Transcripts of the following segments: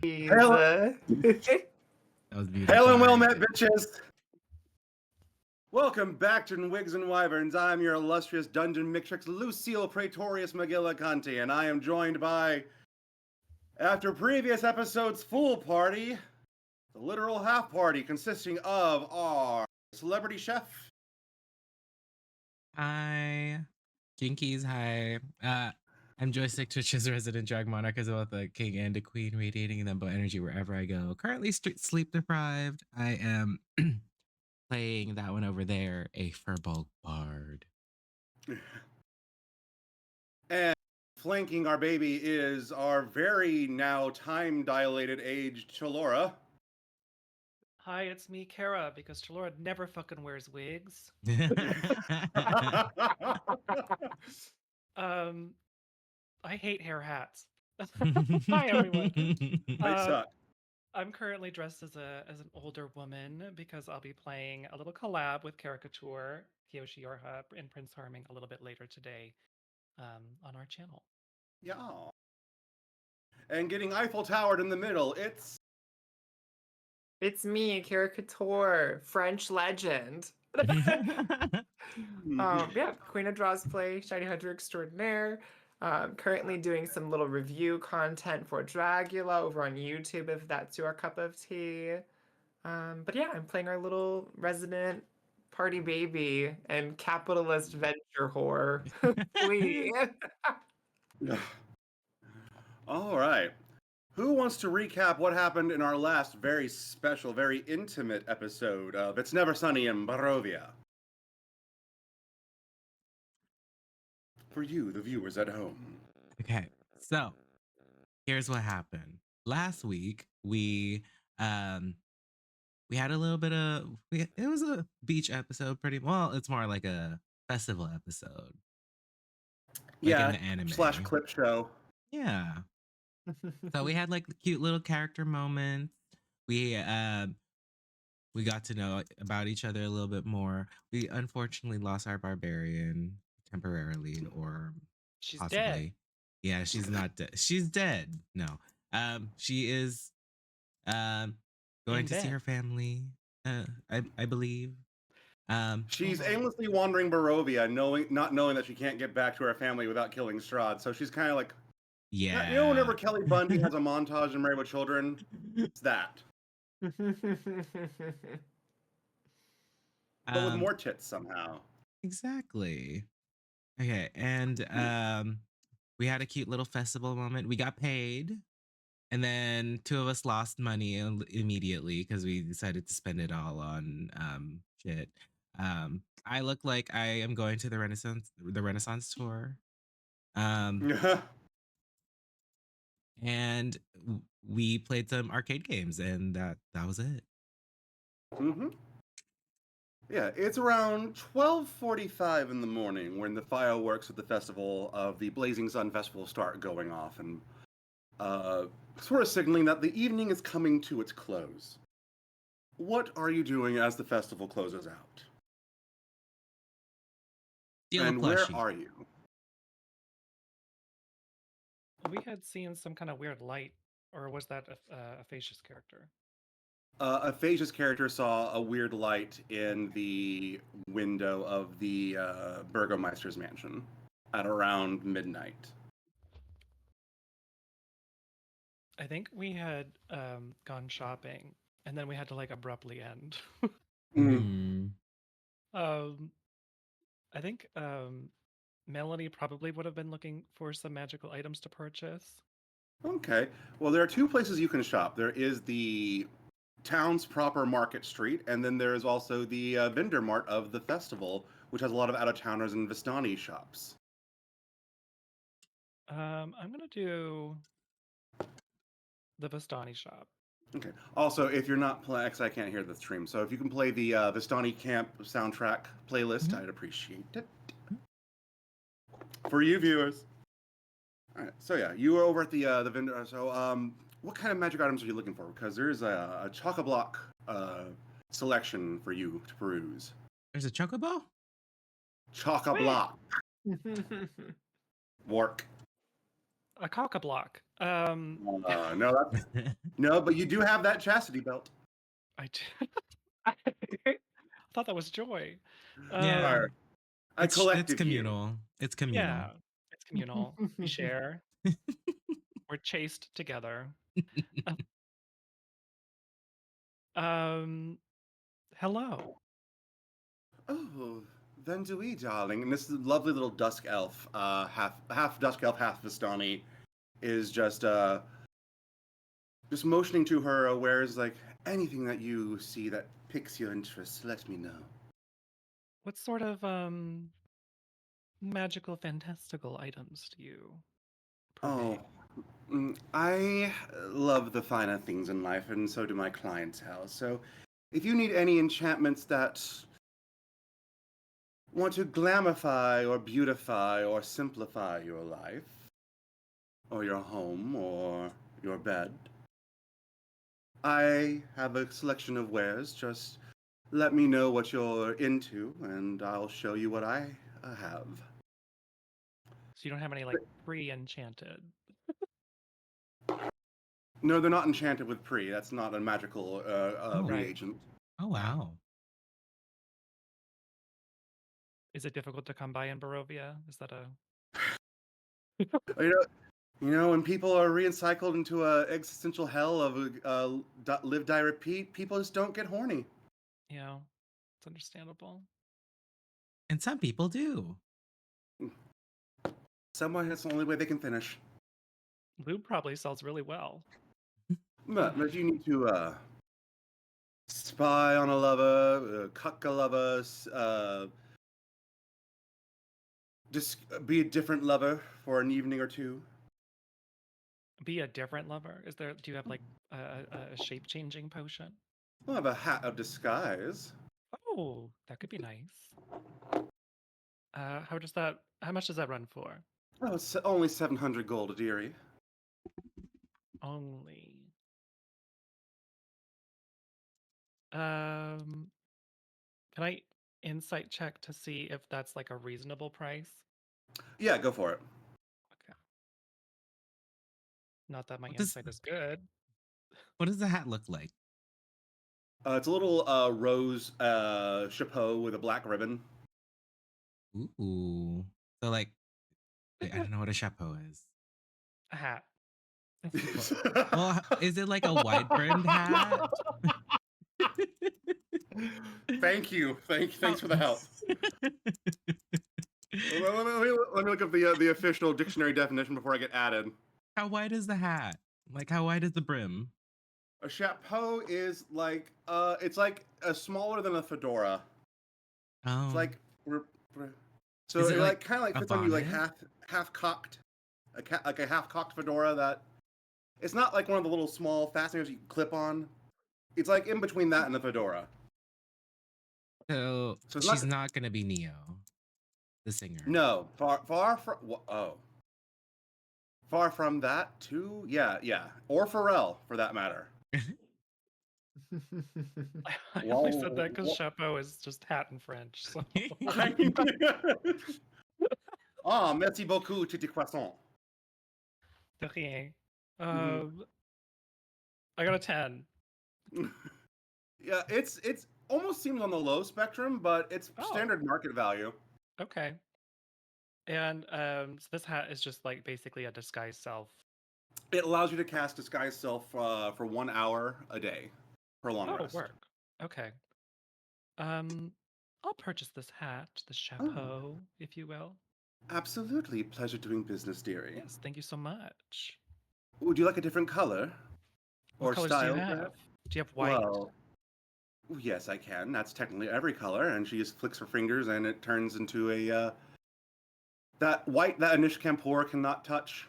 Hail, That was beautiful. hail and well met, bitches! Welcome back to Wigs and Wyverns. I'm your illustrious dungeon mixtrix, Lucille Praetorius McGillicanti, and I am joined by, after previous episode's full party, the literal half party consisting of our celebrity chef. Hi. Jinkies, hi. I'm Joystick Twitch's resident drag monarch, as well as the king and the queen, radiating them both energy wherever I go. Currently sleep deprived. I am playing that one over there, a furball bard. And flanking our baby is our very now time-dilated aged Chalora. Hi, it's me, Kara, because Chalora never fucking wears wigs. I hate hair hats. Hi, everyone. They suck. I'm currently dressed as an older woman because I'll be playing a little collab with Caricature, Kiyoshi Yorha, and Prince Harming a little bit later today on our channel. Yeah. And getting Eiffel Towered in the middle, It's me, Caricature, French legend. Yeah, Queen of Draws play, Shiny Hunter Extraordinaire. Currently doing some little review content for Dragula over on YouTube, if that's your cup of tea. But yeah, I'm playing our little resident party baby and capitalist venture whore. Please. All right. Who wants to recap what happened in our last very special, very intimate episode of It's Never Sunny in Barovia? For you, the viewers at home. Okay, so here's what happened. Last week we had a little bit of it was a beach episode, pretty well. It's more like a festival episode. Like in the anime. / clip show. Yeah. So we had like cute little character moments. We got to know about each other a little bit more. We unfortunately lost our barbarian temporarily, or She's possibly. dead. Yeah, she's not dead. She's dead. No. She is going to see her family. I believe. She's aimlessly wandering Barovia, not knowing that she can't get back to her family without killing Strahd. So she's kind of like, yeah. You know, whenever Kelly Bundy has a montage in Married with Children, it's that. But with more tits somehow. Exactly. Okay, and we had a cute little festival moment. We got paid, and then two of us lost money immediately because we decided to spend it all on shit. I look like I am going to the Renaissance tour. And we played some arcade games, and that was it. Mm-hmm. Yeah, it's around 12:45 in the morning when the fireworks at the festival of the Blazing Sun Festival start going off, and sort of signaling that the evening is coming to its close. What are you doing as the festival closes out? And where are you? We had seen some kind of weird light, or was that a Phaeacious character? A Phaeacious character saw a weird light in the window of the Burgomeister's mansion at around midnight. I think we had gone shopping, and then we had to like abruptly end. I think Melanie probably would have been looking for some magical items to purchase. Okay. Well, there are two places you can shop. There is the town's proper market street, and then there is also the vendor mart of the festival, which has a lot of out-of-towners and Vistani shops. I'm gonna do the Vistani shop. Okay. Also, if you're not playing, I can't hear the stream, so if you can play the Vistani Camp soundtrack playlist, I'd appreciate it. For you viewers. All right. So yeah, you were over at the vendor. So what kind of magic items are you looking for? Because there's a chock-a-block selection for you to peruse. There's a chocobo? Chock-a-block. Work. a cock-a-block. No, no, but you do have that chastity belt. I do. I thought that was joy. Yeah. Or a It's collective communal. It's communal. Yeah, it's communal. We share. We're chased together. Hello. Oh, Vendui, darling. And this lovely little dusk elf, half dusk elf, half Vistani, is just motioning to her, whereas like anything that you see that piques your interest, let me know. What sort of magical, fantastical items do you Oh, purvey? I love the finer things in life, and so do my clientele. So, if you need any enchantments that want to glamify or beautify or simplify your life, or your home, or your bed, I have a selection of wares. Just let me know what you're into, and I'll show you what I have. So you don't have any like pre-enchanted. No, they're not enchanted with pre. That's not a magical Right. reagent. Oh wow. Is it difficult to come by in Barovia? Is that a You know, when people are recycled into a existential hell of live, die, repeat, people just don't get horny. it's understandable. And some people do. Someone, that's the only way they can finish. Lube probably sells really well. But you need to spy on a lover, cuck a lover, just be a different lover for an evening or two. Be a different lover. Do you have like a shape-changing potion? We'll have a hat of disguise. Oh, that could be nice. How much does that run for? Oh, it's only 700 gold a dearie. Only. Can I insight check to see if that's like a reasonable price? Yeah, go for it. Okay. Not that my What does- insight is good. What does the hat look like? It's a little rose chapeau with a black ribbon. Ooh. So like, wait, I don't know what a chapeau is. A hat. Well, is it like a wide brimmed hat? Thank you. Thanks for the help. Let me look up the official dictionary definition before I get added. How wide is the hat? Like, how wide is the brim? A chapeau is like it's like smaller than a fedora. Oh, It's like so Is it it like like kind of like a fits on you like bonnet? half cocked, like a half cocked fedora that it's not like one of the little small fasteners you can clip on. It's like in between that and the fedora. so So it's she's not not gonna be Neo, the singer. no far from far from that too. Yeah, or Pharrell for that matter. I only said that because chapeau is just hat in French. So. Ah, merci beaucoup, Titi Croissant. De rien. Mhm. I got a 10. Yeah, it's almost seems on the low spectrum, but it's Oh. standard market value. Okay. And so this hat is just like basically a disguise self. It allows you to cast Disguise Self for 1 hour a day per long rest. Work. Okay. I'll purchase this hat, the chapeau, if you will. Absolutely. Pleasure doing business, dearie. Yes, thank you so much. Would you like a different color? What or colors style? do you have? Do you have white? Well, yes, I can. That's technically every color, and she just flicks her fingers, and it turns into a that white that Anish Kapoor cannot touch.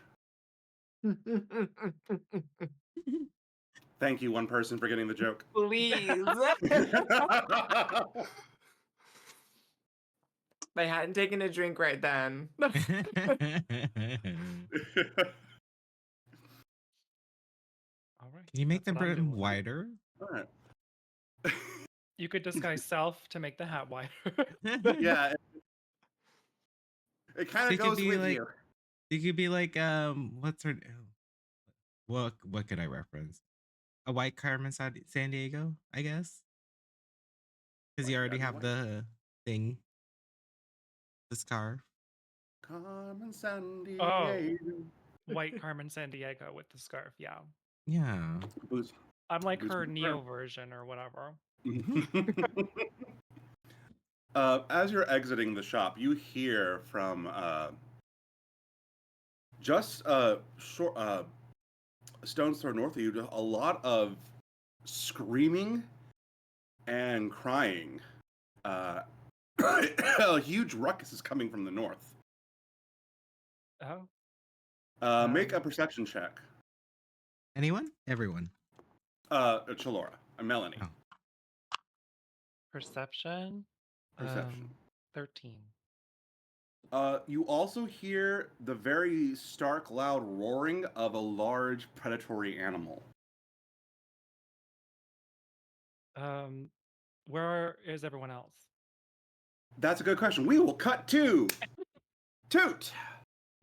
Thank you, one person, for getting the joke. Please. They hadn't taken a drink right then. All right. Can you make that's the what I'm brim doing. wider? All right. You could disguise self to make the hat wider. Yeah. It kind They of could goes be with like- you. You could be like, what's her? What could I reference? A white Carmen San Diego, I guess, because you White already Abby have White. the thing, the scarf. Carmen San Oh, Diego. white Carmen San Diego with the scarf. Yeah. Yeah. Who's I'm like who's her been Neo version or whatever. As you're exiting the shop, you hear from just short stone's throw north of you a lot of screaming and crying. A huge ruckus is coming from the north. Oh. Make a perception check. Anyone? Everyone. Chalora, Melanie. Oh. Perception. Perception. 13. You also hear the very stark, loud roaring of a large predatory animal. Where is everyone else? That's a good question. We will cut to Toot.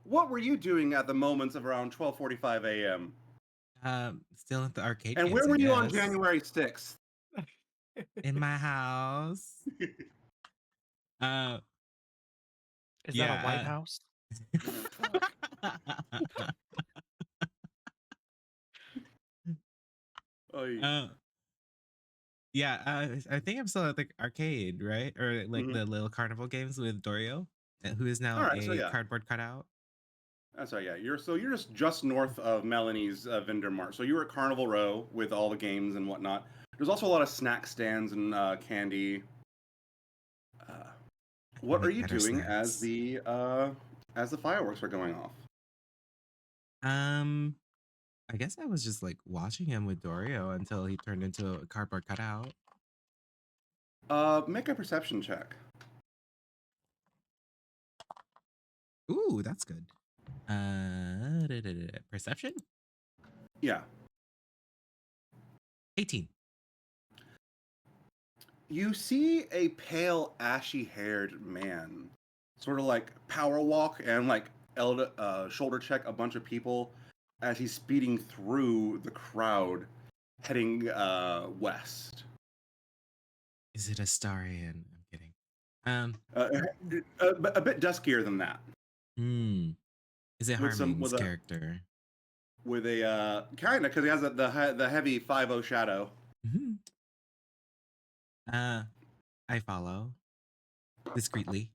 What were you doing at the moments of around 12:45 a.m.? Still at the arcade. And games, where I were you on guess. January 6th? In my house. Is Yeah, that a White House? Yeah, I think I'm still at the arcade, right? Or like the little carnival games with Dorio, who is now All right, so a yeah. cardboard cutout. That's right. Yeah, you're just north of Melanie's vendor mart. So you were at Carnival Row with all the games and whatnot. There's also a lot of snack stands and candy. What are Make you better doing snacks. as the fireworks are going off? I guess I was just like watching him with Dorio until he turned into a cardboard cutout. Make a perception check. Ooh, that's good. Perception? Yeah. 18. You see a pale, ashy-haired man, sort of like power walk and like shoulder check a bunch of people as he's speeding through the crowd, heading west. Is it Astarian? I'm kidding. A bit duskier than that. Is it With Harming's character? With a kind of, because he has the heavy 5-0 shadow. I follow discreetly.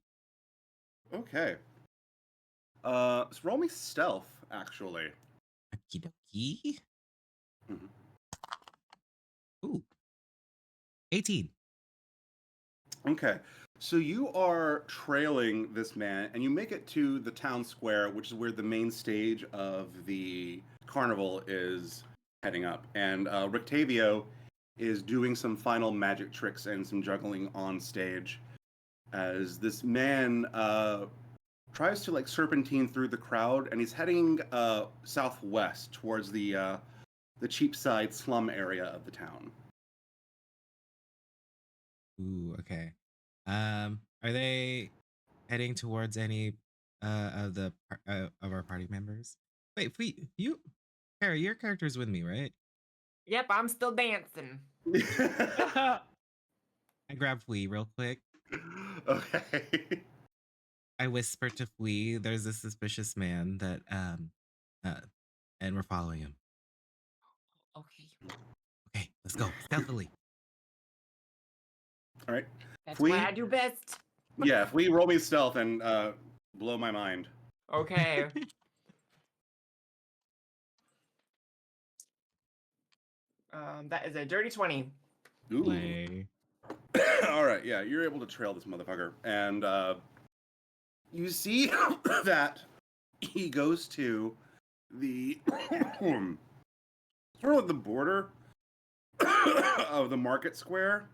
Okay. So roll me stealth, actually. Okie dokie. Ooh. 18. Okay. So you are trailing this man, and you make it to the town square, which is where the main stage of the carnival is heading up. And Rictavio is doing some final magic tricks and some juggling on stage as this man tries to like serpentine through the crowd, and he's heading southwest towards the Cheapside slum area of the town. Ooh, okay. Are they heading towards any of our party members? Wait, Harry, your character's with me, right? Yep, I'm still dancing. I grab Flea real quick. Okay. I whisper to Flea, there's a suspicious man that and we're following him. Okay, let's go. Stealthily. All right. That's Flea, what I do best. Yeah, Flea, roll me stealth and blow my mind. Okay. That is a dirty 20. Ooh. Play. All right, yeah, you're able to trail this motherfucker, and you see that he goes to the sort of the border of the market square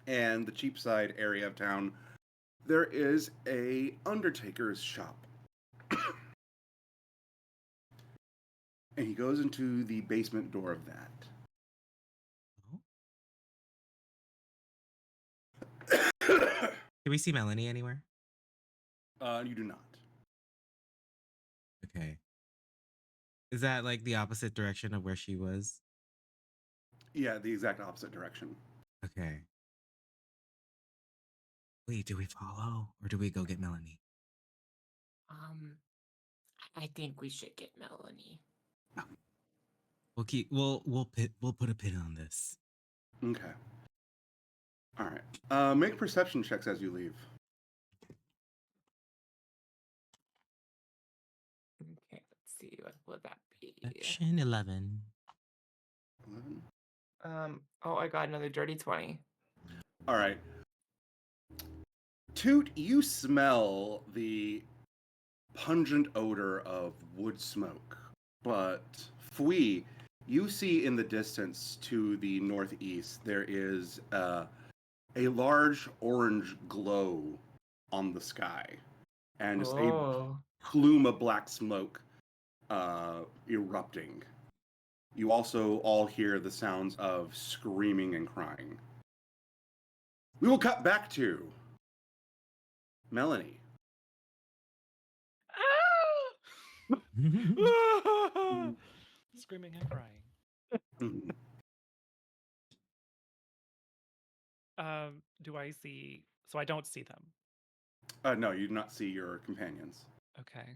and the Cheapside area of town. There is a undertaker's shop. And he goes into the basement door of that. Can we see Melanie anywhere? You do not. Okay. Is that like the opposite direction of where she was? Yeah, the exact opposite direction. Okay. Wait, do we follow or do we go get Melanie? I think we should get Melanie. We'll put a pin on this. Okay. All right. Make perception checks as you leave. Okay, let's see. What would that be? Action 11. 11. Oh, I got another dirty 20. All right. Toot, you smell the pungent odor of wood smoke, but Fui, you see in the distance to the northeast there is a large orange glow on the sky, and just a plume of black smoke erupting. You also all hear the sounds of screaming and crying. We will cut back to Melanie. Screaming and crying. Do I see? So I don't see them. No, you do not see your companions. Okay.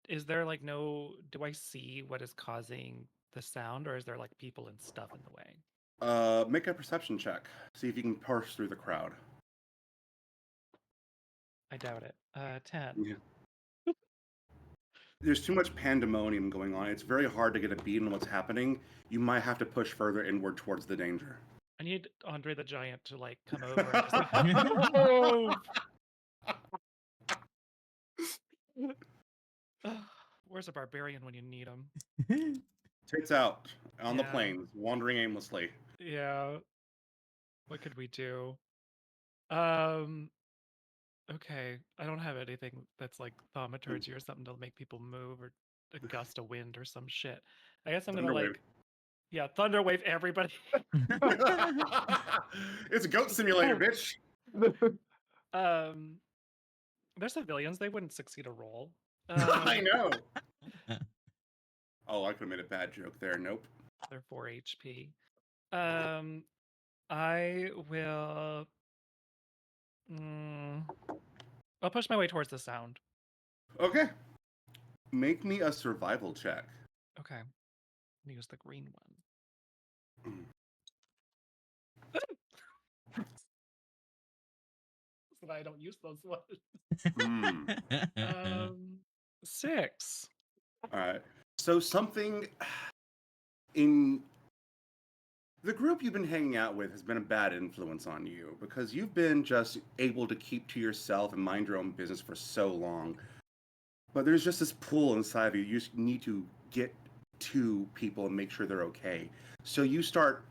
Is there like no? Do I see what is causing the sound, or is there like people and stuff in the way? Make a perception check. See if you can parse through the crowd. I doubt it. 10. Yeah. There's too much pandemonium going on. It's very hard to get a beat on what's happening. You might have to push further inward towards the danger. I need Andre the Giant to like come over and just like, move. Where's a barbarian when you need him? Tits out on the Yeah. plains, wandering aimlessly. Yeah. What could we do? Okay. I don't have anything that's like thaumaturgy or something to make people move or a gust of wind or some shit. I guess I'm gonna Thunderwave. like, yeah, thunderwave everybody. It's a goat simulator, bitch. They're civilians. They wouldn't succeed a roll. I know. Oh, I could have made a bad joke there. Nope. They're 4 HP. I will. I'll push my way towards the sound. Okay. Make me a survival check. Okay. I'm gonna use the green one. So that I don't use those ones. 6. All right. So something in the group you've been hanging out with has been a bad influence on you because you've been just able to keep to yourself and mind your own business for so long. But there's just this pull inside of you. You just need to get to people and make sure they're okay. So you start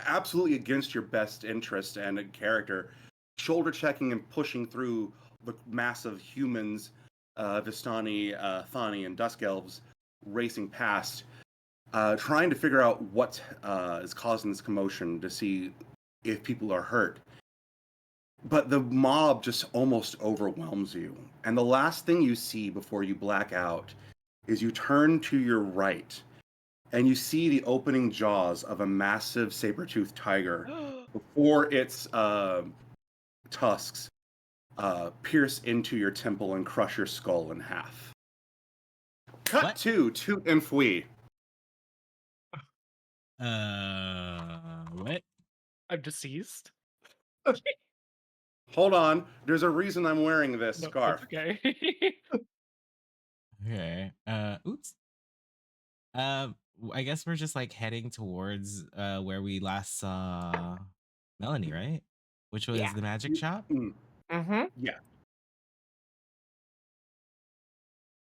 absolutely against your best interest and a character, shoulder checking and pushing through the mass of humans, Vistani, Thani, and Dusk Elves racing past, trying to figure out what is causing this commotion to see if people are hurt. But the mob just almost overwhelms you. And the last thing you see before you black out is you turn to your right and you see the opening jaws of a massive saber-toothed tiger before its tusks pierce into your temple and crush your skull in half. Cut to Toot and Fui. What? I'm deceased. Hold on. There's a reason I'm wearing this No, scarf. that's okay. Okay. Oops. I guess we're just like heading towards where we last saw Melanie, right? Which was the magic shop? Mm-hmm. Yeah.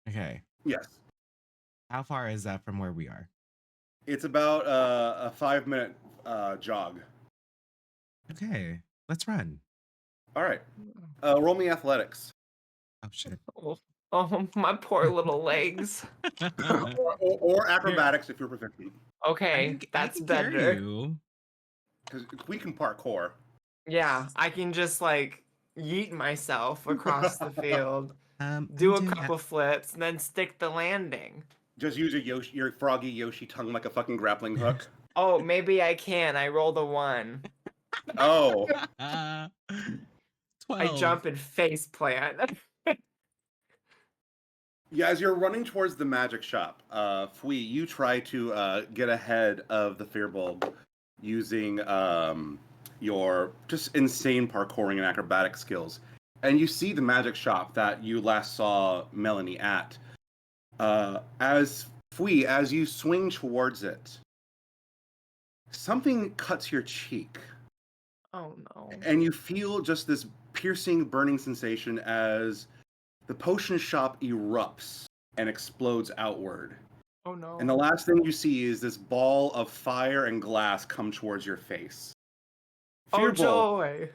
Okay. Yes. How far is that from where we are? It's about a 5-minute jog. Okay. Let's run. All right. Roll me athletics. Oh shit. Oh, my poor little legs. or acrobatics if you're proficient. Okay, that's I can carry better. you. Because we can parkour. Yeah, I can just like yeet myself across the field. Do I'm a doing couple flips, and then stick the landing. Just use your froggy Yoshi tongue like a fucking grappling hook. Oh, maybe I can. I rolled a 1. Oh. 12. I jump and face plant. Yeah, as you're running towards the magic shop, Fui, you try to get ahead of the Fearbulb using your just insane parkouring and acrobatic skills. And you see the magic shop that you last saw Melanie at. As Fui, as you swing towards it, something cuts your cheek. Oh no. And you feel just this piercing, burning sensation as the potion shop erupts and explodes outward. Oh no. And the last thing you see is this ball of fire and glass come towards your face. Oh Fearbulb, joy.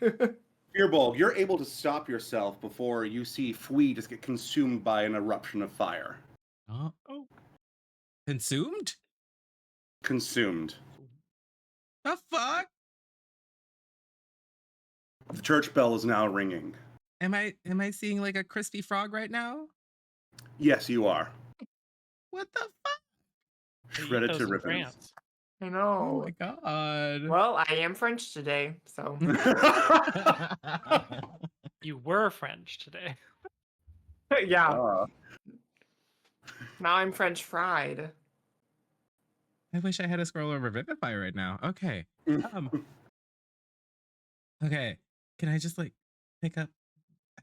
Fearbulb, you're able to stop yourself before you see Fui just get consumed by an eruption of fire. Oh. Consumed? Consumed. The fuck? The church bell is now ringing. Am I seeing like a crispy frog right now? Yes, you are. What the fuck? They eat Shredded those to in ribbons. France. I Oh know. my god. Well, I am French today, so You were French today. yeah. Uh, Now I'm French fried. I wish I had a scroll over Vivify right now. Okay. Okay. Can I just like pick up,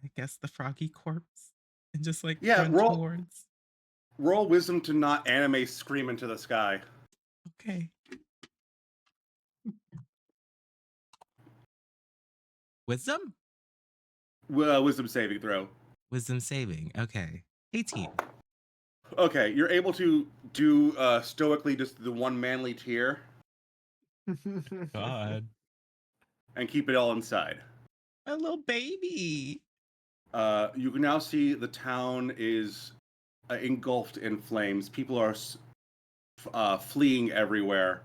I guess, the froggy corpse and just like run towards? Roll wisdom to not anime scream into the sky. Okay. Wisdom? Wisdom saving throw. Wisdom saving. Okay. 18. Okay, you're able to do stoically just the one manly tear God. and keep it all inside. A little baby. You can now see the town is engulfed in flames. People are fleeing everywhere.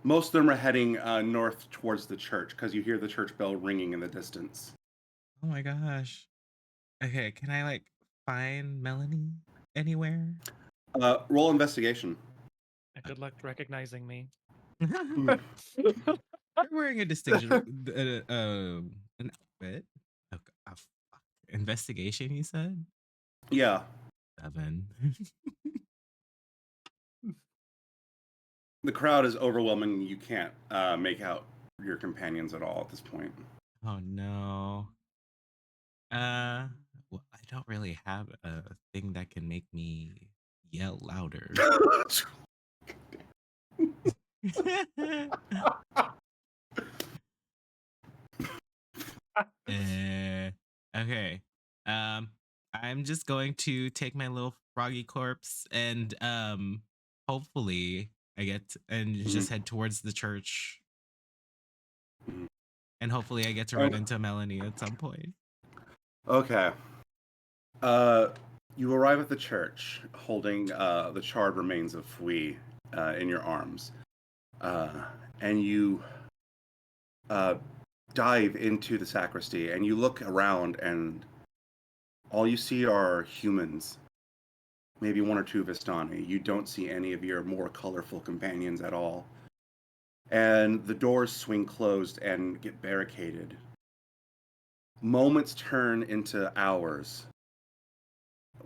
Most of them are heading north towards the church because you hear the church bell ringing in the distance. Oh my gosh. Okay, can I like find Melanie anywhere? Roll investigation. Good luck recognizing me. You're wearing a distinction, an outfit. Oh, fuck. Investigation, you said? Yeah. 7. The crowd is overwhelming. You can't make out your companions at all at this point. Oh no. Well, I don't really have a thing that can make me yell louder. Okay. I'm just going to take my little froggy corpse and hopefully I get and just head towards the church. And hopefully I get to run into Melanie at some point. Okay. You arrive at the church holding the charred remains of Fui in your arms. And you dive into the sacristy and you look around and all you see are humans. Maybe one or two Vistani. You don't see any of your more colorful companions at all. And the doors swing closed and get barricaded. Moments turn into hours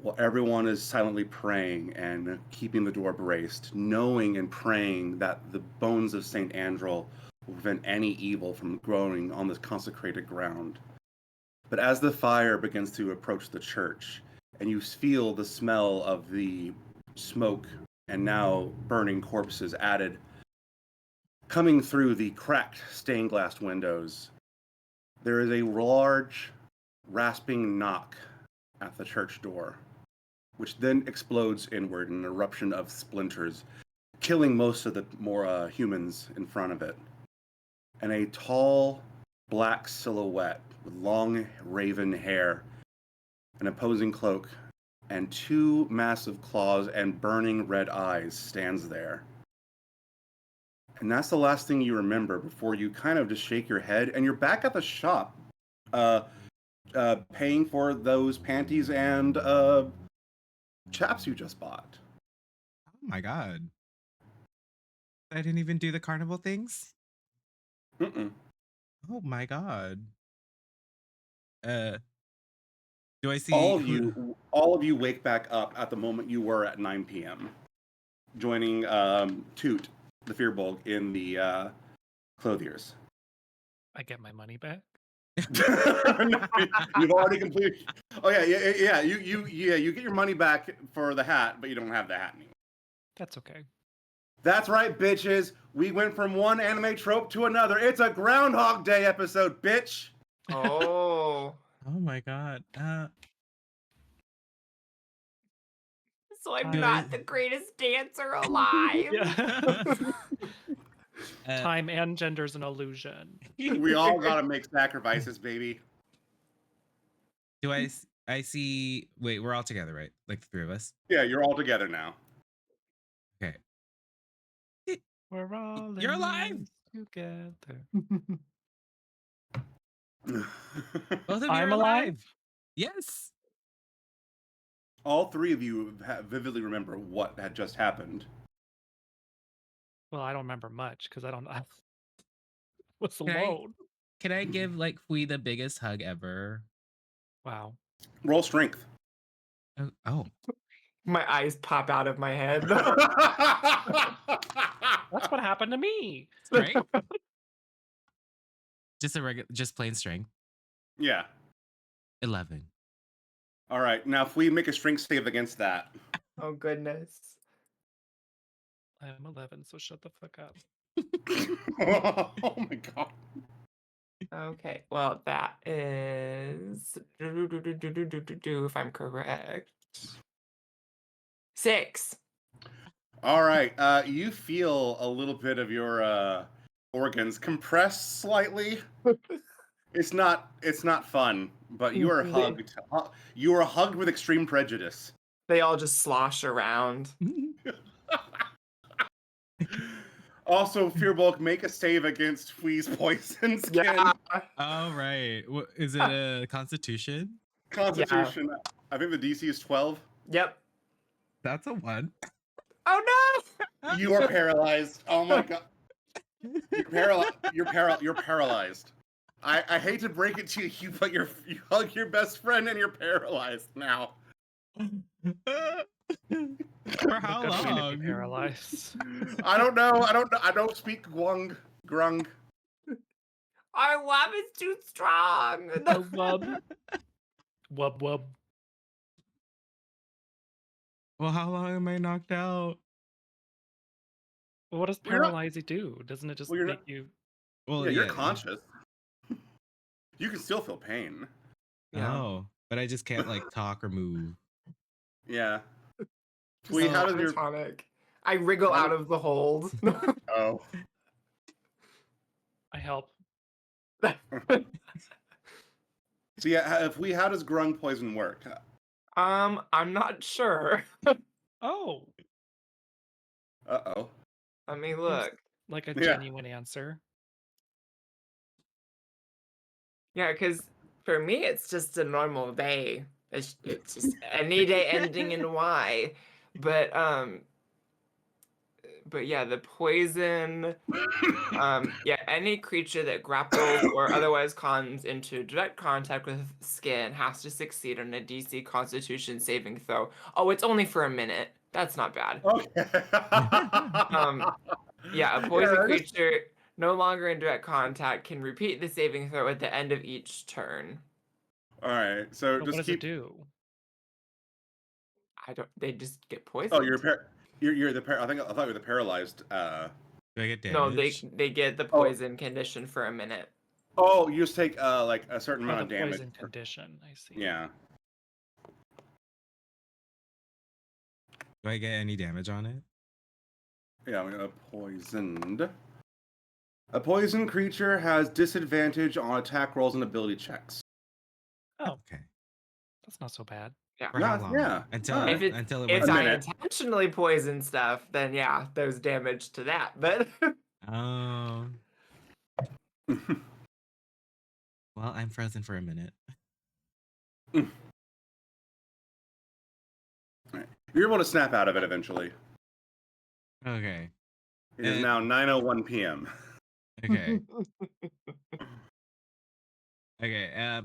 while everyone is silently praying and keeping the door braced, knowing and praying that the bones of Saint Andrel will prevent any evil from growing on this consecrated ground. But as the fire begins to approach the church, and you feel the smell of the smoke and now burning corpses added, coming through the cracked stained glass windows, there is a large, rasping knock at the church door, which then explodes inward in an eruption of splinters, killing most of the more humans in front of it. And a tall, black silhouette with long raven hair, an opposing cloak, and two massive claws and burning red eyes stands there. And that's the last thing you remember before you kind of just shake your head and you're back at the shop. paying for those panties and chaps you just bought. Oh my god. I didn't even do the carnival things? Mm-mm. Oh my god. Do I see All of you wake back up at the moment you were at 9 p.m. joining Toot, the Fearbulk, in the clothiers. I get my money back. You've already completed. Oh yeah. You get your money back for the hat, but you don't have the hat anymore. That's okay. That's right, bitches. We went from one anime trope to another. It's a Groundhog Day episode, bitch. Oh. Oh my god. So I'm Do not I- the greatest dancer alive. Yeah. Time and gender's an illusion. We all gotta make sacrifices, baby. Do I see wait, we're all together, right? Like the three of us? Yeah, you're all together now. Okay. We're all You're in alive! this together. Both of you I'm are alive. alive. Yes. All three of you vividly remember what had just happened. Well, I don't remember much because I don't know. I was Can I- alone. Can I give like Fui the biggest hug ever? Wow. Roll strength. Oh. My eyes pop out of my head. That's what happened to me. Right? Just plain strength. Yeah. 11. All right. Now, if we make a strength save against that, Oh goodness. I'm 11, so shut the fuck up. oh my god. Okay, well that is if I'm correct. 6. All right. You feel a little bit of your organs compress slightly. It's not fun, but you are hugged. You are hugged with extreme prejudice. They all just slosh around. Also, Fearbulk, make a save against Fui's poison skin. Yeah. Oh right. What is it a constitution? Constitution. I think the DC is 12. Yep. That's a 1. Oh no! You are paralyzed. Oh my god. You're paralyzed. I hate to break it to you, but you hug your best friend and you're paralyzed now. For how Good way to be long? paralyzed. I don't know. I don't speak grung. Our love is too strong. Wub. Wub wub. Well, how long am I knocked out? Well, what does Well, you're not- paralyze do? Doesn't it just Well, you're make not- you? Well, Yeah, you're conscious. You can still feel pain. Yeah. Oh, but I just can't like talk or move. Yeah. Fui, how does your Catatonic. I wriggle How out of the hold. oh? I help. So yeah, how does grung poison work? I'm not sure. Oh, Uh-oh. Let me look. like a Yeah. genuine answer. Yeah, because for me, it's just a normal day. It's just any day ending in Y. But yeah, the poison. Yeah, any creature that grapples or otherwise comes into direct contact with skin has to succeed on a DC Constitution saving throw. Oh, it's only for a minute. That's not bad. Okay. Yeah, a poison Yeah, creature no longer in direct contact can repeat the saving throw at the end of each turn. All right. So But just what does keep. it do? They just get poisoned. Oh, you're the I thought you were the paralyzed. Do I get No, damage? they get the poison condition for a minute. Oh, you just take like a certain Oh, amount the of damage. poison condition. I see. Yeah. Do I get any damage on it? Yeah, I'm gonna poisoned. A poisoned creature has disadvantage on attack rolls and ability checks. Oh, Okay. that's not so bad. For how Yeah, long? yeah. Until Alright. until it If runs a I out. minute. intentionally poison stuff, then yeah, there's damage to that. But Oh. Well, I'm frozen for a minute. You're able to snap out of it eventually. Okay. It is And- now 9:01 p.m. Okay. Okay.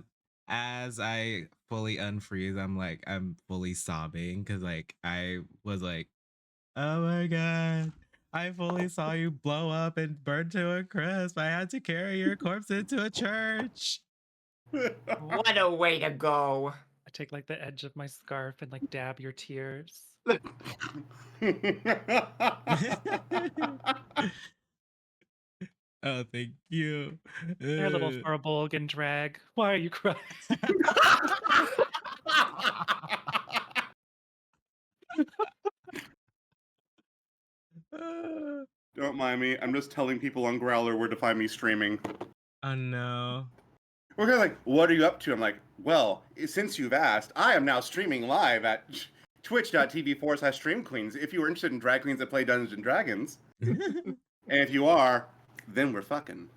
As I fully unfreeze, I'm fully sobbing because I was like, oh my god, I fully saw you blow up and burn to a crisp. I had to carry your corpse into a church. What a way to go. I take like the edge of my scarf and like dab your tears. Oh, thank you. They're little for a Bulgan drag. Why are you crying? Don't mind me. I'm just telling people on Growler where to find me streaming. Oh no. We're kind of like, what are you up to? I'm like, well, since you've asked, I am now streaming live at twitch.tv/streamqueens. If you are interested in drag queens that play Dungeons and Dragons, and if you are, then we're fucking.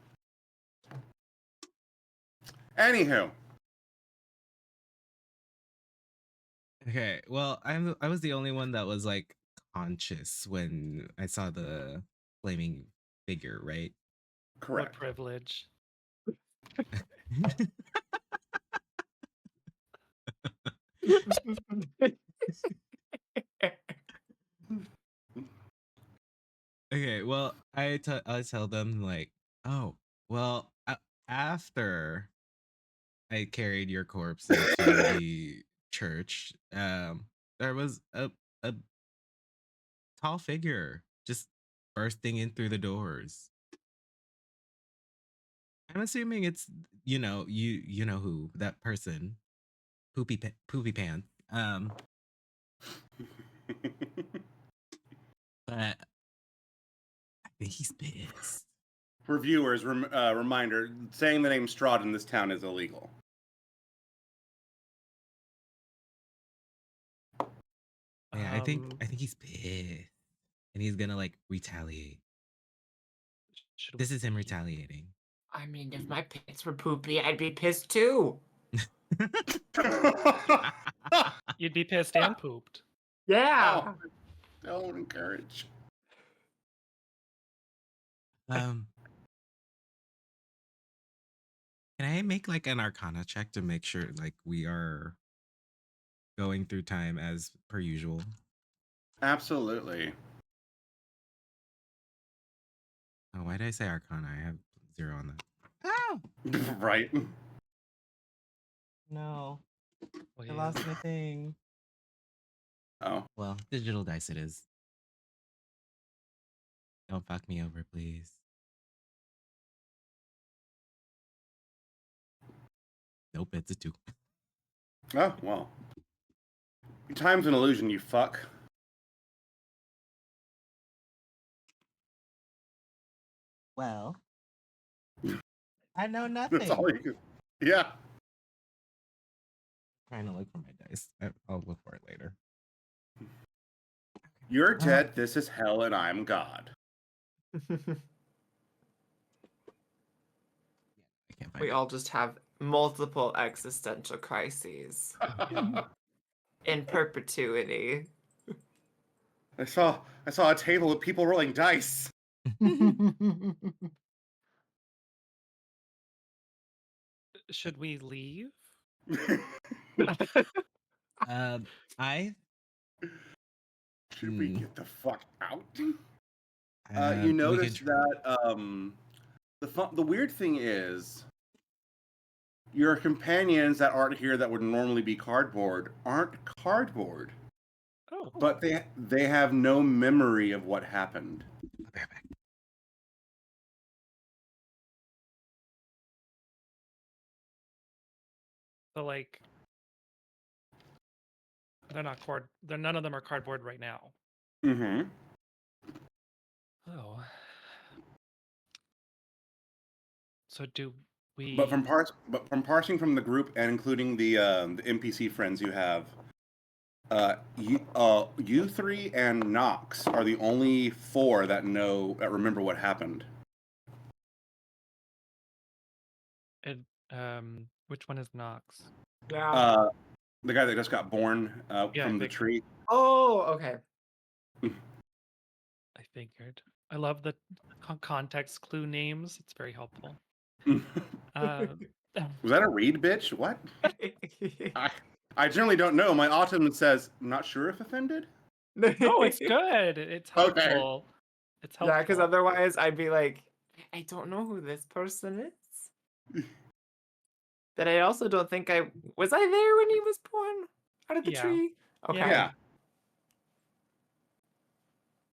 Anywho. Okay, well, I was the only one that was like conscious when I saw the flaming figure, right? What Correct. privilege. Okay, well, I tell them like, oh, well, after I carried your corpse into the church, there was a tall figure just bursting in through the doors. I'm assuming it's you know who that person, poopy pants. But I think he's pissed. For viewers, reminder: saying the name Strahd in this town is illegal. Yeah, I think he's pissed, and he's gonna like retaliate. Should This we is him leave? retaliating. I mean, if my pants were poopy, I'd be pissed too. You'd be pissed and pooped. Yeah. Don't encourage. Can I make like an Arcana check to make sure like we are going through time as per usual? Absolutely. Oh, why did I say Arcana? I have 0 on that. Oh Right. no, Well, I yeah. lost my thing. Oh. Well, digital dice it is. Don't fuck me over, please. Nope, it's a 2. Oh, well. Time's an illusion, you fuck. Well, I know nothing. That's all you can. Yeah. Trying to look for my dice. I'll look for it later. You're dead, this is hell, and I'm God. I can't find We it. all just have multiple existential crises in perpetuity. I saw a table with people rolling dice. Should we leave? I Should we get the fuck out? You we can notice try. that the weird thing is your companions that aren't here that would normally be cardboard aren't cardboard. Oh, But they have no memory of what happened. I'll be right back. so like they're not cord. They're none of them are cardboard right now. Mm-hmm. Oh. So do we? But from parsing from the group and including the NPC friends you have, you three and Nox are the only 4 that remember what happened. And Which one is Knox? Yeah. The guy that just got born Yeah, from the Victor. tree. Oh, okay. I figured. I love the context clue names. It's very helpful. Um, Was that a read, bitch? What? I generally don't know. My autumn says, not sure if offended. oh, it's good. It's Okay. helpful. It's helpful. Yeah, because otherwise I'd be like, I don't know who this person is. But I also don't think I was there when he was born out of the Yeah. tree. Okay. Yeah.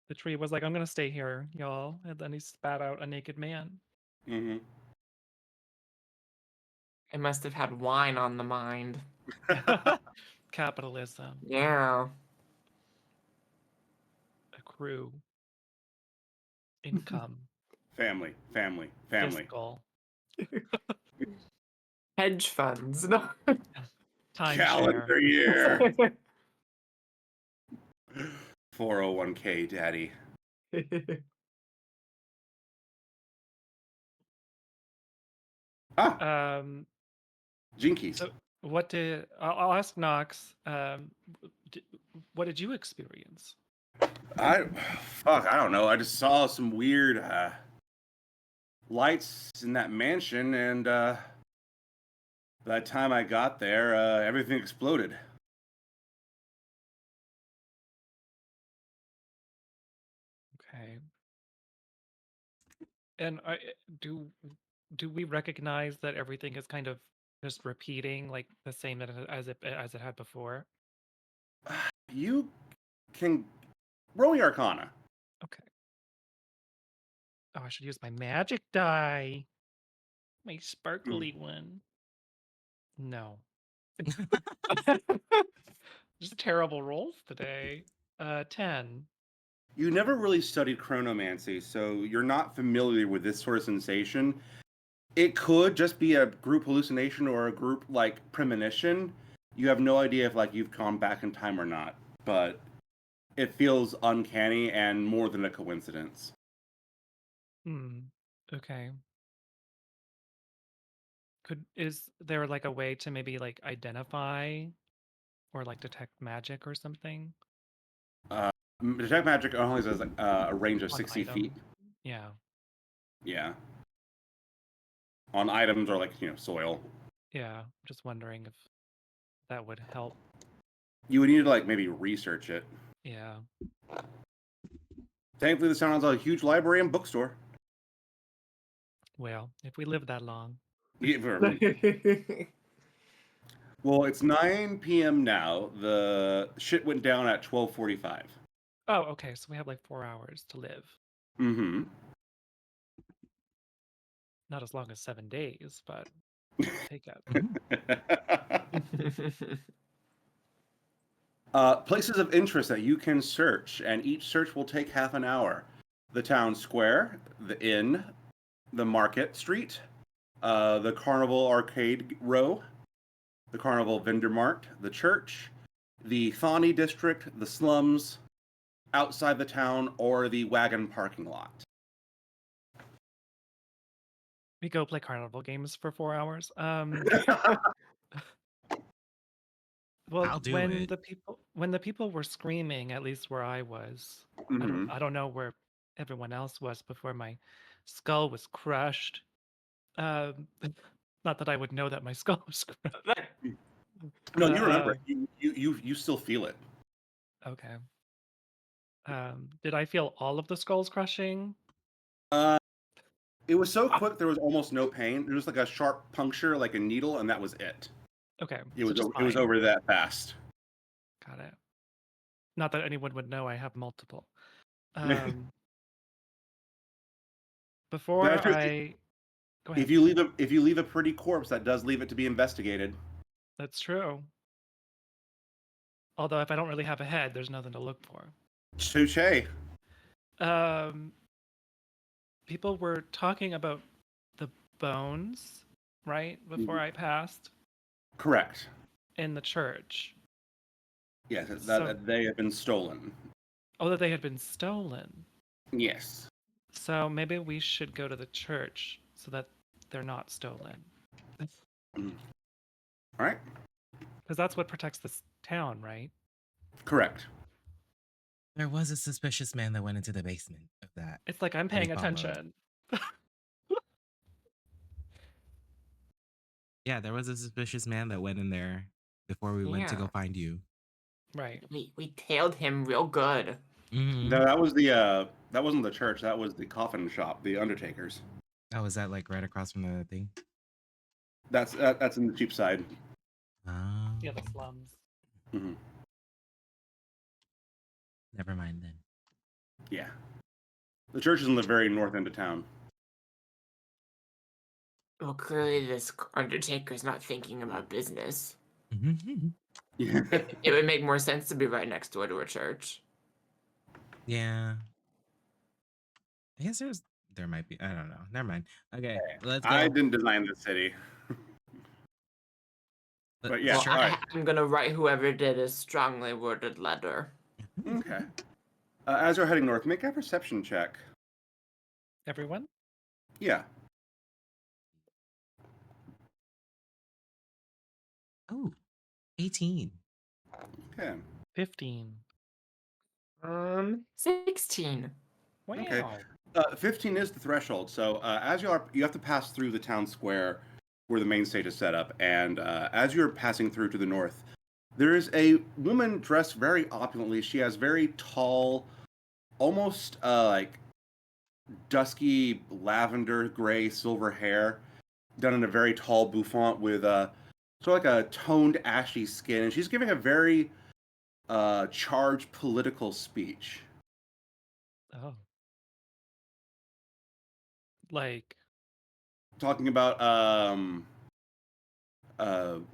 The tree was like, I'm gonna stay here, y'all. And then he spat out a naked man. Mm-hmm. I must have had wine on the mind. Capitalism. Yeah. Accrue. Income. Family. Fiscal. Hedge funds. No. Timeshare. Calendar year. 401k, daddy. Jinkies. So what did I'll ask Knox? What did you experience? I don't know. I just saw some weird lights in that mansion, and by the time I got there, everything exploded. Okay. And do we recognize that everything is kind of just repeating like the same as it had before? You can roll your Arcana. Okay. Oh, I should use my magic die. My sparkly one. No. Just terrible rolls today. 10. You never really studied chronomancy, so you're not familiar with this sort of sensation. It could just be a group hallucination or a group like premonition. You have no idea if like you've gone back in time or not, but it feels uncanny and more than a coincidence. Okay. Is there like a way to maybe like identify or like detect magic or something Detect magic only has like, a range of on 60 item? feet. Yeah. Yeah. On items or like, soil. Yeah. Just wondering if that would help. You would need to like maybe research it. Yeah. Thankfully, this town has a huge library and bookstore. Well, if we live that long. Well, it's 9 p.m. now. The shit went down at 12:45. Oh, okay. So we have like 4 hours to live. Mm-hmm. Not as long as 7 days, but take it. Places of interest that you can search, and each search will take half an hour. The town square, the inn, the market street, the carnival arcade row, the carnival vendor mart, the church, the Thani district, the slums, outside the town, or the wagon parking lot. We go play carnival games for 4 hours. Well, I'll do when it. the people were screaming, at least where I was, Mhm. I don't know where everyone else was before my skull was crushed. Um, not that I would know that my skull was crushed. No, you remember it. You still feel it. Okay. Did I feel all of the skulls crushing? It was so quick there was almost no pain. There was like a sharp puncture, like a needle, and that was it. Okay, It so was just it was mine. over that fast. Got it. Not that anyone would know I have multiple. Before That's true. I go ahead. If you leave a pretty corpse, that does leave it to be investigated. That's true. Although if I don't really have a head, there's nothing to look for. Touche. People were talking about the bones, right? Before I passed Correct. in the church. Yes, So- that they have been stolen. Oh, that they had been stolen. Yes. So maybe we should go to the church so that they're not stolen. All right. Because that's what protects this town, right? Correct. There was a suspicious man that went into the basement of that. It's like I'm that we paying followed. attention. Yeah, there was a suspicious man that went in there before we went to go Yeah. find you. Right. We tailed him real good. Mm-hmm. No, that was the that wasn't the church. That was the coffin shop, the Undertaker's. Oh, was that like right across from the thing? That's in the cheap side. Oh, Yeah, the slums. Hmm. never mind then. Yeah. The church is in the very north end of town. Well, clearly this Undertaker's not thinking about business. Yeah. It would make more sense to be right next door to a church. Yeah. I guess there might be. I don't know. Never mind. Okay, let's go. I didn't design the city. But yeah, Well, sure. All right. I'm gonna write whoever did a strongly worded letter. Okay. As you're heading north, make a perception check. Everyone? Yeah. Oh, 18. Okay. 15. 16. Wow. Okay. 15 is the threshold. So as you have to pass through the town square where the main stage is set up, and as you're passing through to the north, there is a woman dressed very opulently. She has very tall, almost like dusky lavender gray silver hair, done in a very tall bouffant with sort of like a toned ashy skin, and she's giving a very charged political speech. Oh. Like, Talking about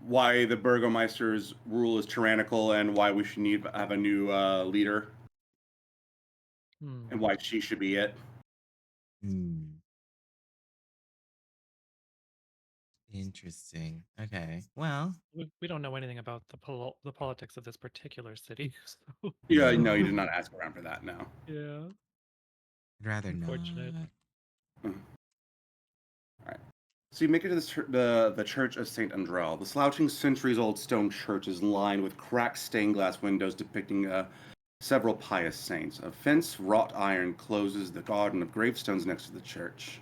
why the Burgomeister's rule is tyrannical and why we should have a new leader and why she should be it. Interesting. Okay. Well, we don't know anything about the politics of this particular city. So, Yeah, no, you did not ask around for that. No. yeah. I'd rather not. Unfortunate. All right. So you make it to the Church of Saint Andrel. The slouching, centuries-old stone church is lined with cracked stained glass windows depicting several pious saints. A fence, wrought iron, closes the garden of gravestones next to the church.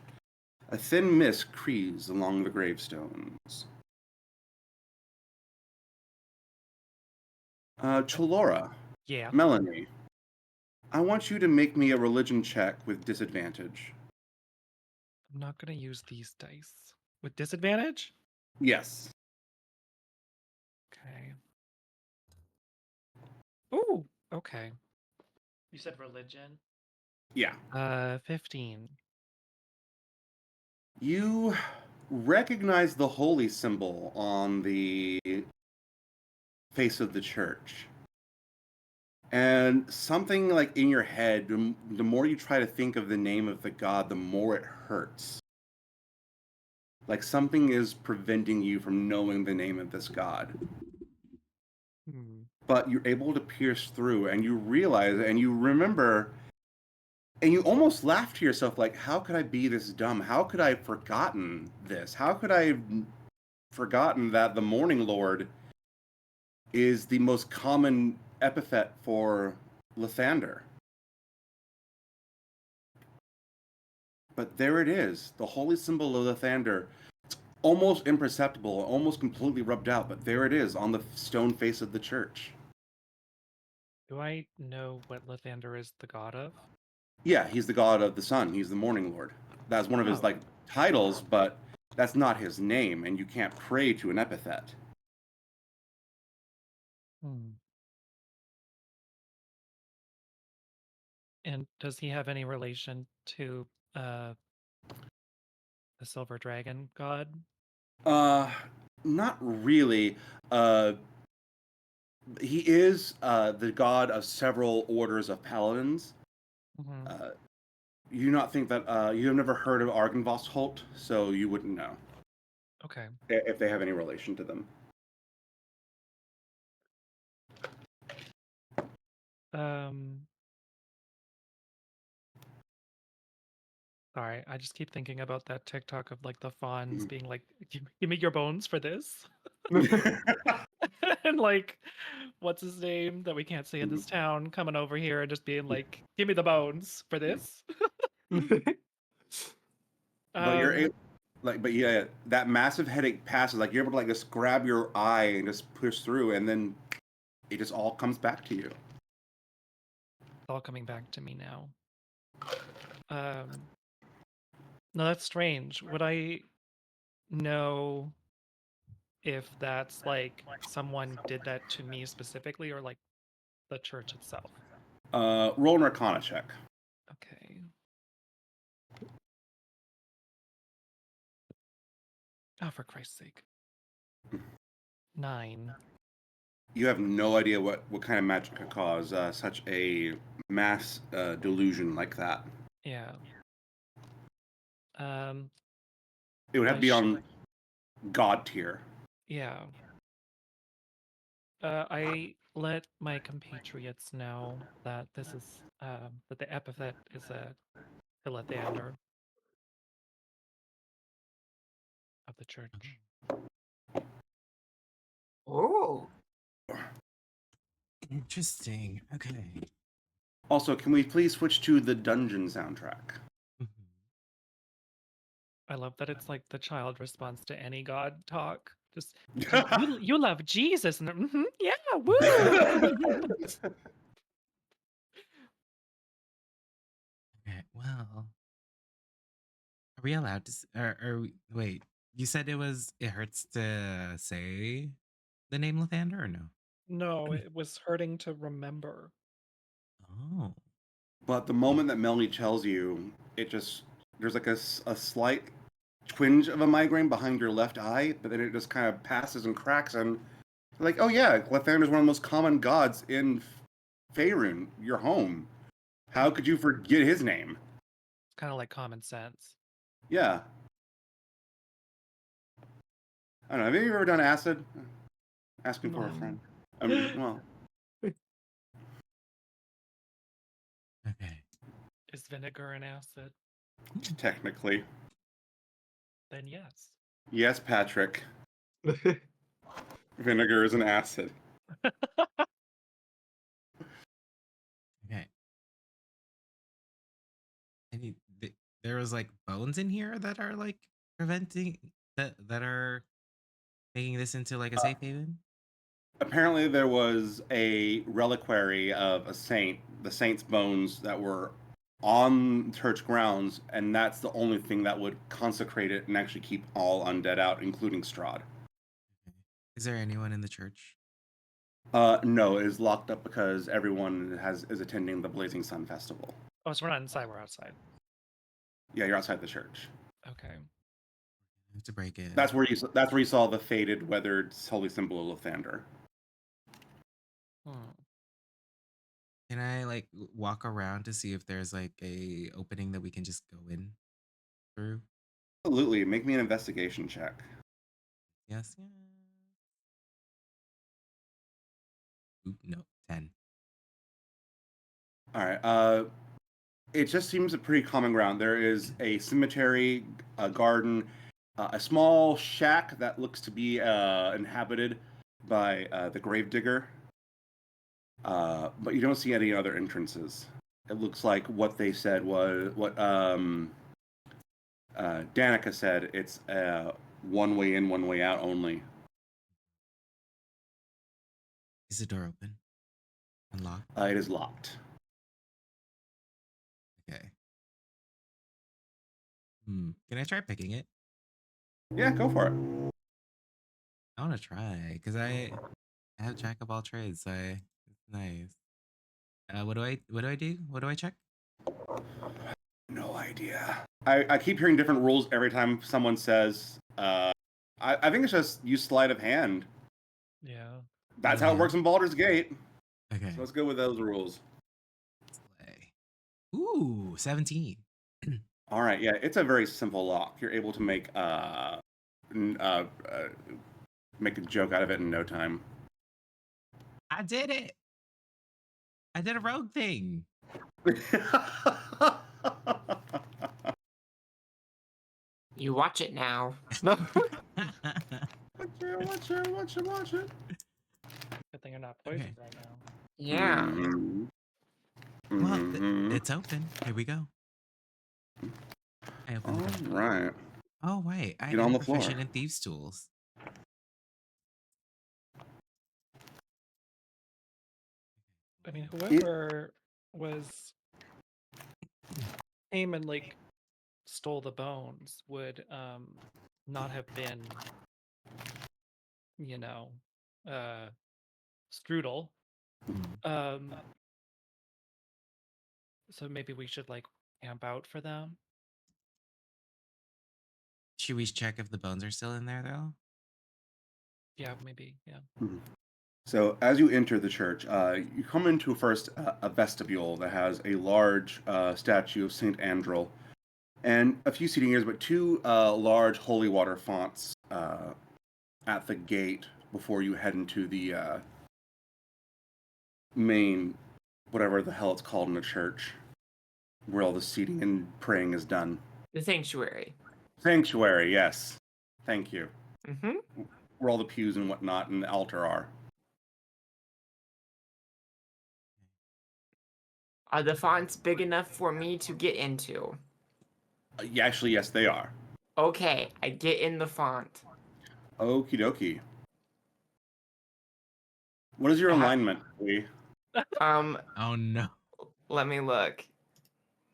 A thin mist creeps along the gravestones. Cholora, Yeah. Melanie, I want you to make me a religion check with disadvantage. I'm not going to use these dice. With disadvantage? Yes. Okay. Ooh, okay. You said religion? Yeah. 15. You recognize the holy symbol on the face of the church. And something like in your head, the more you try to think of the name of the god, the more it hurts. Like something is preventing you from knowing the name of this god. But you're able to pierce through and you realize and you remember and you almost laugh to yourself like, how could I be this dumb? How could I have forgotten this? How could I have forgotten that the Morning Lord is the most common epithet for Lathander? But there it is, the holy symbol of Lathander. It's almost imperceptible, almost completely rubbed out, but there it is on the stone face of the church. Do I know what Lathander is the god of? Yeah, he's the god of the sun. He's the Morning Lord. That's one of his like titles, but that's not his name, and you can't pray to an epithet. And does he have any relation to the Silver Dragon god? Not really. He is the god of several orders of paladins. You do not think that you have never heard of Argynvost, so you wouldn't know. Okay. If they have any relation to them. Sorry, I just keep thinking about that TikTok of like the fawns being like, Give me your bones for this," and like, what's his name that we can't say in this town coming over here and just being like, "Give me the bones for this." But you're Um, able, but yeah, that massive headache passes. Like you're able to like just grab your eye and just push through, and then it just all comes back to you. it's all coming back to me now. No, that's strange. Would I know if that's like someone did that to me specifically or like the church itself? Roll an Arcana check. Okay. Oh, for Christ's sake. 9. You have no idea what kind of magic could cause such a mass delusion like that. Yeah. It would have I to be sh- on God tier. yeah. I let my compatriots know that this is that the epithet is a Philathander of the church. Oh. Interesting. Okay. Also, can we please switch to the dungeon soundtrack? I love that it's like the child response to any god talk. Just you love Jesus and yeah, woo. Okay. Well, are we allowed to? Are we? Wait. You said it hurts to say the name Lathander or no? No, it was hurting to remember. Oh. But the moment that Melanie tells you, there's like a slight twinge of a migraine behind your left eye, but then it just kind of passes and cracks, and like, oh yeah, Lathander is one of the most common gods in Faerun, your home. How could you forget his name? It's kind of like common sense. Yeah. I don't know. Have you ever done acid? Asking for a No. friend. Well, Okay. Is vinegar an acid? technically. Then yes. Yes, Patrick. Vinegar is an acid. Okay. There was like bones in here that are like preventing that are making this into like a safe haven. Apparently, there was a reliquary of a saint, the saint's bones that were on church grounds, and that's the only thing that would consecrate it and actually keep all undead out, including Strahd. Okay. Is there anyone in the church? No, it is locked up because everyone is attending the Blazing Sun Festival. Oh, so we're not inside, we're outside. Yeah, you're outside the church. Okay. I have to break it. That's where you saw the faded, weathered holy symbol of Lathander. Can I like walk around to see if there's like a opening that we can just go in through? Absolutely. Make me an investigation check. Yes. Yeah. Oop, no, 10. All right. It just seems a pretty common ground. There is a cemetery, a garden, a small shack that looks to be inhabited by the gravedigger. But you don't see any other entrances. It looks like what they said was what Danica said. It's one way in, one way out only. Is the door open? Unlocked? It is locked. Okay. Can I try picking it? Yeah, go for it. I want to try because I have jack of all trades, so it's nice. What do I do? What do I check? No idea. I keep hearing different rules every time someone says. I think it's just use sleight of hand. Yeah. That's how it works in Baldur's Gate. Okay. So let's go with those rules. Slay. Ooh, 17. All right. Yeah, it's a very simple lock. You're able to make make a joke out of it in no time. I did it. I did a rogue thing. You watch it now. Watch it. Good thing you're not poisoned Okay. right now. Yeah. Mhm. Well, Mhm. it's open. Here we go. I opened the door. All right. Oh, wait. I Get on am the floor. proficient in thieves' tools. I mean, It- whoever was came and like stole the bones would not have been, you know, uh Strudel. Mm. So maybe we should like camp out for them. Should we check if the bones are still in there, though? Yeah, maybe. Yeah. Mhm. So as you enter the church, you come into first a vestibule that has a large statue of Saint Andrel and a few seating areas, but two large holy water fonts at the gate before you head into the main, whatever the hell it's called in the church, where all the seating and praying is done. The sanctuary. Sanctuary, yes. Thank you. Mm-hmm. Where all the pews and whatnot and the altar are. Are the fonts big enough for me to get into? Yeah, actually, yes, they are. Okay, I get in the font. Okie dokie. What is your I ha- alignment, Lee? Um, Oh, no. let me look.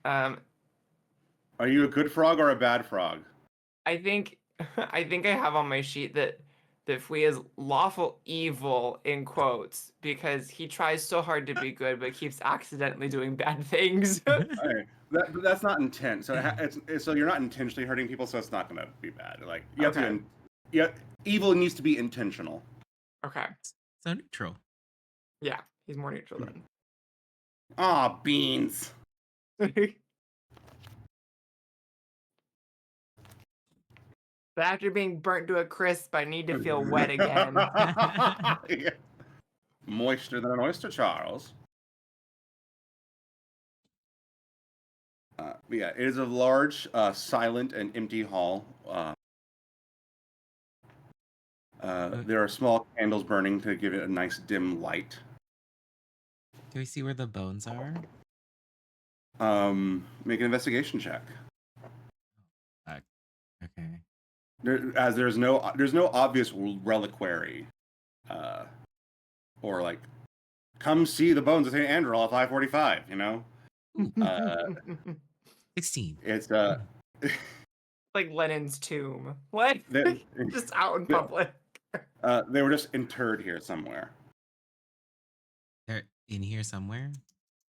Are you a good frog or a bad frog? I think I think I have on my sheet that Fui is lawful evil in quotes because he tries so hard to be good but keeps accidentally doing bad things. Alright. That's not intent. So so you're not intentionally hurting people, so it's not going to be bad. Like you have Okay. to. Yeah, evil needs to be intentional. Okay. So neutral. Yeah, he's more neutral Ah, beans. then. But after being burnt to a crisp, I need to feel wet again. Yeah. Moister than an oyster, Charles. Yeah, it is a large, silent, and empty hall. There are small candles burning to give it a nice dim light. Can we see where the bones are? Make an investigation check. Okay. There's no obvious reliquary, or like, come see the bones of Saint Andrew at 5:45. You know, uh, 16. it's Like Lenin's tomb. What? they, Just out in public. they were just interred here somewhere. They're in here somewhere?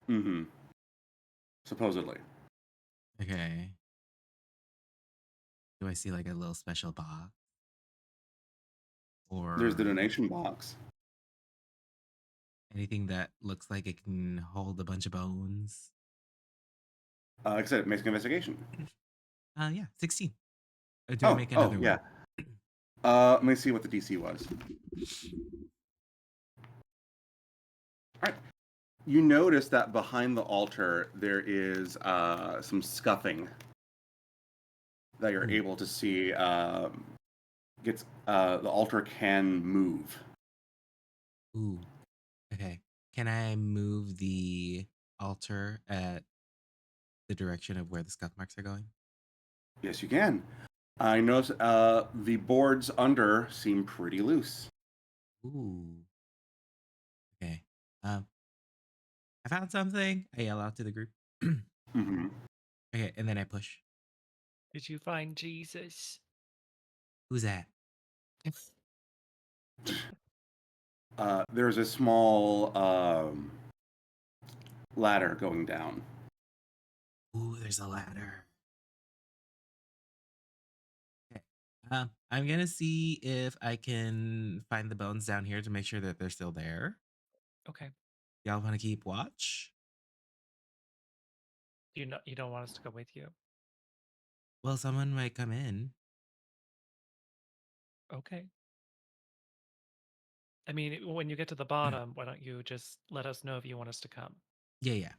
Mm-hmm. Supposedly. Okay. Do I see like a little special box? Or There's the donation box. anything that looks like it can hold a bunch of bones? Like I said, it makes an investigation. Yeah, 16. Do I make another yeah. one? Let me see what the DC was. All right. You notice that behind the altar there is some scuffing that you're able to see. Gets the altar can move. Ooh. Okay. Can I move the altar at the direction of where the scuff marks are going? Yes, you can. I notice the boards under seem pretty loose. Ooh. Okay. I found something. I yell out to the group. Mm-hmm. Okay, and then I push. Did you find Jesus? Who's that? There's a small ladder going down. Ooh, there's a ladder. Okay. I'm gonna see if I can find the bones down here to make sure that they're still there. Okay. Y'all want to keep watch? You don't want us to go with you? Well, someone might come in. Okay. I mean, when you get to the bottom, why don't you just let us know if you want us to come? Yeah, yeah.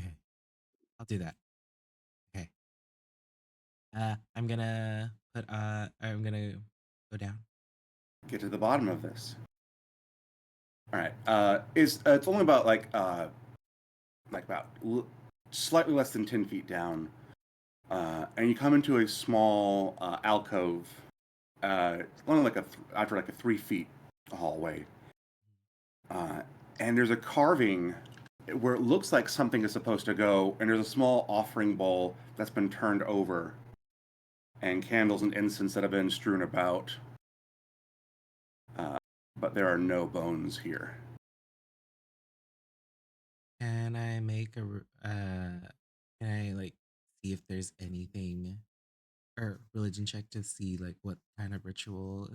Okay. I'll do that. Okay. I'm gonna go down. Get to the bottom of this. All right. It's only about slightly less than 10 feet down, and you come into a small alcove. It's only after a 3 feet hallway, and there's a carving where it looks like something is supposed to go, and there's a small offering bowl that's been turned over, and candles and incense that have been strewn about. But there are no bones here. Can I make can I like see if there's anything or religion check to see like what kind of ritual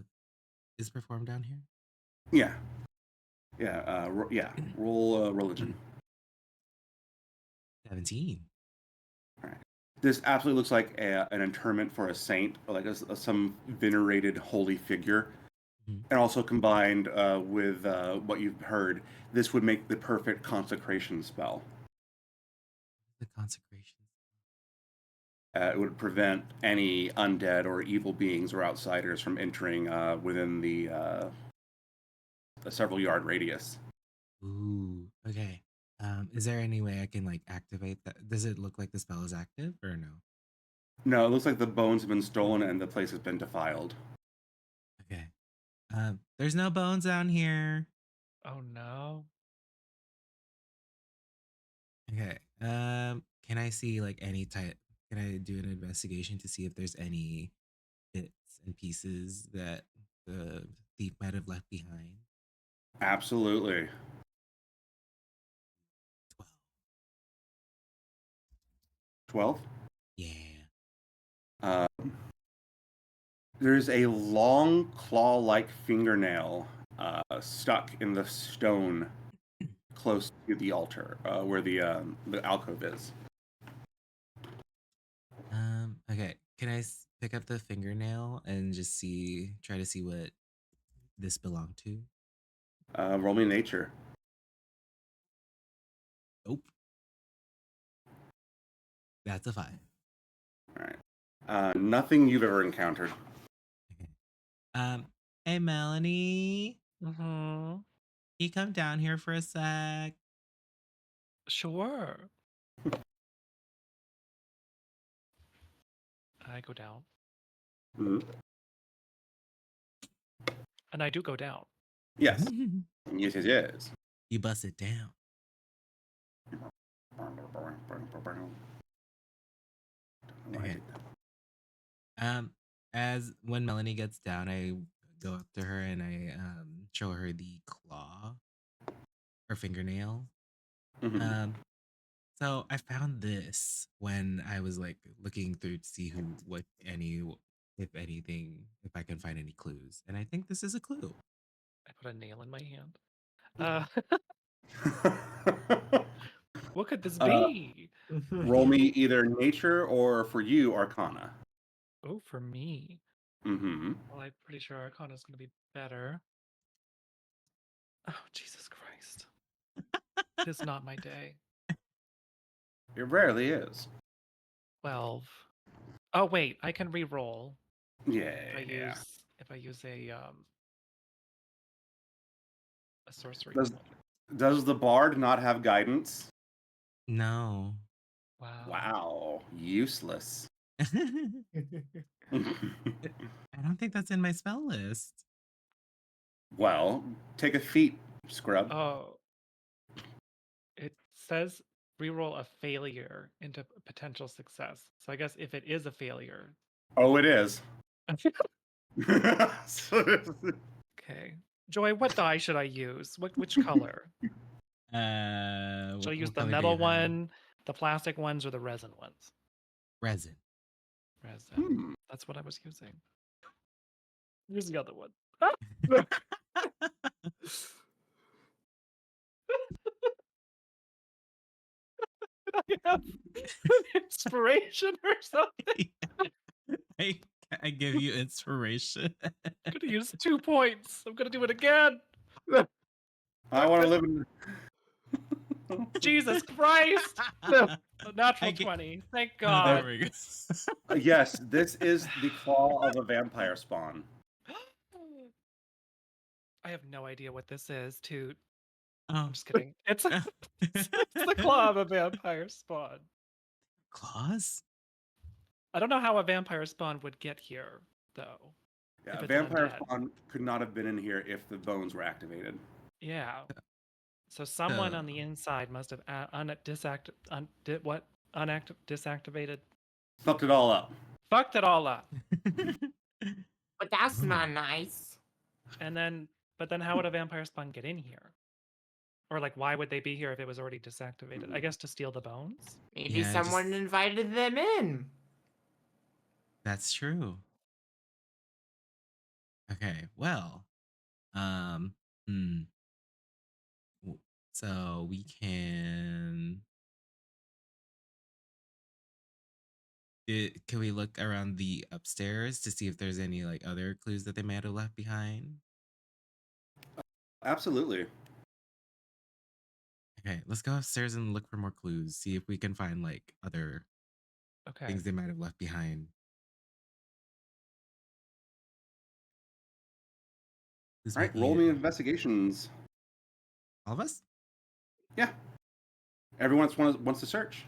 is performed down here? Yeah. Roll religion. 17. All right. This absolutely looks like an interment for a saint, or like some venerated holy figure. Mhm. And also combined with what you've heard, this would make the perfect consecration spell. The consecration. It would prevent any undead or evil beings or outsiders from entering within the a several yard radius. Ooh, okay. Is there any way I can like activate that? Does it look like the spell is active or no? No, it looks like the bones have been stolen and the place has been defiled. Okay. There's no bones down here. Oh no. Okay. Can I see like any type? Can I do an investigation to see if there's any bits and pieces that the thief might have left behind? Absolutely. 12. 12? Yeah. There's a long claw-like fingernail stuck in the stone close to the altar, where the alcove is. Okay. Can I pick up the fingernail and just try to see what this belonged to? Roll me nature. Nope. That's a 5. All right. Nothing you've ever encountered. Okay. Hey Melanie, Mm-hmm. can you come down here for a sec? Sure. I go down. Mhm. And I do go down. Yes. Yes. You bust it down. Okay. As when Melanie gets down, I go up to her and I show her the claw or fingernail. Mhm. So I found this when I was like looking through to see if anything, if I can find any clues, and I think this is a clue. I put a nail in my hand. What could this be? Roll me either nature or, for you, arcana. Oh, for me. Mm-hmm. Well, I'm pretty sure Arcana is going to be better. Oh, Jesus Christ. It is not my day. It rarely is. 12. Oh, wait. I can re-roll Yeah. if I use a sorcery Does- point. Does the bard not have guidance? No. Wow. Wow. Useless. I don't think that's in my spell list. Well, take a feat, scrub. Oh. It says re-roll a failure into potential success. So I guess if it is a failure. Oh, it is. Okay. Joy, what die should I use? Which color? Should I use what the color do metal you have? one, the plastic ones, or the resin ones? Resin. Resin. That's what I was using. Here's the other one. Did I have an inspiration or something? I give you inspiration. I'm gonna use 2 points. I'm gonna do it again. I want to live in. Jesus Christ! A natural I get- 20. Thank Oh, there God. we go. Yes, this is the claw of a vampire spawn. I have no idea what this is, Toot. Oh. I'm just kidding. It's the claw of a vampire spawn. Claws? I don't know how a vampire spawn would get here, though. Yeah, If a it's an vampire undead. spawn could not have been in here if the bones were activated. Yeah. So someone on the inside must have disactivated. Fucked it all up. Fucked it all up. But that's not nice. But then how would a vampire spawn get in here? Or like, why would they be here if it was already disactivated? I guess to steal the bones. Maybe Yeah, someone just- invited them in. That's true. Okay, well, so we can can we look around the upstairs to see if there's any like other clues that they might have left behind? Absolutely. Okay, let's go upstairs and look for more clues. See if we can find like other Okay. things they might have left behind. Who's All right, making roll it? me investigations. All of us? Yeah. Everyone wants to search.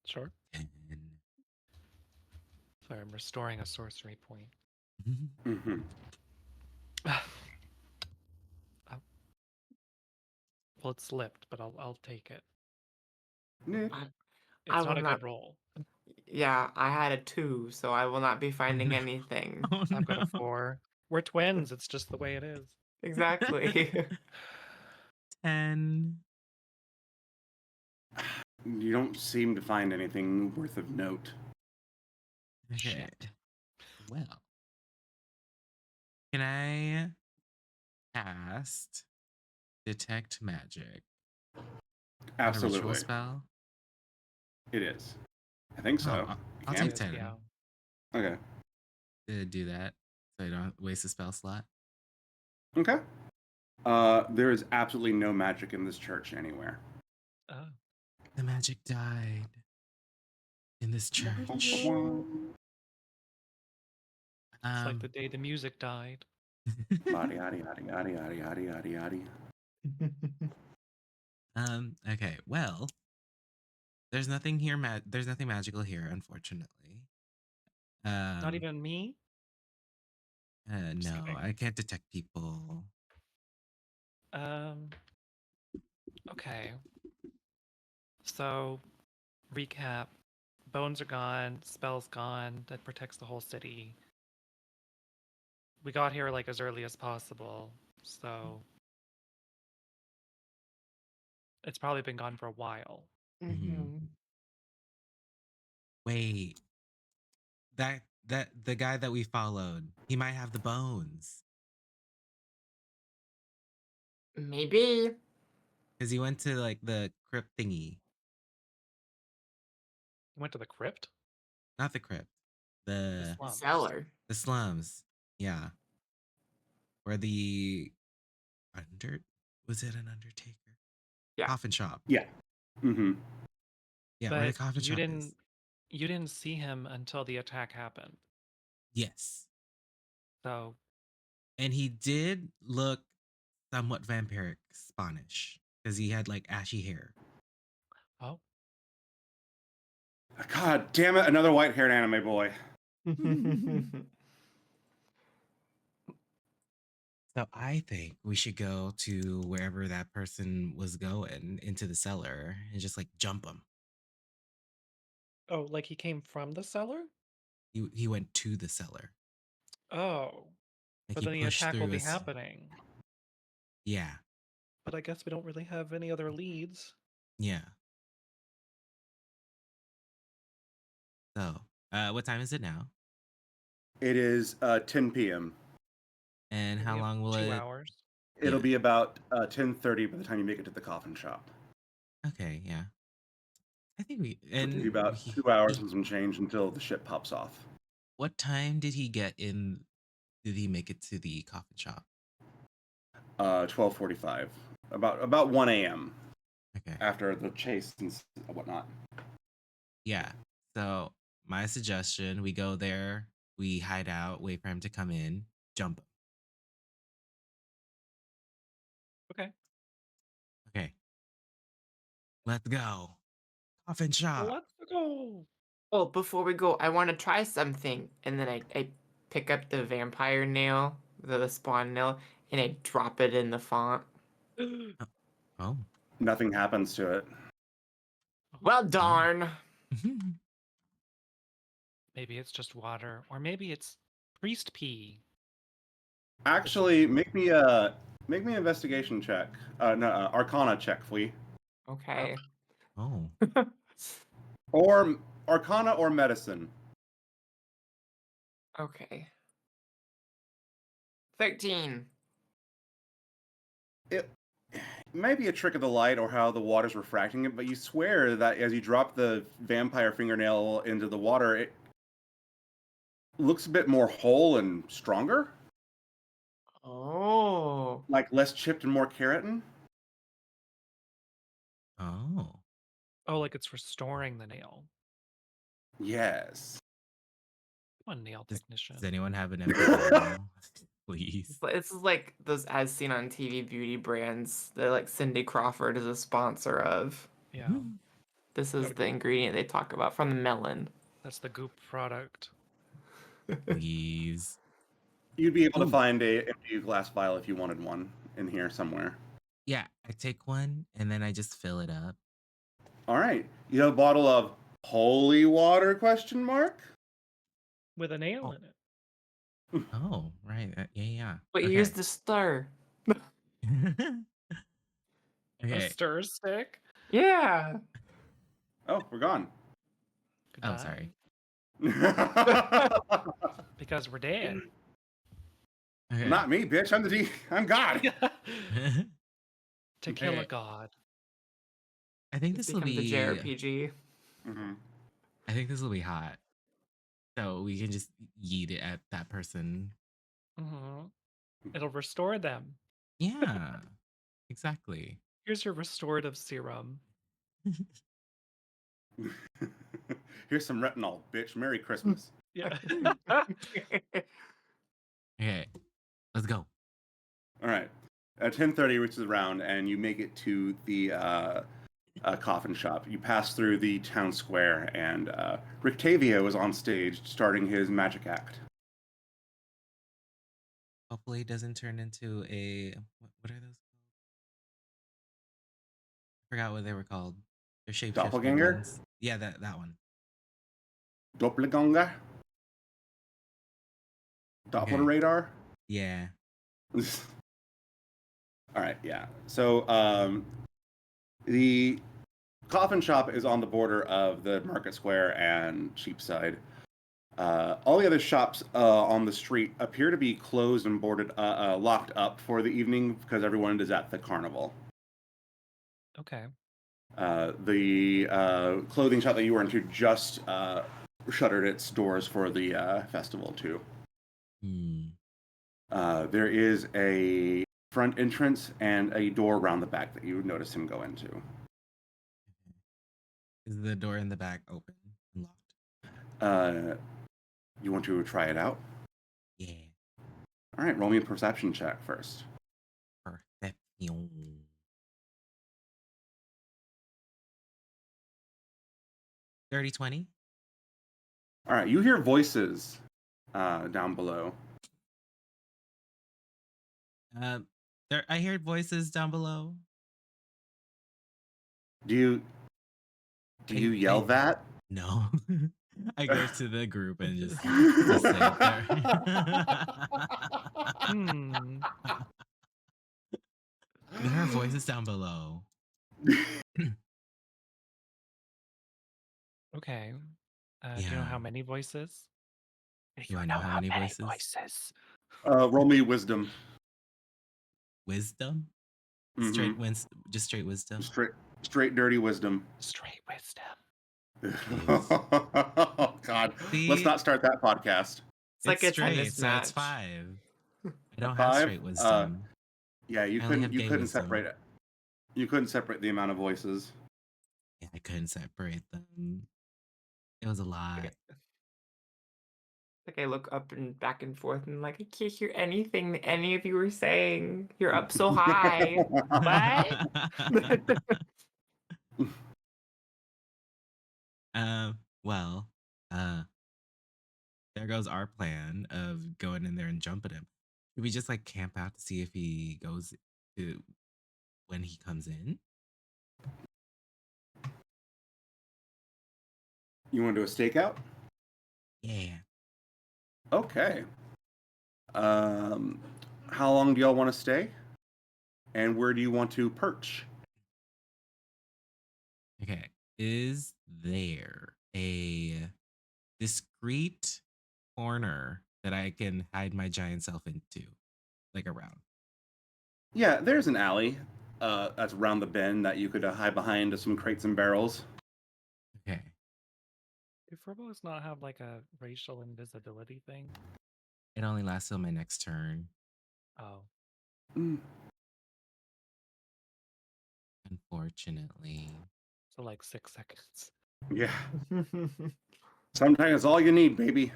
Sure. 10. Sorry, I'm restoring a sorcery point. Mm-hmm. Well, it slipped, but I'll take it. Nick. It's I not will a not- good roll. Yeah, I had a 2, so I will not be finding no. anything. Oh, I've got a no. 4. We're twins. It's just the way it is. Exactly. 10. You don't seem to find anything worth of note. Okay. Shit. Well, can I cast Detect Magic? Is that a ritual Absolutely. spell? It is. I think so. Oh, I'll Can? take 10 Yeah. Okay. to do that so I don't waste a spell slot. Okay. There is absolutely no magic in this church anywhere. Oh. The magic died in this church. It's like the day the music died. Yada yada yada yada yada yada yada yada. Okay, well, there's nothing here. There's nothing magical here, unfortunately. Not even me? Just No, kidding. I can't detect people. Okay. So, recap. Bones are gone, spell's gone, that protects the whole city. We got here like as early as possible, so it's probably been gone for a while. Mhm. Wait, that the guy that we followed, he might have the bones Maybe. because he went to like the crypt thingy, Went to the crypt? not the crypt, The the slums. Cellar. the slums. Yeah, where the was it an undertaker? Yeah. Coffin shop. Yeah. Mm-hmm. Yeah, where the But coffin shop is. you didn't see him until the attack happened. Yes, So and he did look somewhat vampiric Spanish because he had like ashy hair. oh, God damn it! Another white-haired anime boy. So I think we should go to wherever that person was going into the cellar and just like jump him. oh, like he came from the cellar? He went to the cellar. Oh, Like but he then the pushed attack will through be us. happening. Yeah, But I guess we don't really have any other leads. yeah. So, what time is it now? It is 10 p.m. And We how have long will 2 it? hours. It'll Yeah. be about 10:30 by the time you make it to the coffin shop. Okay, yeah. I think we It'll and be about 2 hours and some change until the ship pops off. What time did he get in? Did he make it to the coffin shop? 12:45. About 1 a.m. Okay. after the chase and whatnot. Yeah. So my suggestion, we go there, we hide out, wait for him to come in, jump him. Okay. Okay. Let's go. Coffin shop. Let's go. Well, before we go, I want to try something, and then I pick up the vampire nail, the spawn nail, and I drop it in the font. Oh. Nothing happens to it. Well, darn. Maybe it's just water, or maybe it's priest pee. Actually, make me an investigation check. No, Arcana check, Flea. Okay. Oh. Or Arcana or Medicine. Okay. 13. It might be a trick of the light or how the water's refracting it, but you swear that as you drop the vampire fingernail into the water, it looks a bit more whole and stronger. Oh. Like less chipped and more keratin. Oh. Oh, like it's restoring the nail. Yes. Come on, nail technician. Does anyone have an empathy? Please. It's like those as seen on TV beauty brands that like Cindy Crawford is a sponsor of. Yeah, This is the ingredient they talk about from the melon. that's the goop product. Please. You'd be able to Ooh. find a empty glass vial if you wanted one in here somewhere. Yeah, I take one and then I just fill it up. All right. You have a bottle of holy water, question mark? With a nail Oh. in it. Oh, right. Yeah. But Okay. here's the stir. A Okay. stir stick. Yeah. Oh, we're gone. Oh, sorry. Because we're dead. Okay. Not me, bitch. I'm God. To kill a Okay. god. I think It's this will become the be. JRPG. Mm-hmm. I think this will be hot. So we can just yeet it at that person. Mhm. It'll restore them. Yeah. Exactly. Here's your restorative serum. Here's some retinol, bitch. Merry Christmas. Yeah. Okay. Let's go. All right. At 10:30 reaches around, and you make it to the coffin shop. You pass through the town square, and Rictavio is on stage starting his magic act. Hopefully it doesn't turn into a what are those called? I forgot what they were called. They're shapeshifting Doppelganger? ones. Yeah, that one. Doppelganger? Doppler Okay. radar? Yeah. All right, yeah. So the coffin shop is on the border of the Market Square and Cheapside. All the other shops on the street appear to be closed and boarded, locked up for the evening because everyone is at the carnival. Okay. The clothing shop that you were into just shuttered its doors for the festival too. There is a front entrance and a door around the back that you would notice him go into. Is the door in the back open and locked? You want to try it out? Yeah. All right, roll me a perception check first. Perception. 30-20. All right, you hear voices down below. I heard voices down below. Do you yell that? No. I go to the group and just say it there. There are voices down below. Okay. Do you know how many voices? Do I know how many voices? Roll me wisdom. Wisdom? Mm-hmm. Just straight wisdom. Straight dirty wisdom. Straight wisdom. Oh God! See? Let's not start that podcast. It's like a straight, tennis so it's match. 5. I don't have Five? straight wisdom. Yeah, you I only have couldn't gay wisdom. separate it. You couldn't separate the amount of voices. Yeah, I couldn't separate them. It was a lot. Like, I look up and back and forth and like, I can't hear anything that any of you are saying. You're up so high. What? Well, there goes our plan of going in there and jumping him. Should we just like camp out to see if he goes to when he comes in? You want to do a stakeout? Yeah. Okay. How long do y'all want to stay? And where do you want to perch? Okay. Is there a discreet corner that I can hide my giant self into? Like around. Yeah, there's an alley that's around the bend that you could hide behind some crates and barrels. Okay. Do Furbos not have like a racial invisibility thing? It only lasts till my next turn. Oh. Mm. Unfortunately. So like 6 seconds. Yeah. Sometimes it's all you need, baby.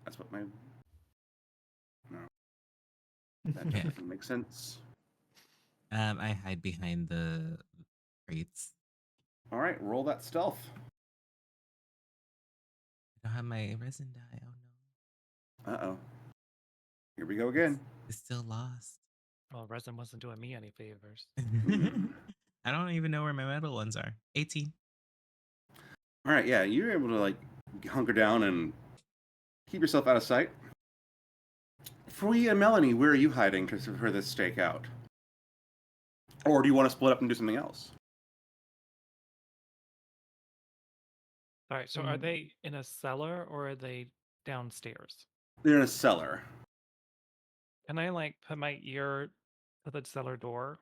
That's what my... No. That Okay. doesn't make sense. I hide behind the crates. All right, roll that stealth. I don't have my resin die. Oh no. Uh-oh. Here we go again. It's still lost. Well, resin wasn't doing me any favors. I don't even know where my metal ones are. 18. All right, yeah, you're able to like hunker down and keep yourself out of sight. Free and Melanie, where are you hiding for this stakeout? Or do you want to split up and do something else? All right, so are they in a cellar or are they downstairs? They're in a cellar. Can I like put my ear to the cellar door?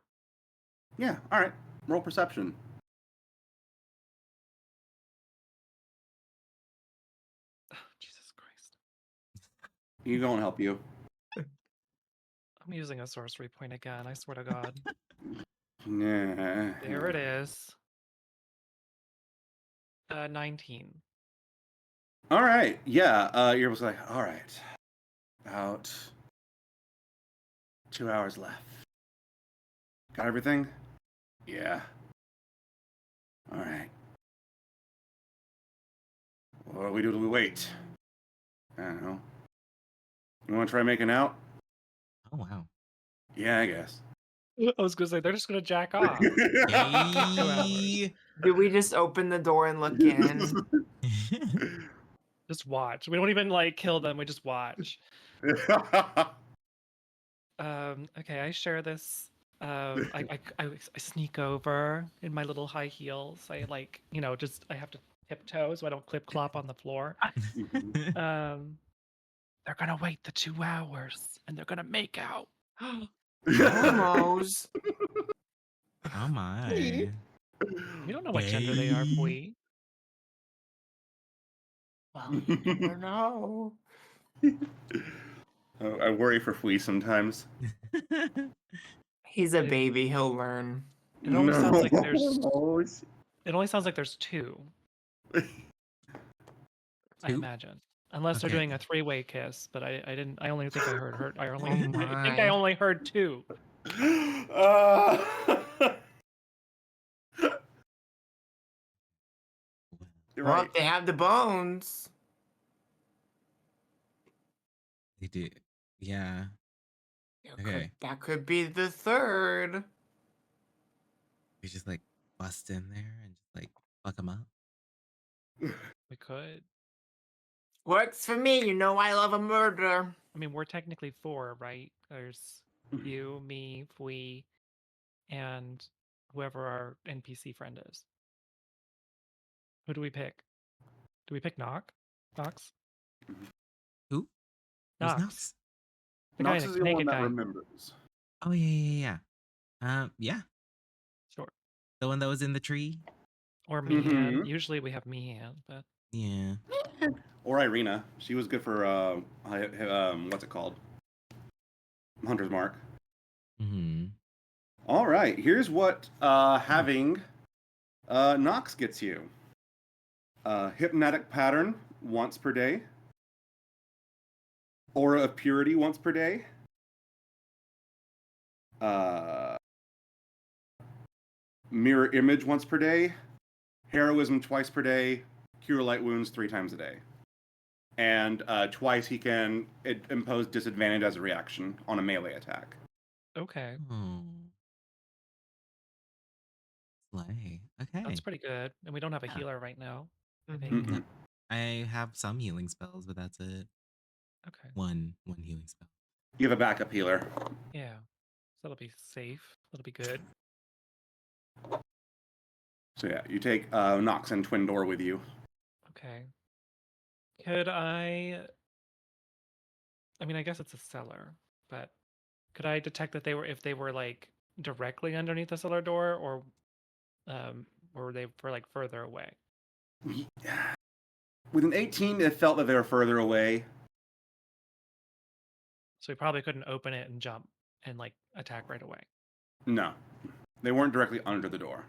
Yeah, all right. Roll perception. Oh, Jesus Christ. You go and help you. I'm using a sorcery point again, I swear to God. Yeah. There it is. 19. All right. Yeah. You're just like, all right. About 2 hours left. Got everything? Yeah. All right. What do we do till we wait? I don't know. You want to try making out? Oh wow. Yeah, I guess. I was gonna say they're just gonna jack off. Yay. Do we just open the door and look in? Just watch. We don't even like kill them. We just watch. Okay, I share this. I sneak over in my little high heels. I like, just I have to tiptoe so I don't clip clop on the floor. They're gonna wait the 2 hours and they're gonna make out. Almost. Oh my. We don't know what gender they are, Yay. Pui. Well, you never know. Oh, I worry for Fui sometimes. He's a baby. He'll learn. It only sounds like there's. No. It only sounds like there's 2. I Two? imagine, unless they're Okay. doing a 3-way kiss. But I didn't. I only think I heard her. I only. Oh I think my. I only heard 2. You're Well, right. they have the bones. They do. Yeah. Okay. That could be the third. We just like bust in there and just like fuck them up. We could. Works for me. You know I love a murder. I mean, we're technically 4, right? There's you, me, Fui, and whoever our NPC friend is. Who do we pick? Do we pick Knox? Who? Who's Knox. Knox? The Knox guy, is the naked one that guy. remembers. Oh yeah. Yeah. Sure. The one that was in the tree. Or Meehan. Mhm. Usually we have Meehan, but Yeah. Or Irina. She was good for what's it called? Hunter's Mark. Mm-hmm. All right, here's what having Nox gets you. Hypnotic pattern once per day. Aura of purity once per day. Mirror image once per day. Heroism twice per day. Cure light wounds 3 times a day. And twice he can impose disadvantage as a reaction on a melee attack. Okay, Oh. Slay. Okay. that's pretty good. And we don't have a Yeah. healer right now, I Mhm. think. Mm-mm. I have some healing spells, but that's it. Okay, One healing spell. You have a backup healer. yeah. So that'll be safe. That'll be good. So yeah, you take Nox and Twin Door with you. Okay. Could I mean, I guess it's a cellar, but could I detect that if they were like directly underneath the cellar door, or were they for like further away? With an 18, it felt that they were further away. So we probably couldn't open it and jump and like attack right away. No, they weren't directly under the door.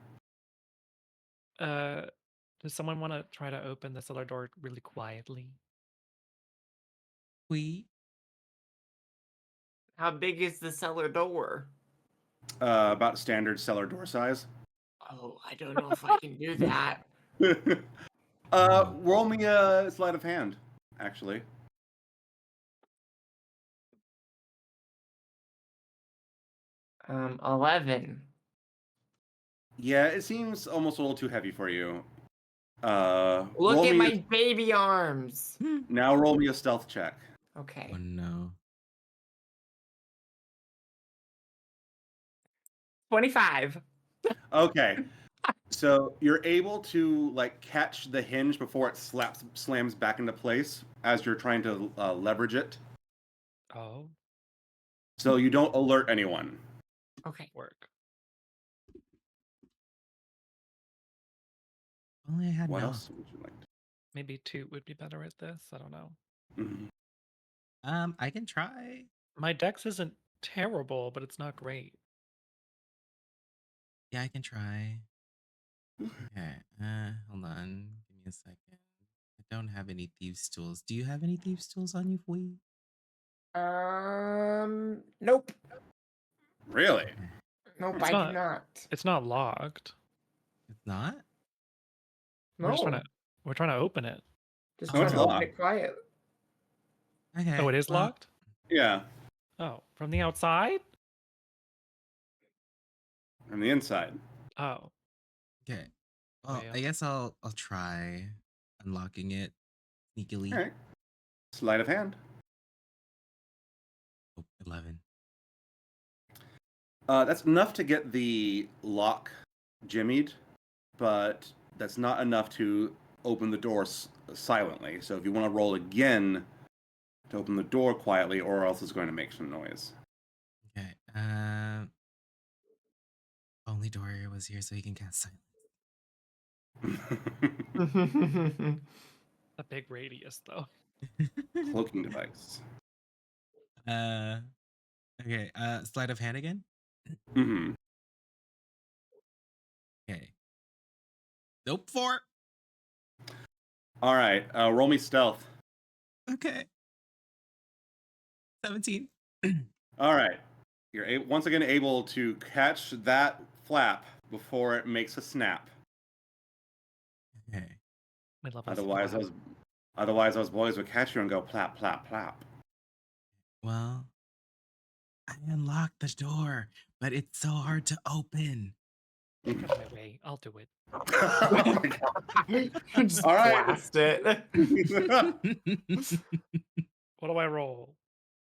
Does someone want to try to open the cellar door really quietly? We. How big is the cellar door? About standard cellar door size. Oh, I don't know if I can do that. Roll me a sleight of hand, actually. 11. Yeah, it seems almost a little too heavy for you. Look roll at me my baby arms. now roll me a stealth check. Okay. Oh no. 25. Okay. So you're able to like catch the hinge before it slams back into place as you're trying to leverage it. Oh, So you don't alert anyone. Okay. work. Only I had What enough. else would you like? Maybe 2 would be better at this. I don't know. Mhm. I can try. My dex isn't terrible, but it's not great. Yeah, I can try. Okay. Hold on. Give me a second. I don't have any thieves' tools. Do you have any thieves' tools on you, Fui? Nope. Really? Okay. Nope, It's I not- do not. It's not locked. It's not? We're just No. trying to open it. Just Oh, trying it's to open locked. it quiet. Okay. Oh, it is well, locked? Yeah, Oh, from the outside? from the inside. Oh, Okay. Well, Well. I guess I'll try unlocking it sneakily. All right. Sleight of hand. Oh, 11. That's enough to get the lock jimmied, but that's not enough to open the door silently. So if you want to roll again to open the door quietly, or else it's going to make some noise. Okay. Only Doria was here so he can cast silence. a big radius though. Cloaking device. Okay. Sleight of hand again. Mm-hmm. Okay. Nope. 4. All right. Roll me stealth. Okay. 17. All right. You're once again able to catch that flap before it makes a snap. Okay. We love a Otherwise, slap. those boys would catch you and go plap, plap, plap. Well, I unlocked the door, but it's so hard to open. Get out of my way. I'll do it. Oh my God. Just All right. blast it. What do I roll?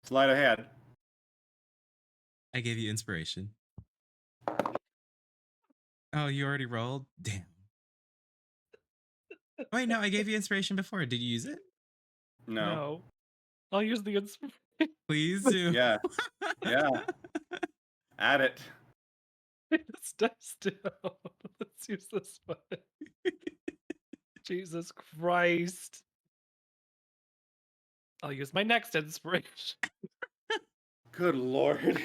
Slide ahead. I gave you inspiration. Oh, you already rolled? Damn. Wait, no, I gave you inspiration before. Did you use it? No. I'll use the inspiration. Please do. Yeah. Yeah. Add it. It's dice down. Let's use this one. Jesus Christ. I'll use my next inspiration. Good Lord.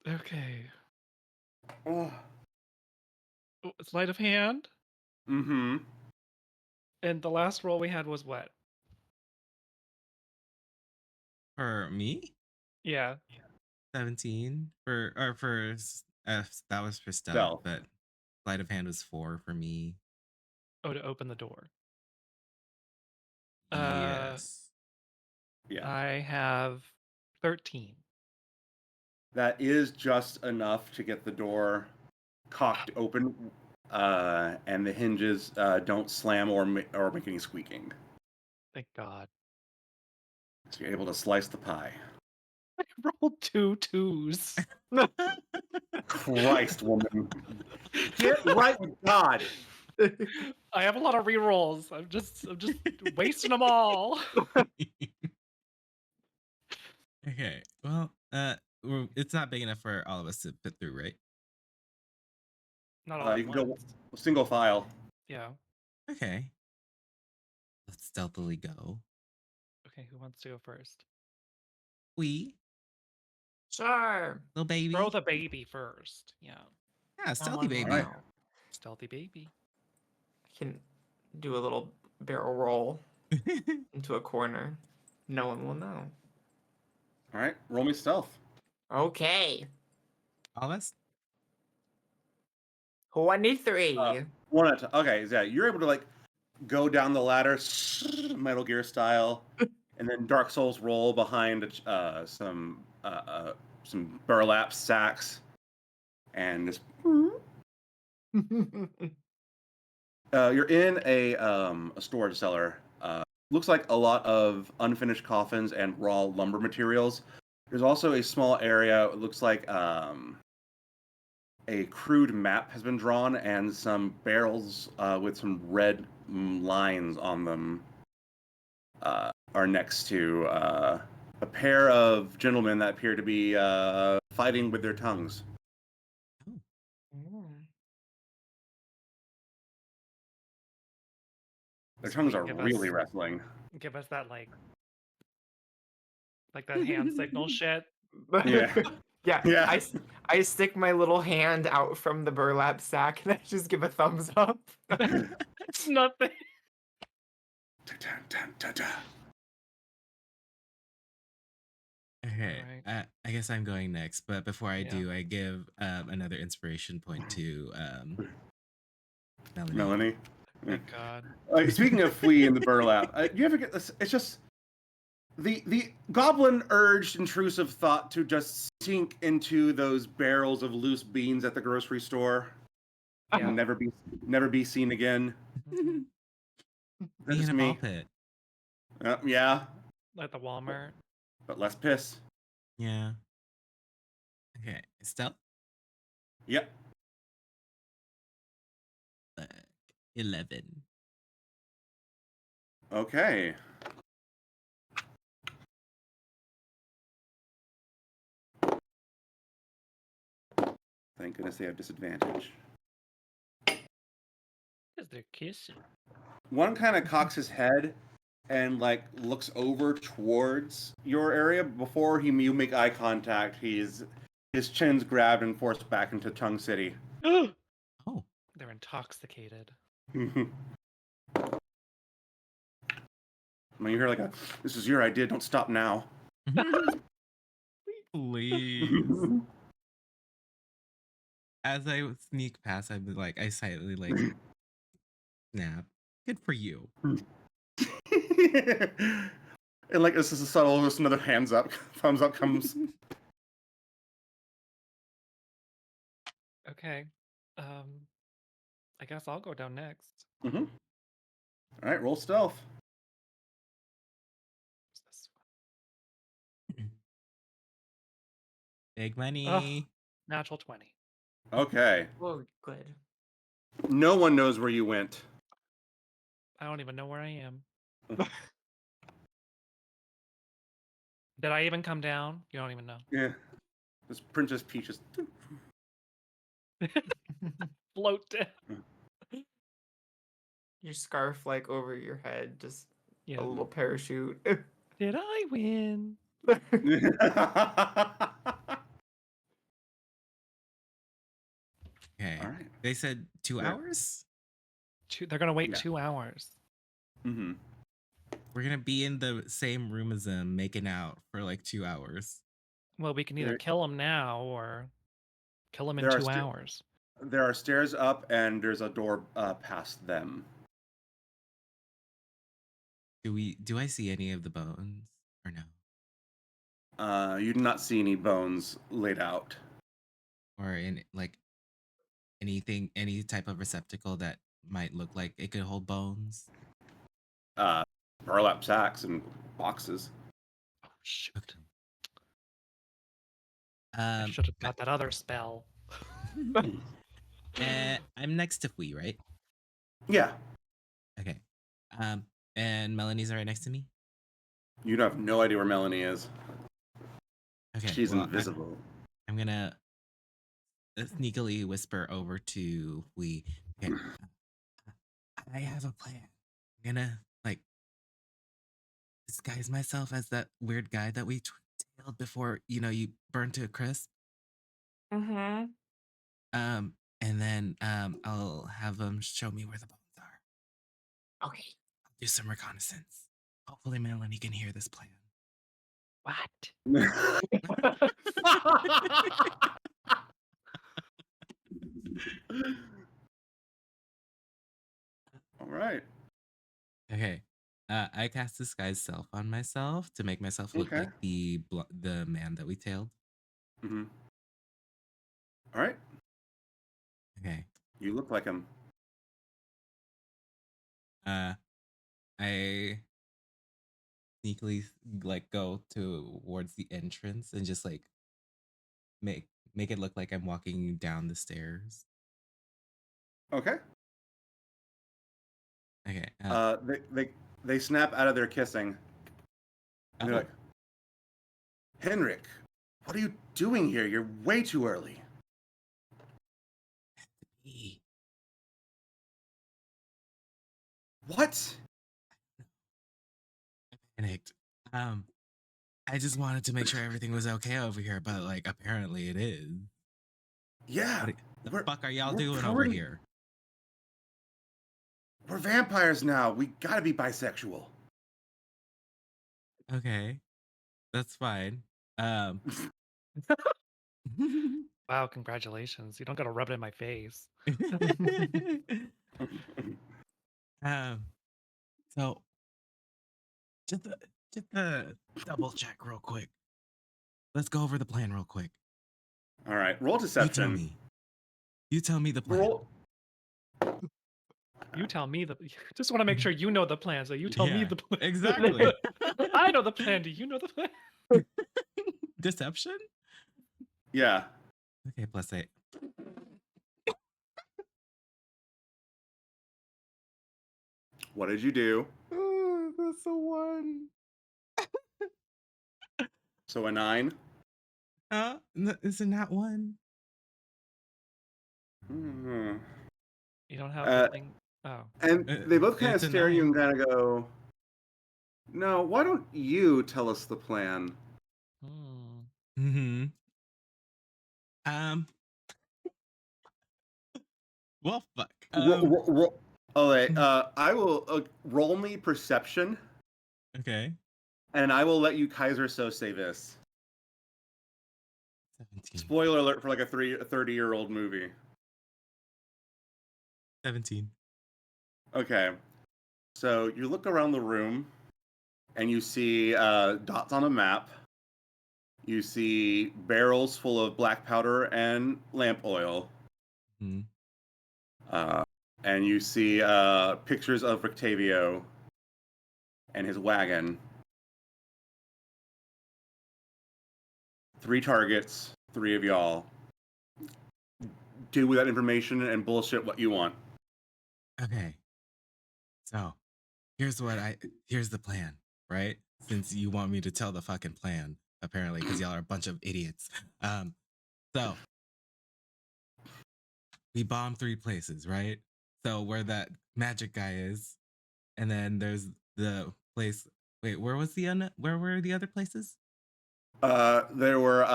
Okay. Oh. Sleight of hand. Mm-hmm. And the last roll we had was what? For me, Yeah. 17 that was for stealth, Stealth. but sleight of hand was 4 for me. Oh, to open the door. Yes. Yeah. I have 13. That is just enough to get the door cocked open, and the hinges don't slam or make any squeaking. Thank God. So you're able to slice the pie. I rolled 2 2s. Christ, woman. Get right with God. I have a lot of rerolls. I'm just wasting them all. Okay. Well, it's not big enough for all of us to fit through, right? Not all You at can go once. single file. Yeah. Okay. Let's stealthily go. Okay, who wants to go first? We, Sure. little baby. Throw the baby first. Yeah. Yeah, stealthy No one will baby. Alright. know. Stealthy baby. I can do a little barrel roll into a corner. No one will know. All right, roll me stealth. Okay. All of us? 23. One at a time. Okay, yeah, you're able to like go down the ladder, Metal Gear style, and then Dark Souls roll behind some burlap sacks, and just you're in a storage cellar. Looks like a lot of unfinished coffins and raw lumber materials. There's also a small area. It looks like a crude map has been drawn, and some barrels with some red lines on them are next to a pair of gentlemen that appear to be fighting with their tongues. Their tongues Sweet, are give really us- wrestling. Give us that like that hand signal shit. Yeah. Yeah. Yeah. I stick my little hand out from the burlap sack and I just give a thumbs up. It's nothing. Okay. Alright. I guess I'm going next, but before I Yeah. do, I give another inspiration point to Melanie. Melanie. Thank God. Speaking of flea in the burlap, you ever get this? It's just the goblin urged intrusive thought to just sink into those barrels of loose beans at the grocery store Yeah. and never be seen again. Mhm. That's Be in just a ball me. pit. Yeah, At the Walmart. but less piss. Yeah. Okay. Stealth? Yep. 11. Okay. Thank goodness they have disadvantage. Because they're kissing. One kind of cocks his head and like looks over towards your area. Before you make eye contact, his chin's grabbed and forced back into Tongue City. Oh. They're intoxicated. When you hear like "This is your idea, don't stop now." Please. As I sneak past, I'd be like, I silently like, snap. Good for you. And like this is a subtle, just another thumbs up comes. Okay. I guess I'll go down next. Mm-hmm. All right, roll stealth. What's this one? Big money. Natural 20. Okay. Oh, good. No one knows where you went. I don't even know where I am. Did I even come down? You don't even know. Yeah. This Princess Peach is. Float down. Your scarf like over your head, just Yeah. a little parachute. Did I win? They said 2 Yeah. hours? They're gonna wait Yeah. 2 hours. Mm-hmm. We're gonna be in the same room as them, making out for like 2 hours. Well, we can either There- kill him now or kill him in There are 2 sta- hours. There are stairs up, and there's a door past them. Do I see any of the bones or no? You do not see any bones laid out. Or in like anything, any type of receptacle that might look like it could hold bones? Burlap sacks and boxes. Oh shoot! Okay. I should have got that other spell. I'm next to Fui, right? Yeah. Okay. And Melanie's right next to me. You have no idea where Melanie is. Okay. She's well, invisible. I'm gonna sneakily whisper over to Fui. Okay. I have a plan. I'm gonna like disguise myself as that weird guy that we tailed before, you burned to a crisp. Mm-hmm. And then I'll have them show me where the bones are. Okay. I'll do some reconnaissance. Hopefully Melanie can hear this plan. What? All right. Okay. I cast disguise self on myself to make myself look Okay. like the man that we tailed. Mm-hmm. All right. Okay. You look like him. I sneakily like go towards the entrance and just like make it look like I'm walking down the stairs. Okay. Okay. They snap out of their kissing. And they're like, Henrik, what are you doing here? You're way too early. What? Panicked. I just wanted to make sure everything was okay over here, but like apparently it is. Yeah. What the fuck are y'all doing over pretty- here? We're vampires now. We gotta be bisexual. Okay. That's fine. Wow! Congratulations! You don't gotta rub it in my face. So just a double check real quick. Let's go over the plan real quick. All right. Roll deception. You tell me the plan. Roll. You tell me Just want to make sure you know the plan. So you tell me Yeah, the plan. exactly. I know the plan. Do you know the plan? Deception? Yeah. Okay, +8. What did you do? That's a 1. So a 9. Is it not 1? Hmm. You don't have the thing. Oh. And they both kind of It's a stare at you 9. and kind of go, no, why don't you tell us the plan? Mm-hmm. Well, fuck. Oh, wait. I will roll me perception, Okay. and I will let you Kaiser so say this. 17. Spoiler alert for like a 30-year-old movie. 17. Okay. So you look around the room, and you see dots on a map. You see barrels full of black powder and lamp oil. Mm-hmm. And you see pictures of Rictavio and his wagon. 3 targets, 3 of y'all. Do with that information and bullshit what you want. Okay. So, here's the plan, right? Since you want me to tell the fucking plan, apparently, because y'all are a bunch of idiots. So we bomb 3 places, right? So where that magic guy is, and then there's the place. Wait, where were the other places? There were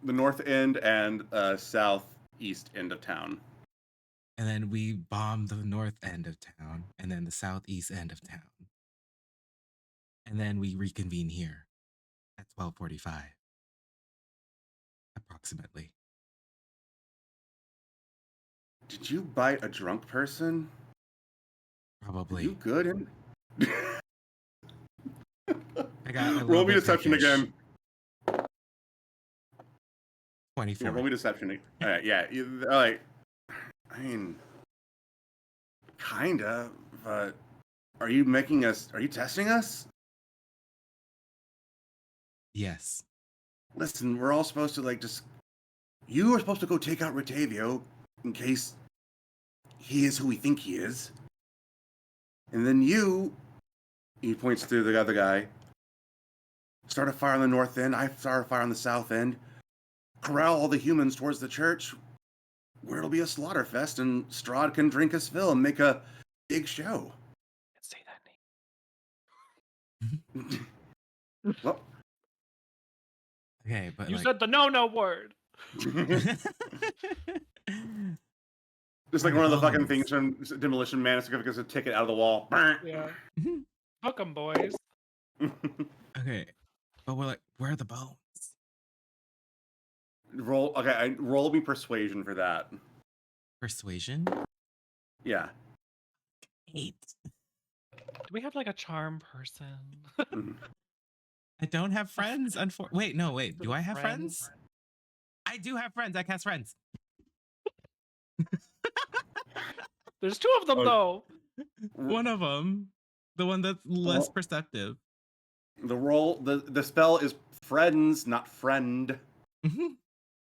the north end and southeast end of town. And then we bomb the north end of town and then the southeast end of town. And then we reconvene here at 12:45, approximately. Did you bite a drunk person? Are Probably. you good? In... I got a roll little me bit deception peckish. again. 24. Yeah, roll me deception. All right, yeah, like, I mean, kinda, but are you making us? Are you testing us? Yes. Listen, we're all supposed to like just. You are supposed to go take out Rotavio in case he is who we think he is, and then he points to the other guy. Start a fire on the north end. I start a fire on the south end. Corral all the humans towards the church, where it'll be a slaughter fest, and Strahd can drink his fill and make a big show. Can't say that name. Well, Okay, but You like, said the no word. just like Where one are of the the fucking bones? things from Demolition Man, it's like a ticket out of the wall. Yeah. Fuck 'em, boys. okay, but we're like, where are the bones? Roll me persuasion for that. Persuasion? Yeah. 8. Do we have like a charm person? I don't have friends. Wait, no, wait. Do I have Friends? friends? I do have friends. I cast friends. There's 2 of them Oh. though. One of them, the one that's less Oh. perceptive. The spell is friends, not friend.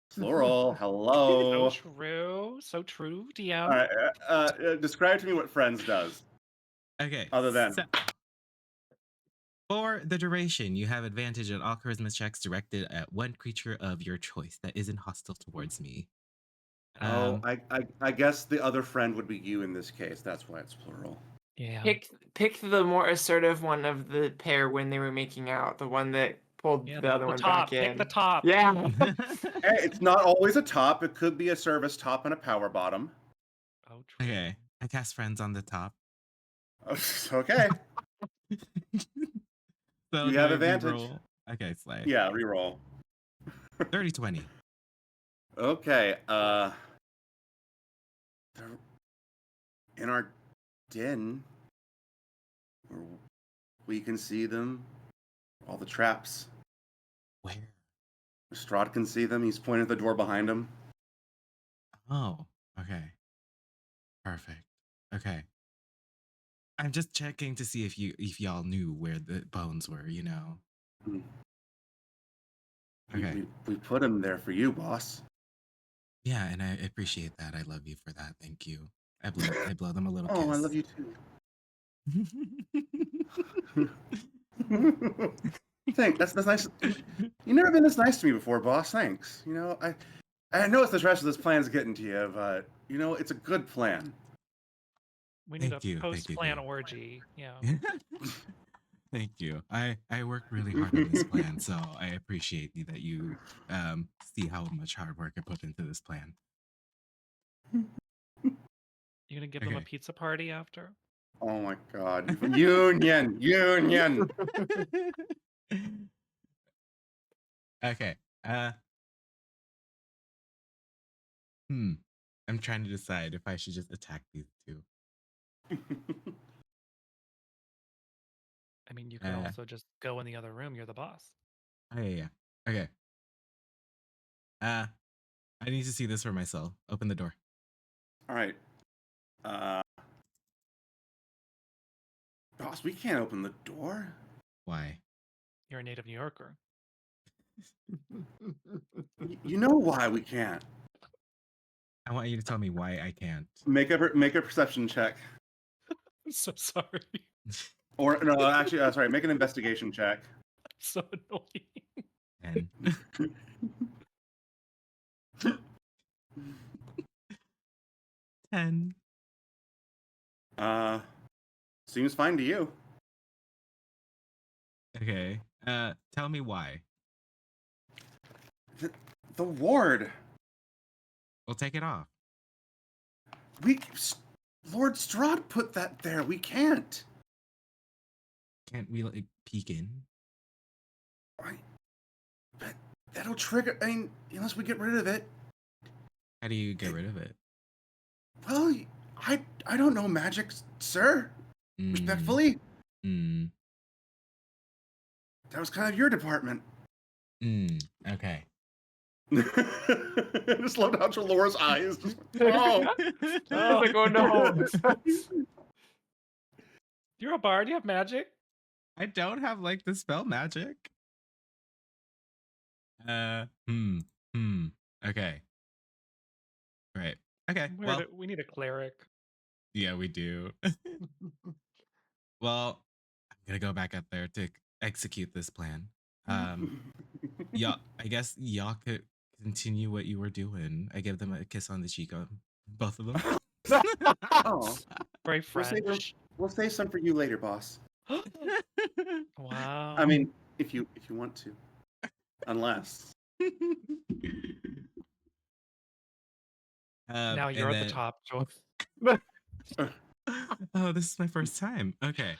Plural. Hello. So true. So true, DM. All right. Describe to me what friends does. Okay. Other than. For the duration, you have advantage on all charisma checks directed at one creature of your choice that isn't hostile towards me. I guess the other friend would be you in this case. That's why it's plural. Yeah. Pick the more assertive one of the pair when they were making out. The one that pulled Yeah, the other one top. back in. Pick the top. Yeah. Hey, it's not always a top. It could be a service top and a power bottom. Oh, true. Okay. I cast friends on the top. Okay. So You do have I advantage. reroll? Okay, slay. Yeah, reroll. 30-20. Okay. They're in our den, where we can see them. All the traps. Where? Strahd can see them. He's pointing at the door behind him. Oh, okay. Perfect. Okay. I'm just checking to see if y'all knew where the bones were, you know. Okay. We put him there for you, boss. Yeah, and I appreciate that. I love you for that. Thank you. I blow them a little Oh, kiss. I love you too. Thanks. That's nice. You've never been this nice to me before, boss. Thanks. You know, I know it's the rest of this plan's getting to you, but you know, it's a good plan. We need Thank a you, thank you, post-plan Gil. orgy. Yeah. Thank you. I worked really hard on this plan, so I appreciate that you see how much hard work I put into this plan. You gonna give them a Okay. pizza party after? Oh my god. Union. Okay. I'm trying to decide if I should just attack these two. I mean, you could also just go in the other room. You're the boss. Oh yeah. Okay. I need to see this for myself. Open the door. All right. Boss, we can't open the door. Why? You're a native New Yorker. You know why we can't. I want you to tell me why I can't. Make a perception check. I'm so sorry. Or no, actually, sorry. Make an investigation check. So annoying. 10. 10. Seems fine to you. Okay. Tell me why. The ward. We'll take it off. Lord Strahd put that there. We can't. Can't we like peek in? But that'll trigger. I mean, unless we get rid of it. How do you get rid of it? Well, I don't know magic, sir. Respectfully, Mm. that was kind of your department. Okay. Just love how Laura's eyes. Just, oh. Oh, like, oh no. You're a bard. You have magic. I don't have like the spell magic. Okay. Right. Okay. Well, We need a cleric. yeah, we do. Well, I'm gonna go back up there to execute this plan. Yeah, I guess y'all could continue what you were doing. I give them a kiss on the cheek, both of them. Oh, Very we'll save, French. we'll save some for you later, boss. Wow. I mean, if you want to, unless. Now you're at the top, Joel. Oh, this is my first time. Okay.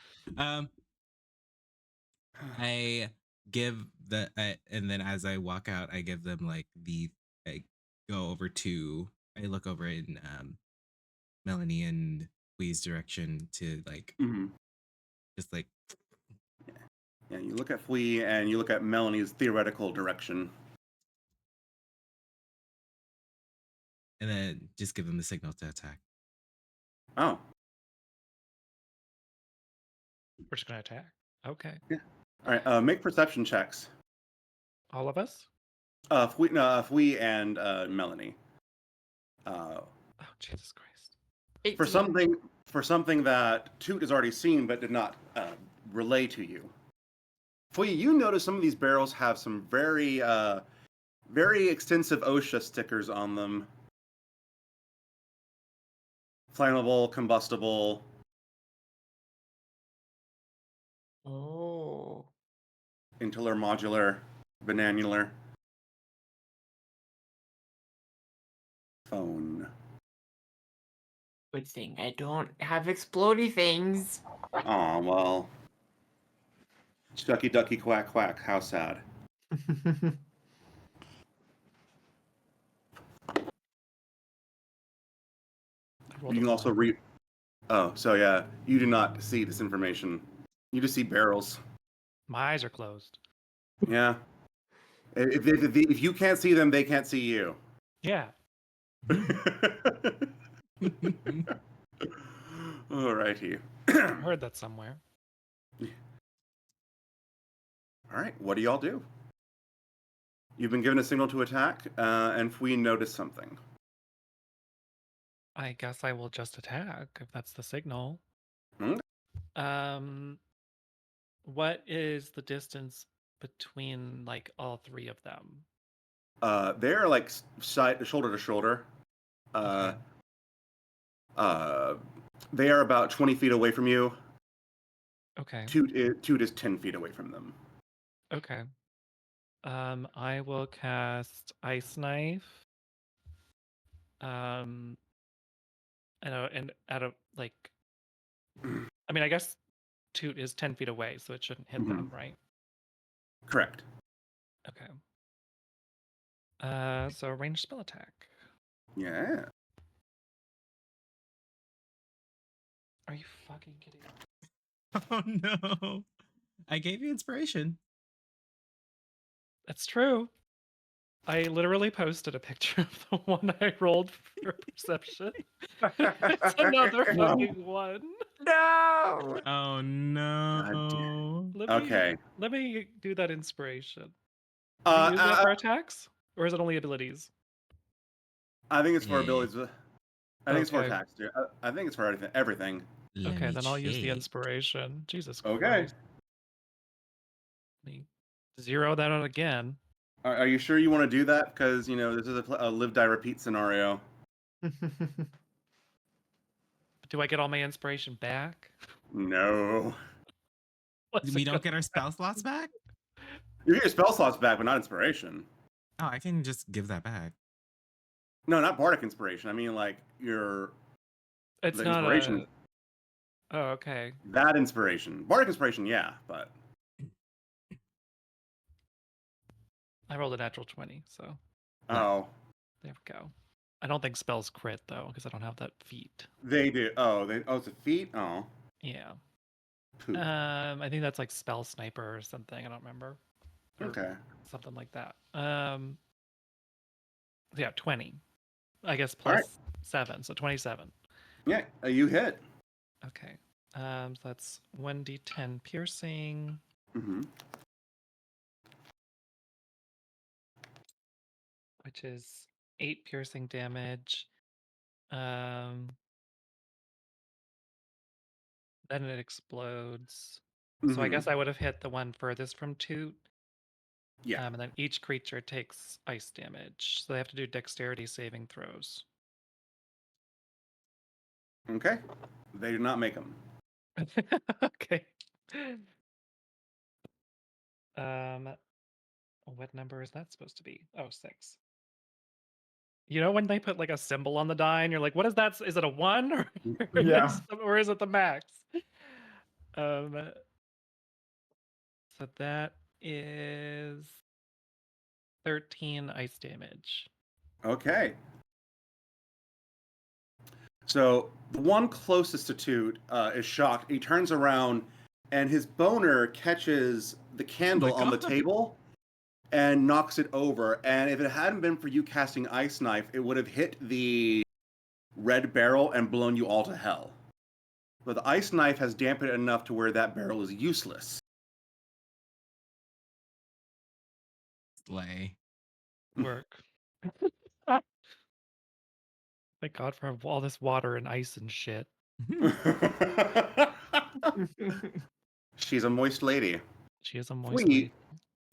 I give and then as I walk out, I give them like I go over to, I look over in Melanie and Lee's direction to like, just like. Yeah, you look at Flea and you look at Melanie's theoretical direction. And then just give them the signal to attack. Oh. We're just gonna attack. Okay. Yeah. All right. Make perception checks. All of us? Flea and Melanie. Oh, Jesus Christ. 18. For something that Toot has already seen but did not relay to you. Flea, you notice some of these barrels have some very extensive OSHA stickers on them. Flammable, combustible. Oh. Insular, modular, bananular. Phone. Good thing I don't have explodey things. Aw, well. Ducky, ducky, quack, quack. How sad. You can also read. Oh, so yeah, you do not see this information. You just see barrels. My eyes are closed. Yeah. If you can't see them, they can't see you. Yeah. Alrighty. I heard that somewhere. All right, what do y'all do? You've been given a signal to attack, and if we notice something. I guess I will just attack if that's the signal. Okay. What is the distance between like all three of them? They're like shoulder to shoulder. Okay. They are about 20 feet away from you. Okay. Toot is 10 feet away from them. Okay. I will cast Ice Knife. And out of like, I mean, I guess Toot is 10 feet away, so it shouldn't hit them, right? Correct. Okay. So ranged spell attack. Yeah. Are you fucking kidding me? Oh no. I gave you inspiration. That's true. I literally posted a picture of the one I rolled for perception. It's another fucking one. No. Oh no. Let me do that inspiration. Can Uh, you use that for attacks? Or is it only abilities? I think it's for Yeah. abilities. I think it's for Okay. attacks, dude. I think it's for everything. Let Okay, me then I'll use the check. inspiration. Jesus Okay. Christ. Let me zero that out again. Are you sure you want to do that? Because, this is a live, die, repeat scenario. Do I get all my inspiration back? No. What's We it don't go- get our spell slots back? You get your spell slots back, but not inspiration. Oh, I can just give that back. No, not bardic inspiration. I mean, like, your It's The not inspiration. a. Oh, okay. That inspiration. Bardic inspiration, yeah, but I rolled a natural 20, so oh, there we go. I don't think spells crit though, because I don't have that feat. they do. Oh, it's a feat. Oh, Yeah. poop. I think that's like spell sniper or something. I don't remember. Or Okay. something like that. Yeah, 20. I guess All right. plus 7, so 27. Yeah, you hit. Okay. So that's 1d10 piercing. Mm-hmm. Which is 8 piercing damage. Then it explodes. So I guess I would have hit the one furthest from Toot. Yeah. And then each creature takes ice damage. So they have to do dexterity saving throws. Okay. They do not make them. Okay. What number is that supposed to be? Oh, 6. You know when they put like a symbol on the die and you're like, what is that? Is it a 1 or, Yeah. or is it the max? So that is 13 ice damage. Okay. So the one closest to Toot is shocked. He turns around, and his boner catches the candle on the God. table and knocks it over. And if it hadn't been for you casting Ice Knife, it would have hit the red barrel and blown you all to hell. But the Ice Knife has dampened it enough to where that barrel is useless. Slay. Work. Thank God for all this water and ice and shit. She's a moist lady. She is a moist Fui, lady.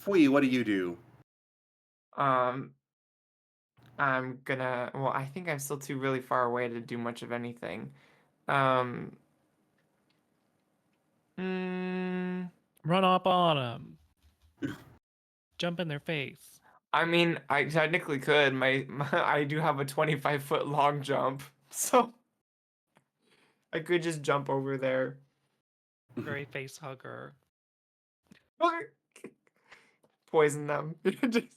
Fui, what do you do? I'm gonna. Well, I think I'm still too really far away to do much of anything. Um. mm, Run up on them. Jump in their face. I mean, I technically could. I do have a 25-foot long jump, so I could just jump over there. Very face hugger. Poison them. Just,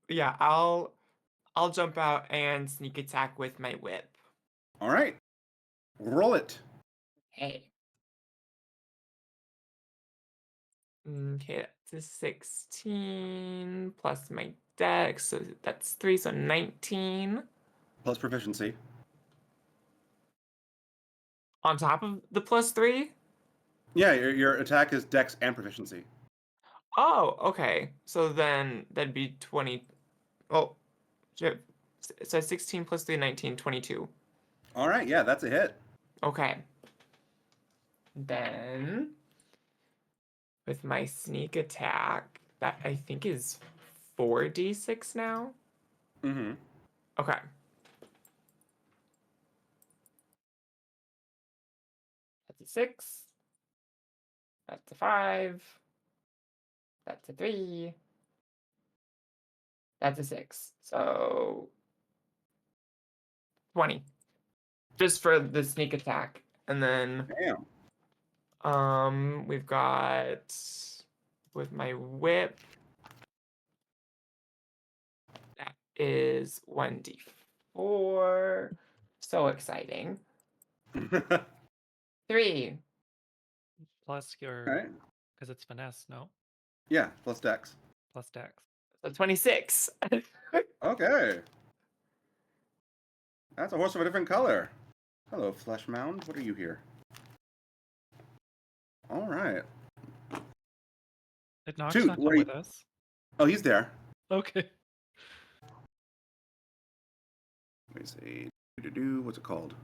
yeah, I'll jump out and sneak attack with my whip. All right. Roll it. Hey. Okay, that's a 16 plus my dex, so that's 3, so 19. Plus proficiency. On top of the plus 3? Yeah, your attack is dex and proficiency. Oh, okay. So then that'd be 20. Oh, so 16 plus 3, 19, 22. All right, yeah, that's a hit. Okay. Then, with my sneak attack, that I think is 4d6 now. Mm-hmm. Okay. That's a 6. That's a 5. That's a 3. That's a 6. So 20. Just for the sneak attack. And then Damn. we've got with my whip. That is 1d4. So exciting. 3. Plus your. All right. Because it's finesse, no? Yeah, plus dex. Plus dex. So 26. Okay. That's a horse of a different color. Hello, Flesh Mound. What are you here? All right. Did Nox Toot, not what come are you- with us? Oh, he's there. Okay. Let me see. What's it called?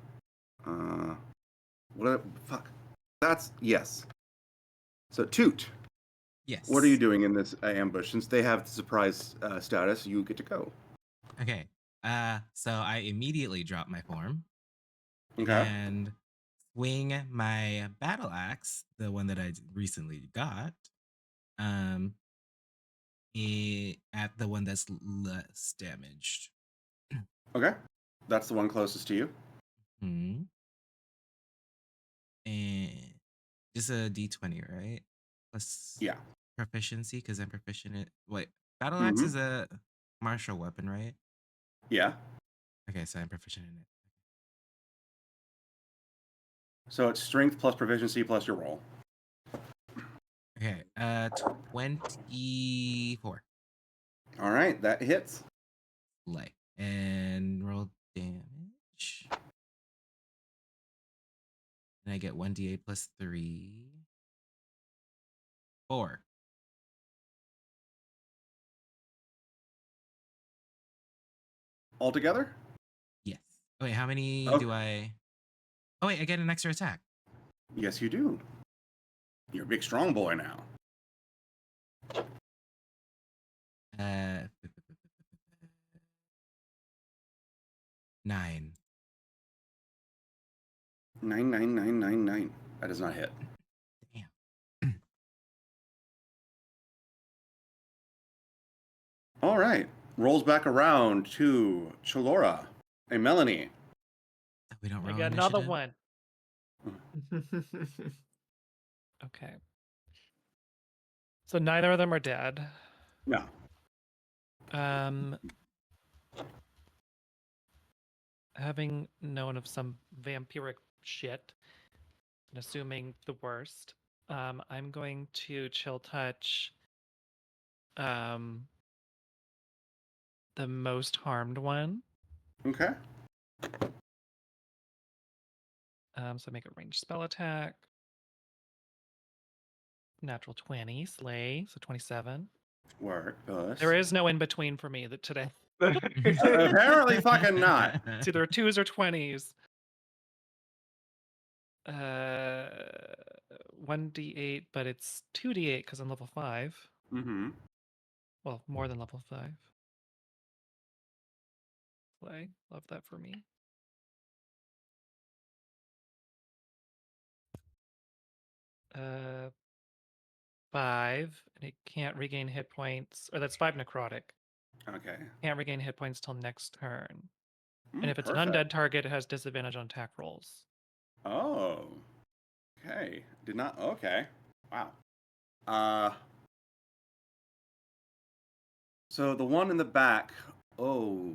Fuck. That's yes. So Toot, Yes. what are you doing in this ambush? Since they have the surprise status, you get to go. Okay. So I immediately drop my form Okay. and swing my battle axe, the one that I recently got, at the one that's less damaged. Okay. That's the one closest to you. Hmm. And just a D20, right? Plus Yeah. proficiency, because I'm proficient in. Wait, battle axe Mhm. is a martial weapon, right? Yeah. Okay, so I'm proficient in it. So it's strength plus proficiency plus your roll. Okay, 24. All right, that hits. Light. And roll damage. And I get 1d8 plus 3. 4. Altogether? Yes. Oh, wait, how many Okay. do I. Oh, wait, I get an extra attack. Yes, you do. You're a big strong boy now. Uh, 9. 99999. That does not hit. Damn. All right. Rolls back around to Chalora. Hey, Melanie. We don't I roll got another initiative? one. Okay. So neither of them are dead. No. Um, having known of some vampiric shit and assuming the worst, I'm going to chill touch the most harmed one. Okay. So make a ranged spell attack. Natural 20, slay, so 27. Work. Puss. There is no in between for me today. Apparently fucking not. It's either 2s or 20s. 1d8, but it's 2d8 because I'm level 5. Mm-hmm. Well, more than level 5. Slay, love that for me. Uh, 5, and it can't regain hit points, or that's 5 necrotic. Okay. Can't regain hit points till next turn. And if it's an Perfect. undead target, it has disadvantage on attack rolls. Oh. Okay. Did not. Okay. Wow. Uh. So the one in the back. Oh.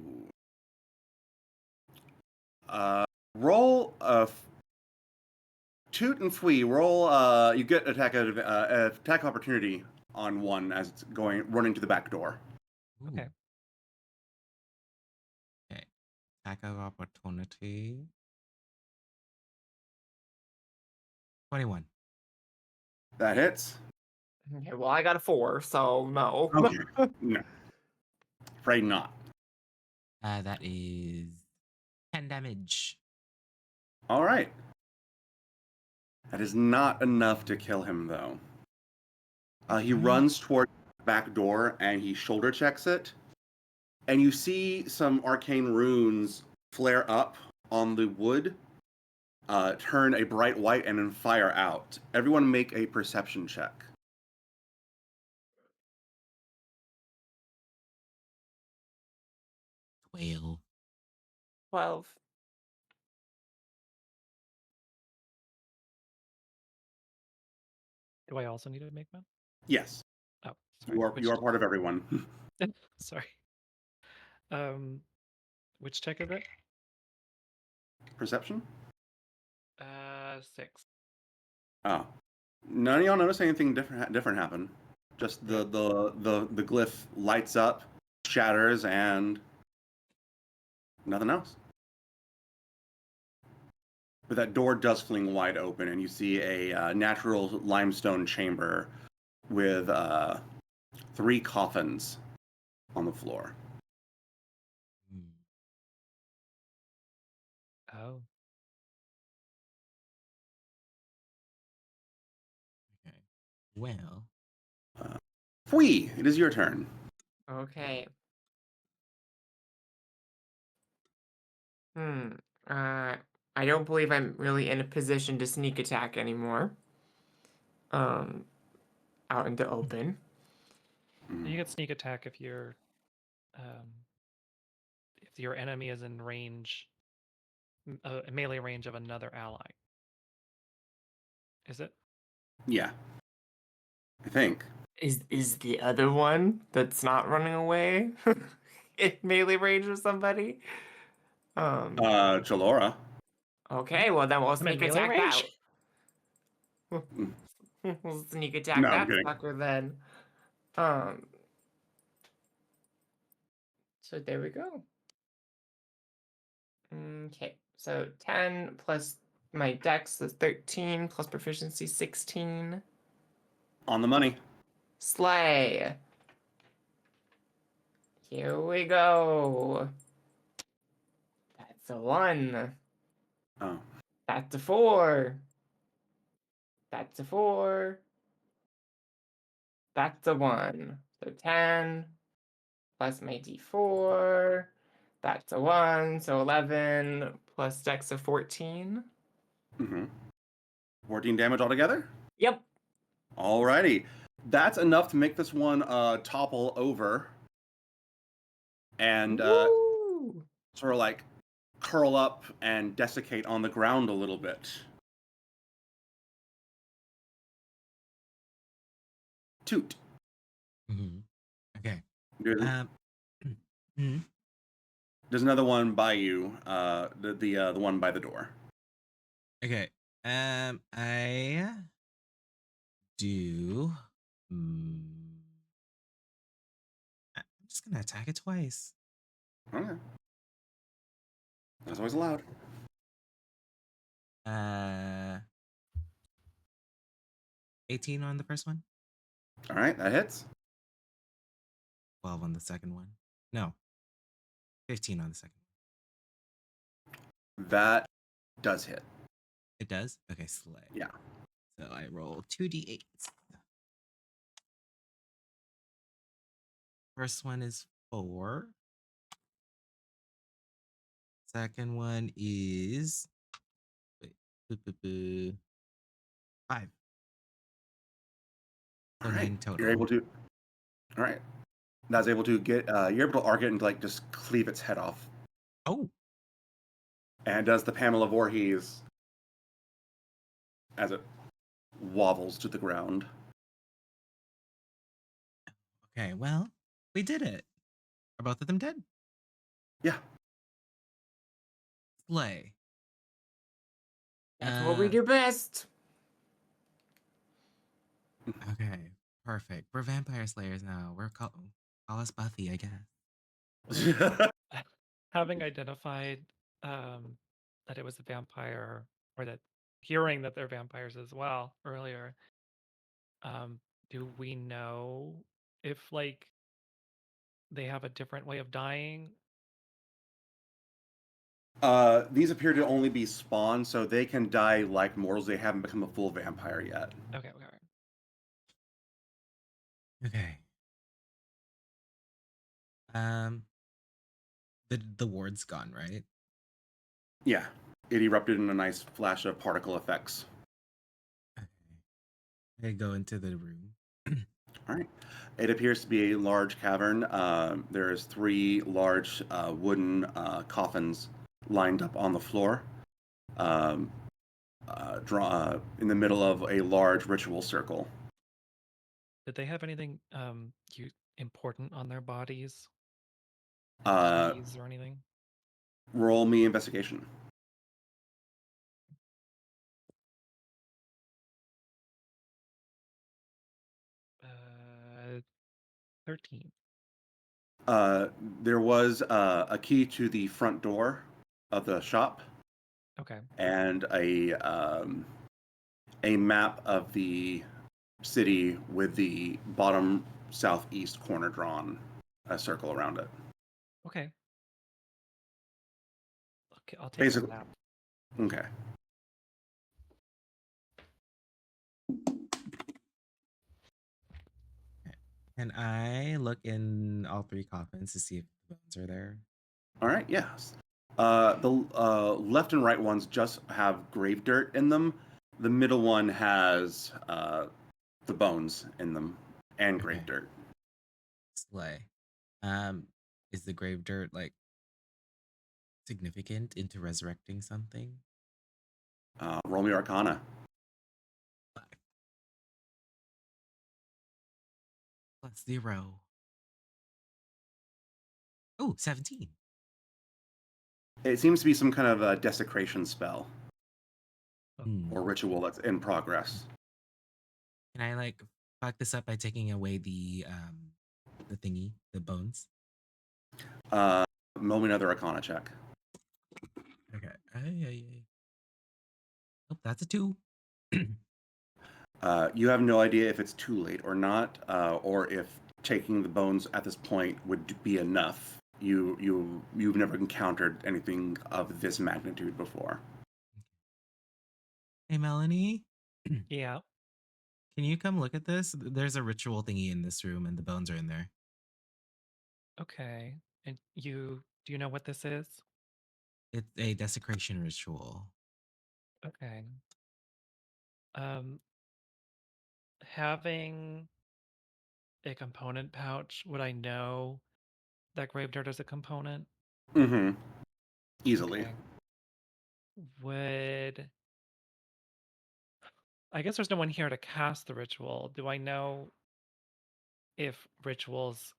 Roll toot and flee. Roll. You get attack opportunity on one as it's running to the back door. Ooh. Okay. Okay. Attack of opportunity. 21. That hits. Okay, well, I got a 4, so no. Okay. No. Afraid not. That is 10 damage. All right. That is not enough to kill him, though. He runs toward the back door and he shoulder checks it. And you see some arcane runes flare up on the wood, turn a bright white, and then fire out. Everyone make a perception check. Whale. 12. Do I also need to make one? Yes, Oh, sorry. you are part of everyone. Sorry. Which check is it? Perception? 6. Oh, none of y'all notice anything different happen. Just the glyph lights up, shatters, and nothing else. But that door does fling wide open, and you see a natural limestone chamber with 3 coffins on the floor. Oh. Okay. Well. Fui, it is your turn. Okay. I don't believe I'm really in a position to sneak attack anymore. Out in the open. You get sneak attack if you're if your enemy is in range, a melee range of another ally. Is it? Yeah, I think. Is the other one that's not running away in melee range with somebody? Jalora. Okay, well then we'll I'm in sneak melee attack range? that. We'll sneak attack No, I'm that kidding. sucker then. Um. So there we go. Okay, so 10 plus my dex is 13 plus proficiency 16. On the money. Slay. Here we go. That's a 1. Oh. That's a 4. That's a 4. That's a 1. So 10 plus my d4. That's a 1. So 11 plus dex of 14. 14 damage altogether? Yep. Alrighty. That's enough to make this one topple over and Woo! sort of like curl up and desiccate on the ground a little bit. Toot. Okay. There's, mhm. there's another one by you, the one by the door. Okay. I do. I'm just gonna attack it twice. Okay. That's always allowed. 18 on the first one. All right, that hits. 12 on the second one. No. 15 on the second one. That does hit. It does? Okay, slay. Yeah. So I roll 2d8. First one is 4. Second one is 5. So All right. 9 total. You're able to. All right. That's able to get. You're able to arc it and like just cleave its head off. Oh. And does the Pamela Voorhees as it wobbles to the ground. Okay, well, we did it. Are both of them dead? Yeah. Slay. That's what we do best. Okay, perfect. We're vampire slayers now. Call us Buffy, I guess. Having identified that it was a vampire, or that hearing that they're vampires as well earlier, do we know if like they have a different way of dying? These appear to only be spawn, so they can die like mortals. They haven't become a full vampire yet. Okay. Okay. The ward's gone, right? Yeah. It erupted in a nice flash of particle effects. Okay. I go into the room. All right. It appears to be a large cavern. There's 3 large wooden coffins lined up on the floor, in the middle of a large ritual circle. Did they have anything important on their bodies? Keys or anything? Roll me investigation. 13. There was a key to the front door of the shop. Okay. And a map of the city with the bottom southeast corner drawn, a circle around it. Okay, I'll take Basically. the map. Okay. Can I look in all 3 coffins to see if the bones are there? All right. Yes. The left and right ones just have grave dirt in them. The middle one has the bones in them and grave dirt. Slay. Is the grave dirt like significant into resurrecting something? Roll me Arcana. +0. Oh, 17. It seems to be some kind of a desecration spell Hmm. or ritual that's in progress. Can I like fuck this up by taking away the thingy, the bones? Roll me another Arcana check. Okay. Ay. Oh, that's a 2. You have no idea if it's too late or not, or if taking the bones at this point would be enough. You've never encountered anything of this magnitude before. Hey, Melanie. Yeah. Can you come look at this? There's a ritual thingy in this room, and the bones are in there. Okay. And do you know what this is? It's a desecration ritual. Okay. Um, having a component pouch, would I know that grave dirt is a component? Mm-hmm. Easily. Okay. Would I guess there's no one here to cast the ritual. Do I know if rituals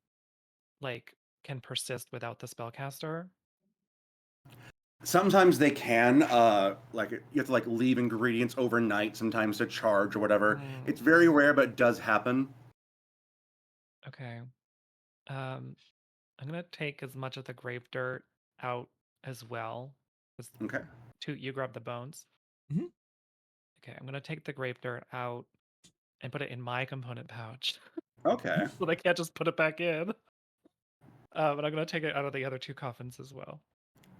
like can persist without the spellcaster? Sometimes they can, like you have to like leave ingredients overnight sometimes to charge or whatever. It's very rare, but it does happen. Okay. I'm gonna take as much of the grave dirt out as well. 'Cause Okay. you grab the bones. Mhm. Okay, I'm gonna take the grave dirt out and put it in my component pouch. Okay. So they can't just put it back in. But I'm gonna take it out of the other 2 coffins as well.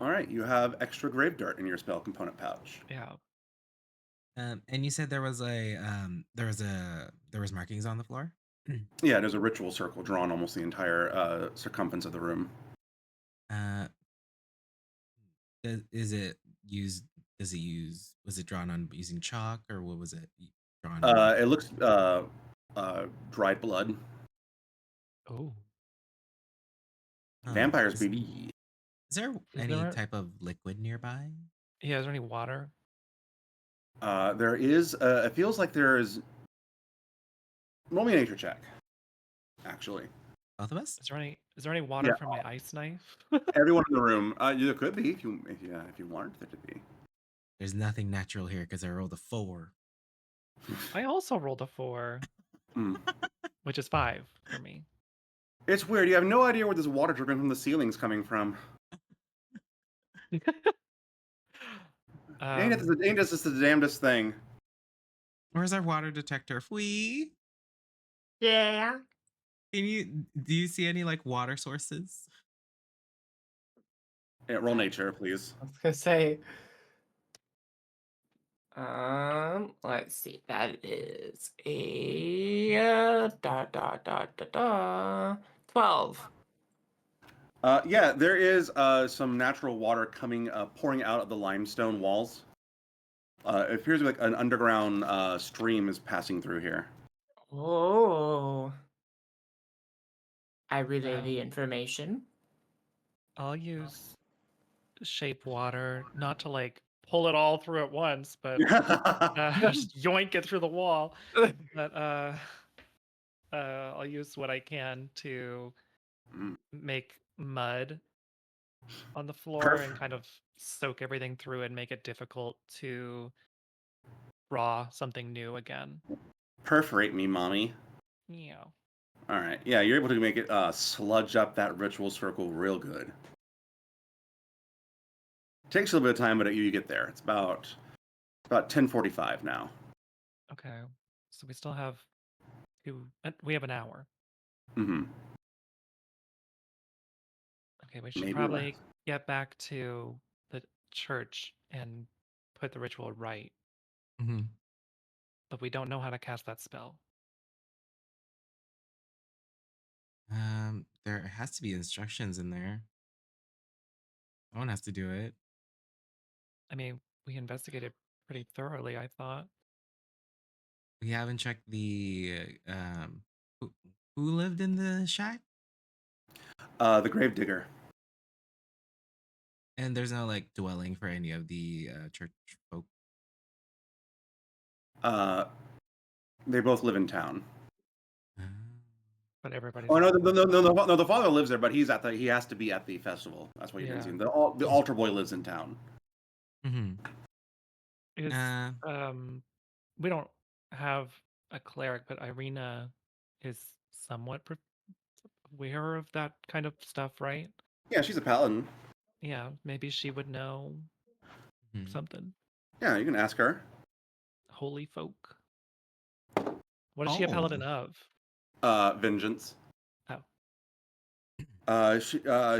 All right. You have extra grave dirt in your spell component pouch. Yeah. And you said there was markings on the floor. Yeah, there's a ritual circle drawn almost the entire circumference of the room. Uh, is it used? Does it use? Was it drawn on using chalk, or what was it drawn on? It looks dried blood. Oh. Vampires, Is, baby. is there Is any there type of liquid nearby? Yeah, is there any water? There is. It feels like there is. Roll me a nature check. Actually, Both of us? Is there any water Yeah. from my ice knife? everyone in the room. There could be if you wanted there to be. There's nothing natural here because I rolled a 4. I also rolled a 4, Mm. which is 5 for me. It's weird. You have no idea where this water dripping from the ceiling's coming from. Ain't this the damnedest thing? Where's our water detector? Fwee? Yeah. Do you see any like water sources? Yeah, roll nature, please. I was gonna say. Let's see. That is a 12. Yeah, there is some natural water coming, pouring out of the limestone walls. It appears like an underground stream is passing through here. Oh. I relay the Um, information. I'll use shape water, not to like pull it all through at once, but just yoink it through the wall. But I'll use what I can to Mm. make mud on the floor Perfect. and kind of soak everything through and make it difficult to draw something new again. Perforate me, mommy. Yeah. All right. Yeah, you're able to make it sludge up that ritual circle real good. Takes a little bit of time, but you get there. It's about 10:45 now. Okay. So we still have we have an hour. Mm-hmm. Okay, we should Maybe probably less. get back to the church and put the ritual right, Mm-hmm. but we don't know how to cast that spell. There has to be instructions in there. Someone has to do it. I mean, we investigated pretty thoroughly, I thought. We haven't checked the who, who lived in the shack? The grave digger. And there's no like dwelling for any of the church folk. They both live in town. But everybody's. Oh no, the father lives there, but he has to be at the festival. That's why you didn't see him. The altar boy lives in town. Mm-hmm. We don't have a cleric, but Irina is somewhat aware of that kind of stuff, right? Yeah, she's a paladin. Yeah, maybe she would know something. Yeah, you can ask her. Holy folk. What is she a paladin of? Vengeance. Oh.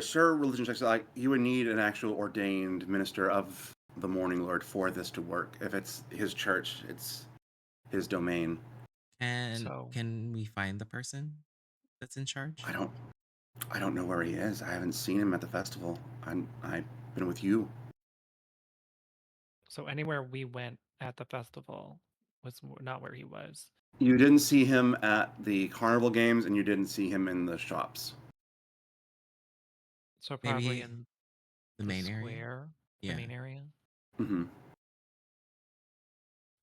Sure, religion checks like you would need an actual ordained minister of the Morning Lord for this to work. If it's his church, it's his domain. And can we find the person that's in charge? I don't know where he is. I haven't seen him at the festival. I've been with you. So anywhere we went at the festival was not where he was. You didn't see him at the carnival games, and you didn't see him in the shops. So probably Maybe in the main square, area. the main area. Mm-hmm.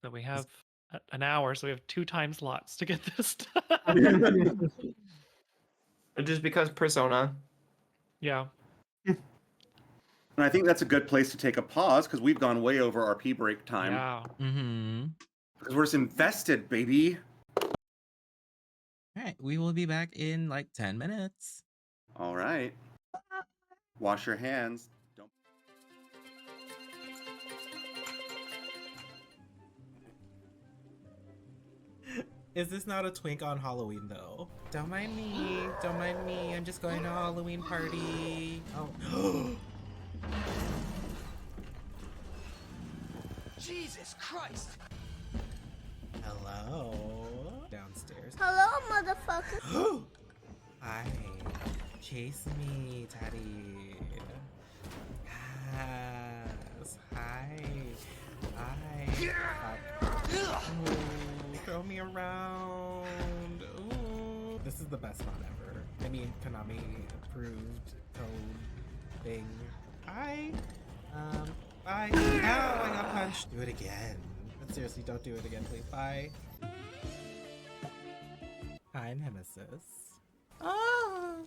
So we have an hour, so we have 2 time slots to get this done. It just becomes persona. Yeah. And I think that's a good place to take a pause because we've gone way over our pee break time. Yeah. Mm-hmm. Because we're just invested, baby. All right, we will be back in like 10 minutes. All right. Wash your hands. Don't. Is this not a twink on Halloween though? Don't mind me. Don't mind me. I'm just going to a Halloween party. Oh. Jesus Christ! Hello. Downstairs. Hello, motherfucker. Hi. Chase me, Daddy. Yes. Hi. Hi. Ooh, throw me around. Ooh. This is the best mod ever. I mean, Konami approved code thing. Hi. Bye. Ow, I got punched. Do it again. But seriously, don't do it again, please. Bye. Hi, Nemesis. Oh,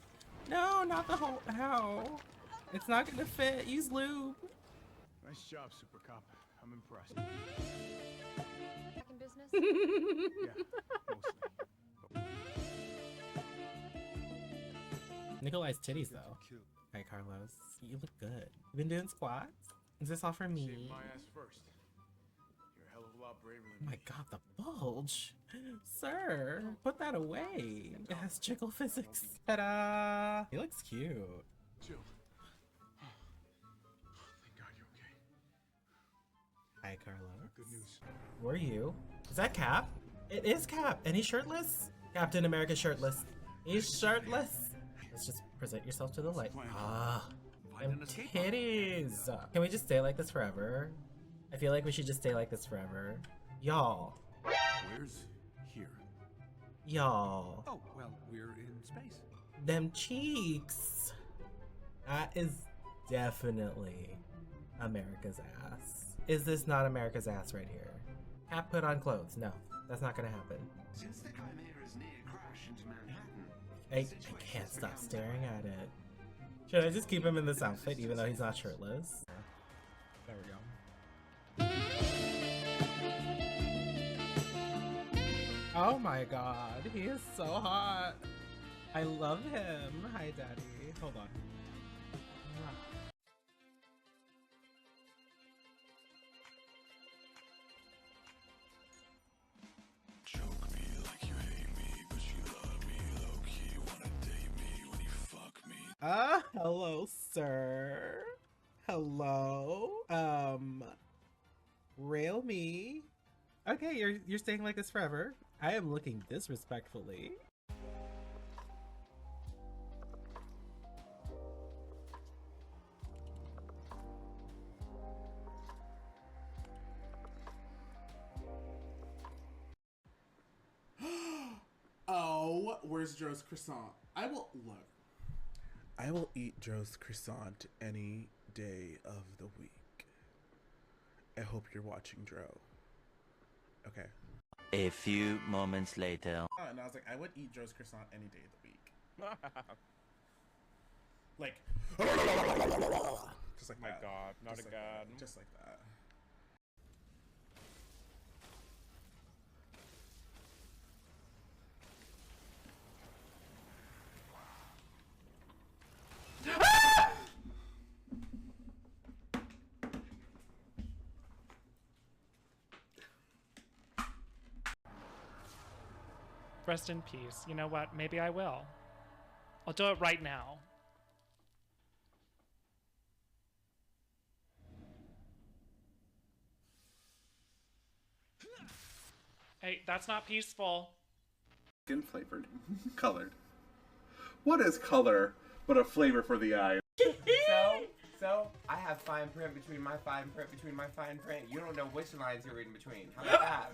no, not the whole. Ow. It's not gonna fit. Use lube. Nice job, Super Cop. I'm impressed. Back in business? Yeah, mostly. Nikolai's titties, though. Cute. Hi, Carlos. You look good. You been doing squats? Is this all for me? Save my ass first. You're a hell of a lot braver Oh than my god, the bulge. Sir, put that away. It has jiggle physics. Ta-da! He looks cute. Jill. Thank God you're okay. Hi, Carlos. Good news. Who are you? Is that Cap? It is Cap, and he's shirtless? Captain America shirtless. He's shirtless. Let's just present yourself to the light. Ah, them titties. Can we just stay like this forever? I feel like we should just stay like this forever. Y'all. Where's here? Y'all. Oh, well, we're in space. Them cheeks. That is definitely America's ass. Is this not America's ass right here? Cap put on clothes. No, that's not gonna happen. Since the Chimera's near crash into Manhattan, I can't stop staring at it. Should I just keep him in this outfit even though he's not shirtless? There we go. Oh my god, he is so hot. I love him. Hi, Daddy. Hold on. Choke me like you hate me, but you love me low-key. Wanna date me when you fuck me. Hello, sir. Hello. Rail me. Okay, you're staying like this forever. I am looking disrespectfully. Oh, where's Joe's croissant? I will eat Joe's croissant any day of the week. I hope you're watching Dro. Okay. A few moments later. And I was like, I would eat Dro's croissant any day of the week. Like, just like my that. God, not Just again. Like that. Just like that. Rest in peace. You know what? Maybe I will. I'll do it right now. Hey, that's not peaceful. Skin flavored. Colored. What is color but a flavor for the eye? So, I have fine print between my fine print between my fine print. You don't know which lines you're reading between. How about that?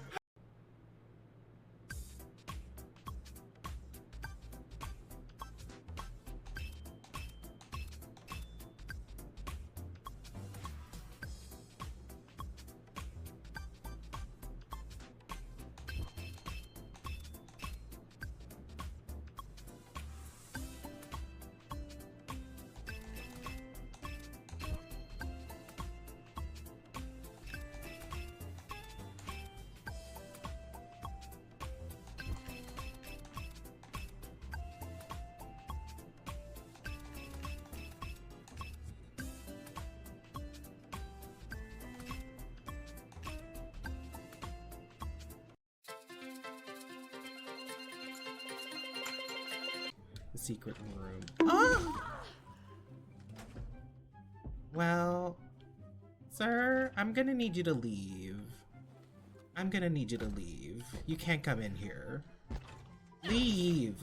The secret room. Ah! Well, sir, I'm gonna need you to leave. I'm gonna need you to leave. You can't come in here. Leave!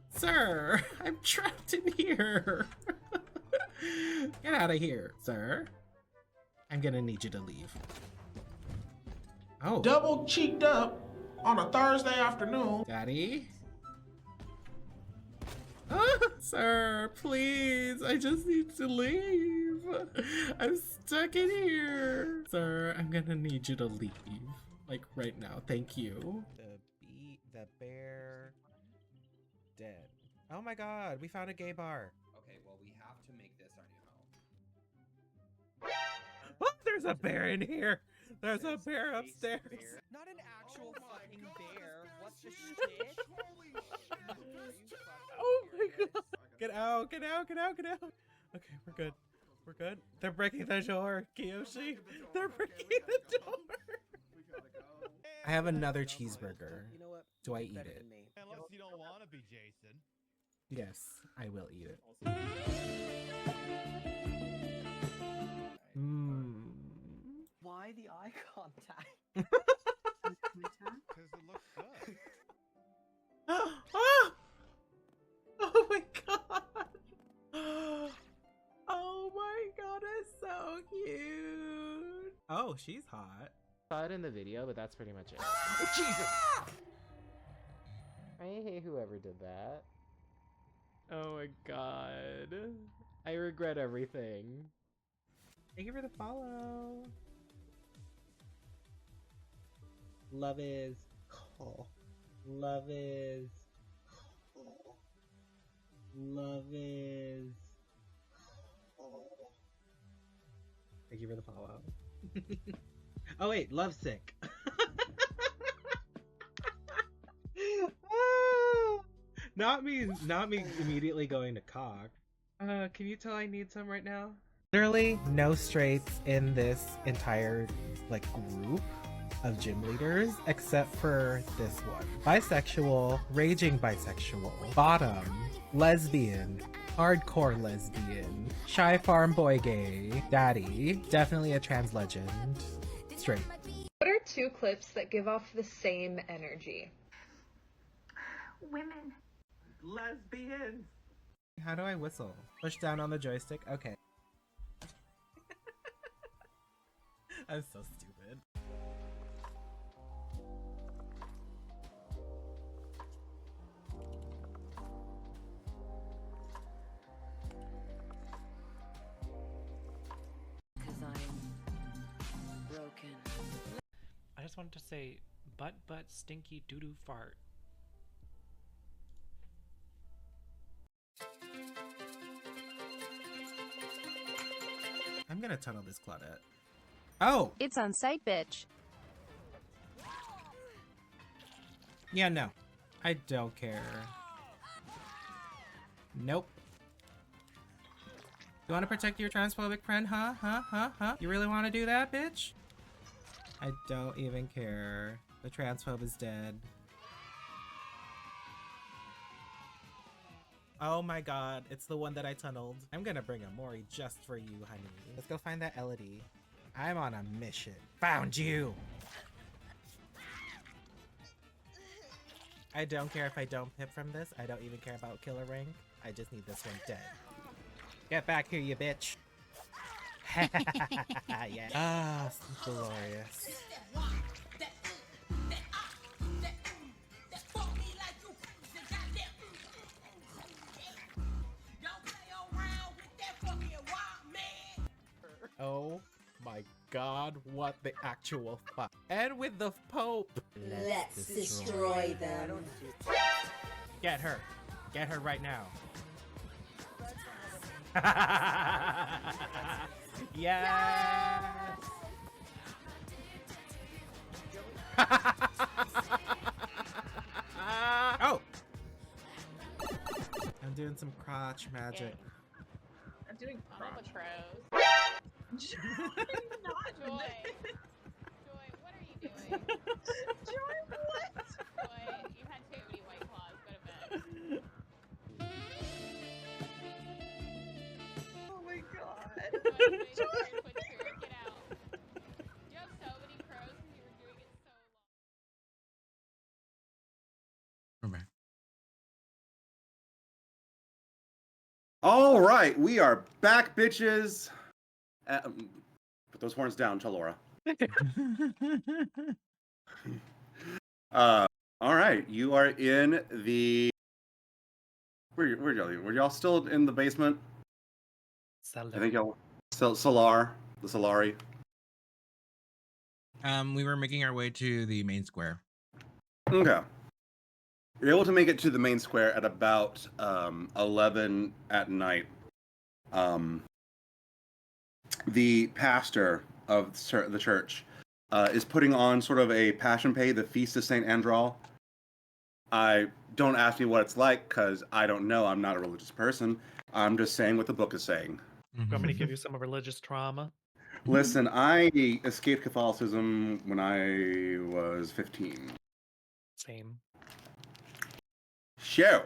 Sir, I'm trapped in here. Get out of here, sir. I'm gonna need you to leave. Oh. Double cheeked up on a Thursday afternoon. Daddy? Ah, sir, please, I just need to leave. I'm stuck in here. Sir, I'm gonna need you to leave. Like right now, thank you. The bear dead. Oh my god, we found a gay bar. Okay, well, we have to make this our new home. Oh, there's a bear in here. There's a bear upstairs. Not an actual fucking bear. What the shit? Oh my god. Get out, get out, get out, get out. Okay, we're good. We're good. They're breaking the door, Kiyoshi. They're breaking the door. I have another cheeseburger. You know what? Do I eat it? Unless you don't want to be Jason. Yes, I will eat it. Mmm. Why the eye contact? Because it looks good. Oh my god! Oh my god, it's so cute! Oh, she's hot. Saw it in the video, but that's pretty much it. Oh, Jesus! I hate whoever did that. Oh my god. I regret everything. Thank you for the follow. Love is cool. Love is cool. Love is cool. Thank you for the follow. Oh wait, lovesick. Not me immediately going to cock. Can you tell I need some right now? Literally no straights in this entire like group of gym leaders except for this one. Bisexual, raging bisexual, bottom, lesbian, hardcore lesbian, shy farm boy gay, daddy, definitely a trans legend, straight. What are two clips that give off the same energy? Women. Lesbians. How do I whistle? Push down on the joystick? Okay. I'm so stupid. just wanted to say butt stinky doo doo fart. I'm gonna tunnel this Claudette. Oh! It's on site, bitch. Yeah, no. I don't care. Nope. You want to protect your transphobic friend, huh? You really want to do that, bitch? I don't even care. The transphobe is dead. Oh my god, it's the one that I tunneled. I'm gonna bring a Mori just for you, honey. Let's go find that Elodie. I'm on a mission. Found you! I don't care if I don't pip from this. I don't even care about killer rank. I just need this one dead. Get back here, you bitch. Yeah. Ah, glorious. Oh my god, what the actual fuck? And with the Pope! Let's destroy them. Get her. Get her right now. Yes! Oh! I'm doing some crotch magic. I'm doing crotch. Joy, Joy, what are you doing? Joy, what? Joy, you had too many White Claws, go to bed. Oh my god. Joy, get out. You have so many crows because you were doing it so long. Come back. All right, we are back, bitches. Put those horns down, Chalora. All right, you are in the. Where y'all? Were y'all still in the basement? I think y'all. The Solari. We were making our way to the main square. Okay. You're able to make it to the main square at about 11 at night. The pastor of the church is putting on sort of a Passion Pay, the Feast of St. Andral. Don't ask me what it's like, because I don't know. I'm not a religious person. I'm just saying what the book is saying. You want me to give you some religious trauma? Listen, I escaped Catholicism when I was 15. Same. Show.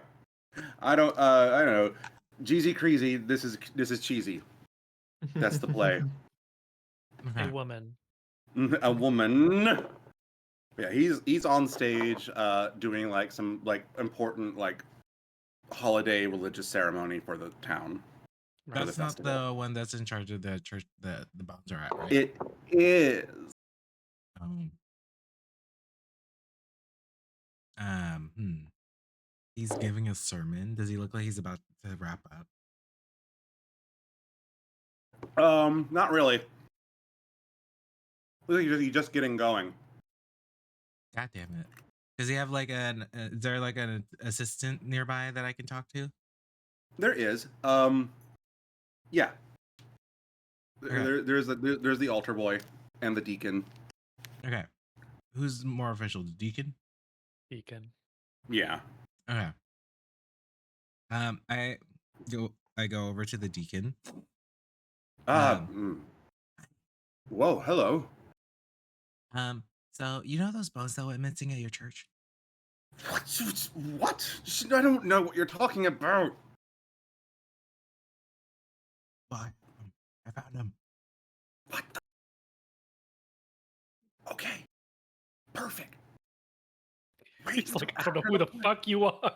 I don't know. Jeezy Creasy, this is cheesy. That's the play. A woman. A woman. Yeah, he's on stage doing like some like important like holiday religious ceremony for the town. That's not the one that's in charge of the church that the bombs are at, right? It is. He's giving a sermon. Does he look like he's about to wrap up? Not really. Looks like he's just getting going. God damn it. Does he have like is there like an assistant nearby that I can talk to? There is. Yeah. There's the altar boy and the deacon. Okay. Who's more official, the deacon? Deacon. Yeah. Okay. I go over to the deacon. Whoa, hello. So you know those bones that went missing at your church? What? I don't know what you're talking about. Why? I found them. What the? Okay. Perfect. He's like, I don't know who the fuck you are.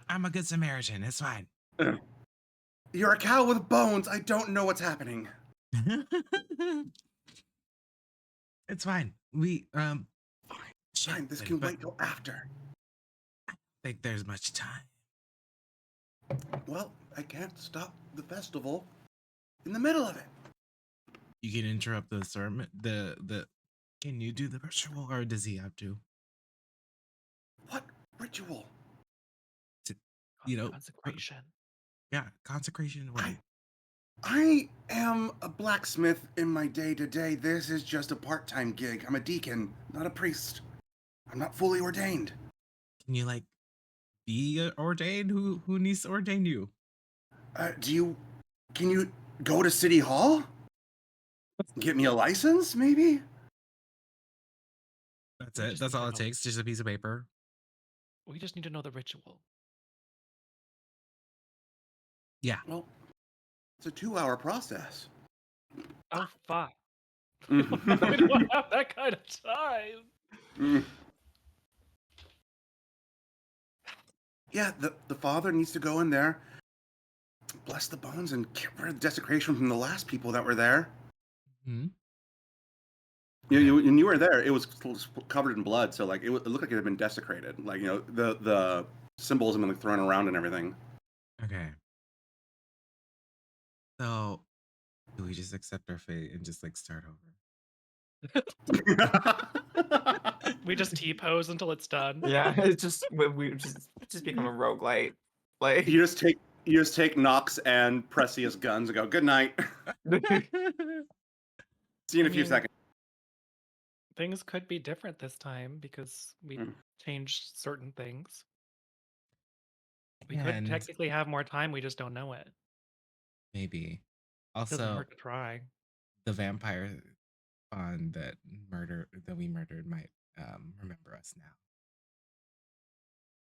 I'm a good Samaritan. It's fine. You're a cow with bones. I don't know what's happening. It's fine. We fine. This can wait till after. I don't think there's much time. Well, I can't stop the festival in the middle of it. You can interrupt the sermon. The Can you do the ritual, or does he have to? What ritual? You know, Consecration. Yeah, consecration. What? I am a blacksmith in my day-to-day. This is just a part-time gig. I'm a deacon, not a priest. I'm not fully ordained. Can you like be ordained? Who needs to ordain you? Can you go to City Hall? Get me a license, maybe? That's it. That's all it takes. Just a piece of paper. We just need to know the ritual. Yeah. Well, it's a 2-hour process. Oh, fuck. We don't have that kind of time. Yeah, the father needs to go in there, bless the bones, and get rid of the desecration from the last people that were there. Hmm. You were there. It was covered in blood, so like it looked like it had been desecrated. Like, you know, the symbols have been like thrown around and everything. Okay. So, do we just accept our fate and just like start over? We just T-pose until it's done. Yeah, it's just we just become a roguelite. Like you just take Nox and Precious guns and go, good night. See you in a few seconds. Things could be different this time because we changed certain things. We could And technically have more time, we just don't know it. maybe. Doesn't Also, hurt to try. the vampire on that we murdered might remember us now.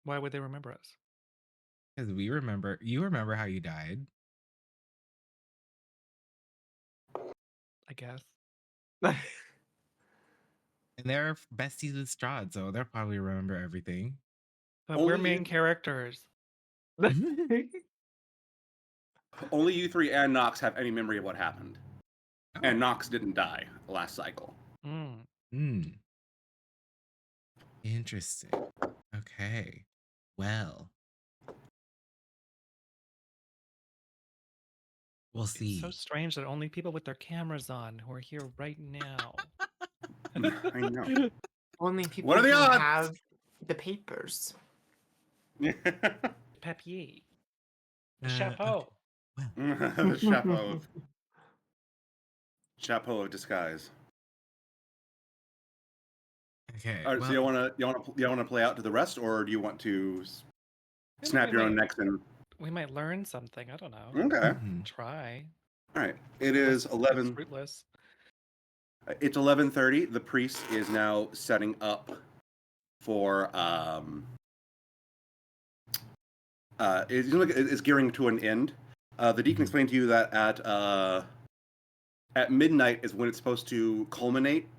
Why would they remember us? Because you remember how you died. I guess. And they're besties with Strahd, so they'll probably remember everything. But we're main characters. Only you three and Nox have any memory of what happened. Oh. And Nox didn't die last cycle. Interesting. Okay. Well. We'll see. It's so strange that only people with their cameras on who are here right now. I know. Only people What are the who odds? have the papers. Papier. The chapeau. The chapeau of disguise. Okay. All right, so you wanna play out to the rest, or do you want to snap your own necks and? We might learn something. I don't know. Okay. Try. All right. It is 11. It's fruitless. It's 11:30. The priest is now setting up for it's gearing to an end. The deacon explained to you that at midnight is when it's supposed to culminate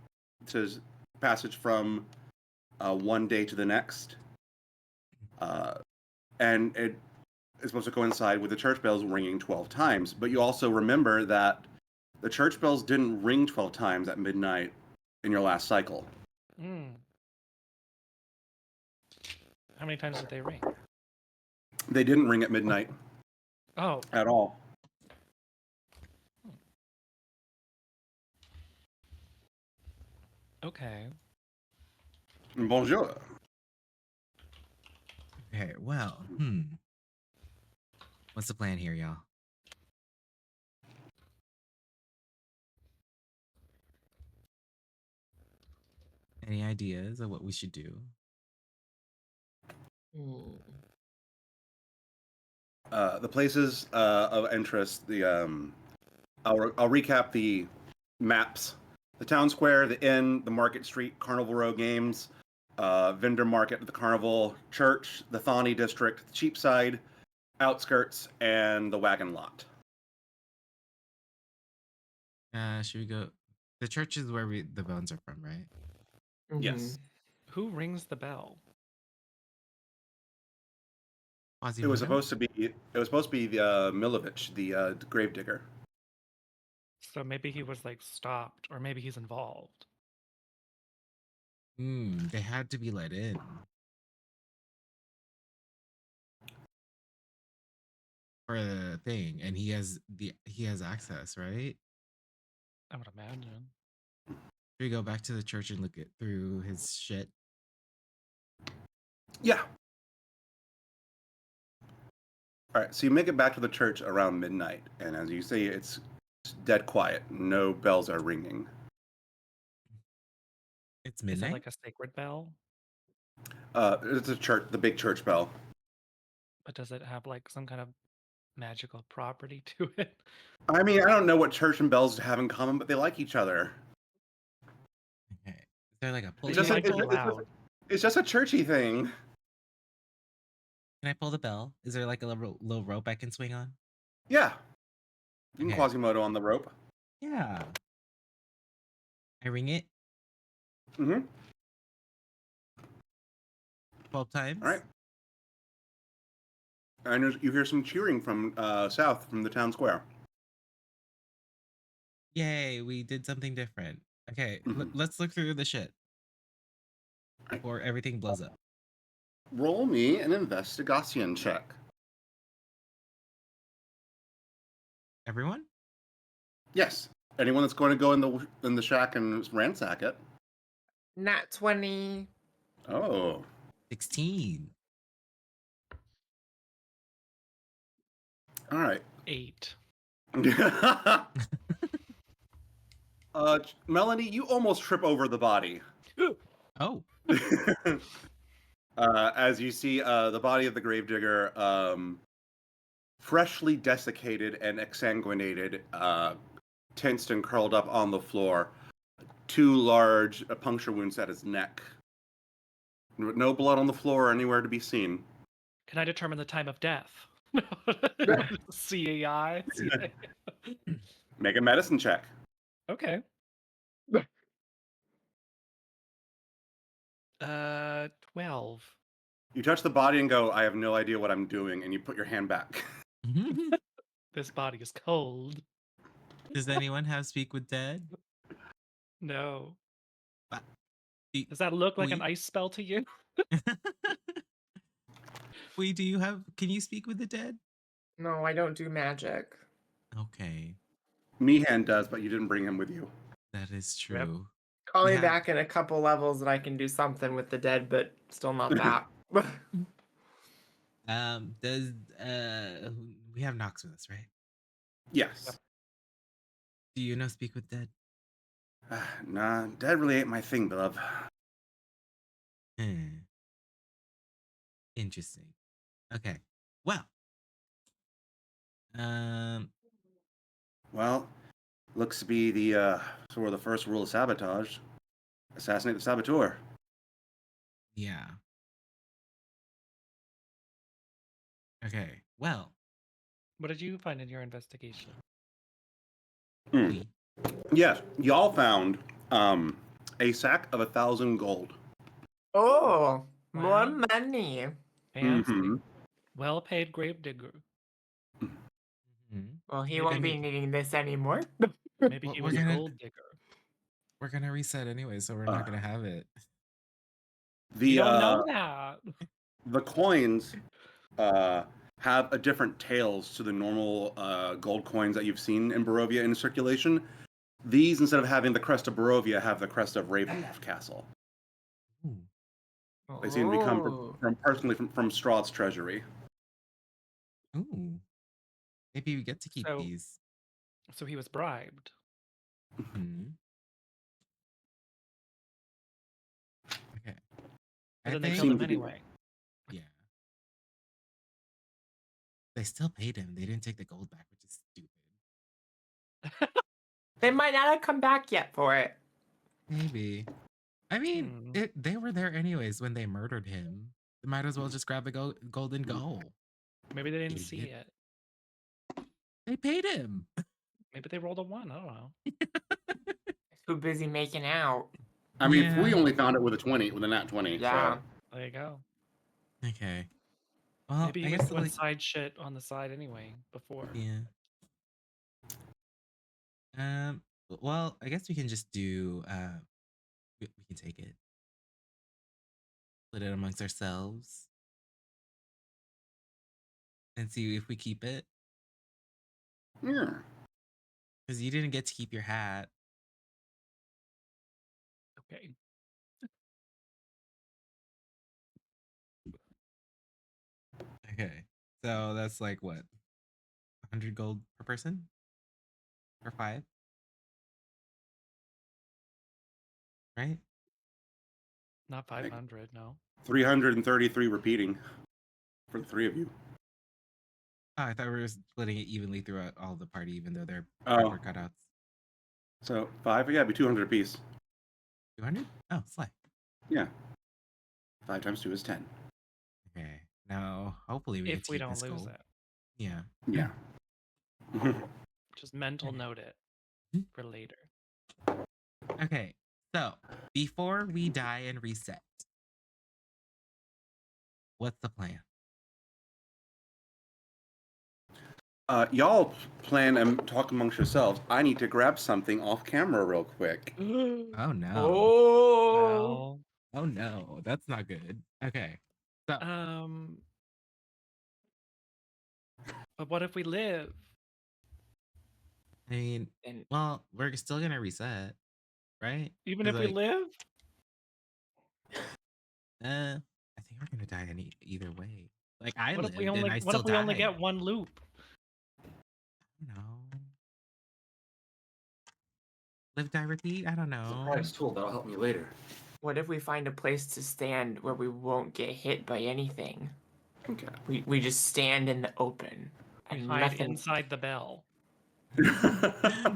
to passage from one day to the next, and it is supposed to coincide with the church bells ringing 12 times. But you also remember that the church bells didn't ring 12 times at midnight in your last cycle. How many times did they ring? They didn't ring at midnight. Oh. At all. Okay. Bonjour. Okay, well, what's the plan here, y'all? Any ideas of what we should do? The places of interest. I'll recap the maps: the town square, the inn, the market street, Carnival Row Games, vendor market, the Carnival, church, the Thani district, the Cheapside, outskirts, and the wagon lot. Should we go? The church is where the bones are from, right? Yes. Who rings the bell? It was supposed to be the Milovich, the gravedigger. So maybe he was like stopped, or maybe he's involved. They had to be let in. For the thing, and he has access, right? I would imagine. we go back to the church and look through his shit? Yeah. All right, so you make it back to the church around midnight, and as you see, it's dead quiet. No bells are ringing. It's Is it midnight. like a sacred bell? It's a church, the big church bell. But does it have like some kind of magical property to it? I mean, I don't know what church and bells have in common, but they like each other. Okay. Is there like a pull? It's just, might a, be loud. it's just a churchy thing. Can I pull the bell? Is there like a little rope I can swing on? Yeah. You can Okay. Quasimodo on the rope. Yeah. I ring it Mm-hmm. 12 times. All right. And you hear some cheering from south, from the town square. Yay, we did something different. Okay, Mhm. let's look through the shit before everything blows up. Roll me an investigation check. Everyone? Yes. Anyone that's going to go in the shack and ransack it. Nat 20. Oh. 16. All right. 8. Melanie, you almost trip over the body. Oh. As you see the body of the gravedigger, freshly desiccated and exsanguinated, tensed and curled up on the floor. 2 large puncture wounds at his neck. No blood on the floor or anywhere to be seen. Can I determine the time of death? CAI? Make a medicine check. Okay. 12. You touch the body and go, I have no idea what I'm doing, and you put your hand back. This body is cold. Does anyone have speak with dead? No. But Does that look like an ice spell to you? Wait, can you speak with the dead? No, I don't do magic. Okay. Meehan does, but you didn't bring him with you. That is true. Call me back in a couple levels and I can do something with the dead, but still not that. Does we have Nox with us, right? Yes. Do you know speak with dead? Nah, dead really ain't my thing, beloved. Interesting. Okay. Well. Well, looks to be the sort of the first rule of sabotage. Assassinate the saboteur. Yeah. Okay. Well. What did you find in your investigation? Yes, y'all found a sack of 1,000 gold. Oh, more money. Fancy. Mhm. Well-paid gravedigger. Well, he We're won't gonna- be needing this anymore. Maybe Well, he we're was a gonna- gold digger. We're gonna reset anyway, so we're not gonna have it. You don't know that. The coins have a different tails to the normal gold coins that you've seen in Barovia in circulation. These, instead of having the crest of Barovia, have the crest of Ravenloft Castle. They seem to be come personally from Strahd's treasury. Ooh. Maybe we get to keep these. So he was bribed. Okay. But then they killed him anyway. Yeah. They still paid him. They didn't take the gold back, which is stupid. They might not have come back yet for it. Maybe. I mean, they were there anyways when they murdered him. They might as well just grab the gold and go. Maybe they didn't see it. They paid him. Maybe they rolled a 1. I don't know. Too busy making out. I mean, we only found it with a nat 20. Yeah. So. There you go. Okay. Well, Maybe I he guess was doing side shit on the side anyway before. Yeah. Well, I guess we can just do we can take it. Split it amongst ourselves. And see if we keep it. Yeah. Because you didn't get to keep your hat. Okay. Okay. So that's like what? 100 gold per person? For 5? Right? Not 500, no. 333 repeating for the 3 of you. Oh, I thought we were splitting it evenly throughout all the party, even though they're Oh. proper cutouts. So 5, yeah, it'd be 200 apiece. 200? Oh, slay. Yeah. 5 times 2 is 10. Okay. Now, hopefully we If get to we keep don't this lose gold. it. Yeah. Yeah. Just mental note it for later. Okay. So, before we die and reset, what's the plan? Y'all plan and talk amongst yourselves. I need to grab something off camera real quick. Oh no. Oh. Oh no. That's not good. Okay. So, But what if we live? I mean, well, we're still gonna reset, right? Even 'Cause, if we like, live? I think we're gonna die either way. Like I What if lived we and only I what still if we died. only get one loop? No. Live, die, repeat? I don't know. Surprise tool that'll help me later. What if we find a place to stand where we won't get hit by anything? Okay. We just stand in the open We and hide nothing. inside the bell.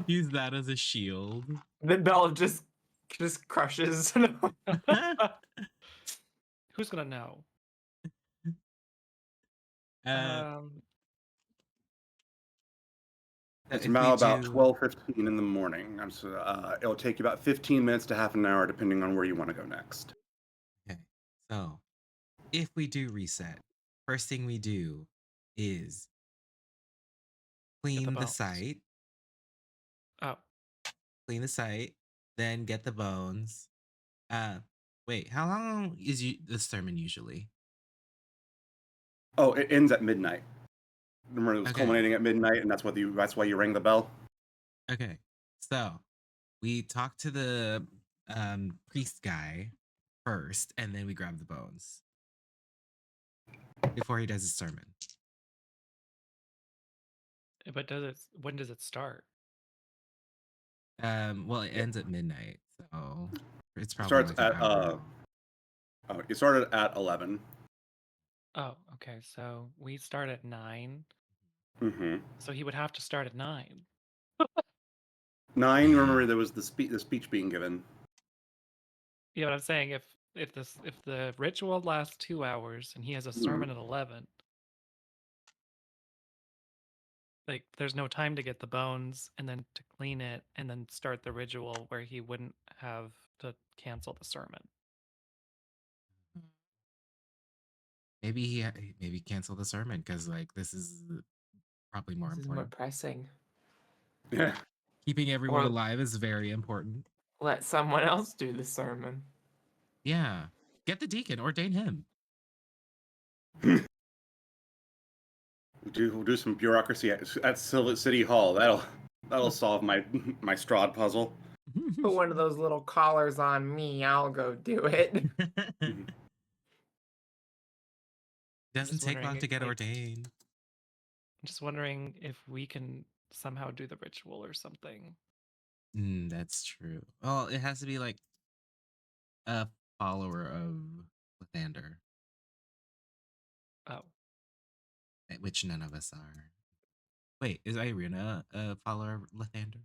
Use that as a shield. The bell just crushes. Who's gonna know? It's if now we about do- 12:15 in the morning. It'll take you about 15 minutes to half an hour, depending on where you want to go next. Okay. So, if we do reset, first thing we do is clean the bones. site. Oh. Clean the site, then get the bones. Wait, how long is the sermon usually? Oh, it ends at midnight. Remember, it was Okay. culminating at midnight, and that's why you rang the bell. Okay. So, we talk to the priest guy first, and then we grab the bones before he does his sermon. But when does it start? Well, it ends at midnight, so it's It probably starts like an at hour. it started at 11. Oh, okay. So we start at 9. Mm-hmm. So he would have to start at 9. 9. Remember, there was the speech being given. Yeah, but I'm saying if the ritual lasts 2 hours and he has a sermon at 11, like there's no time to get the bones and then to clean it and then start the ritual where he wouldn't have to cancel the sermon. Maybe cancel the sermon because like this is probably more This is important. more pressing. Yeah. Keeping everyone Or- alive is very important. Let someone else do the sermon. Yeah. Get the deacon, ordain him. We'll do some bureaucracy at City Hall. That'll solve my Strahd puzzle. Put one of those little collars on me. I'll go do it. Doesn't take long wondering, to get like- ordained. I'm just wondering if we can somehow do the ritual or something. That's true. Well, it has to be like a follower of Lathander, Oh. which none of us are. Wait, is Irina a follower of Lathander?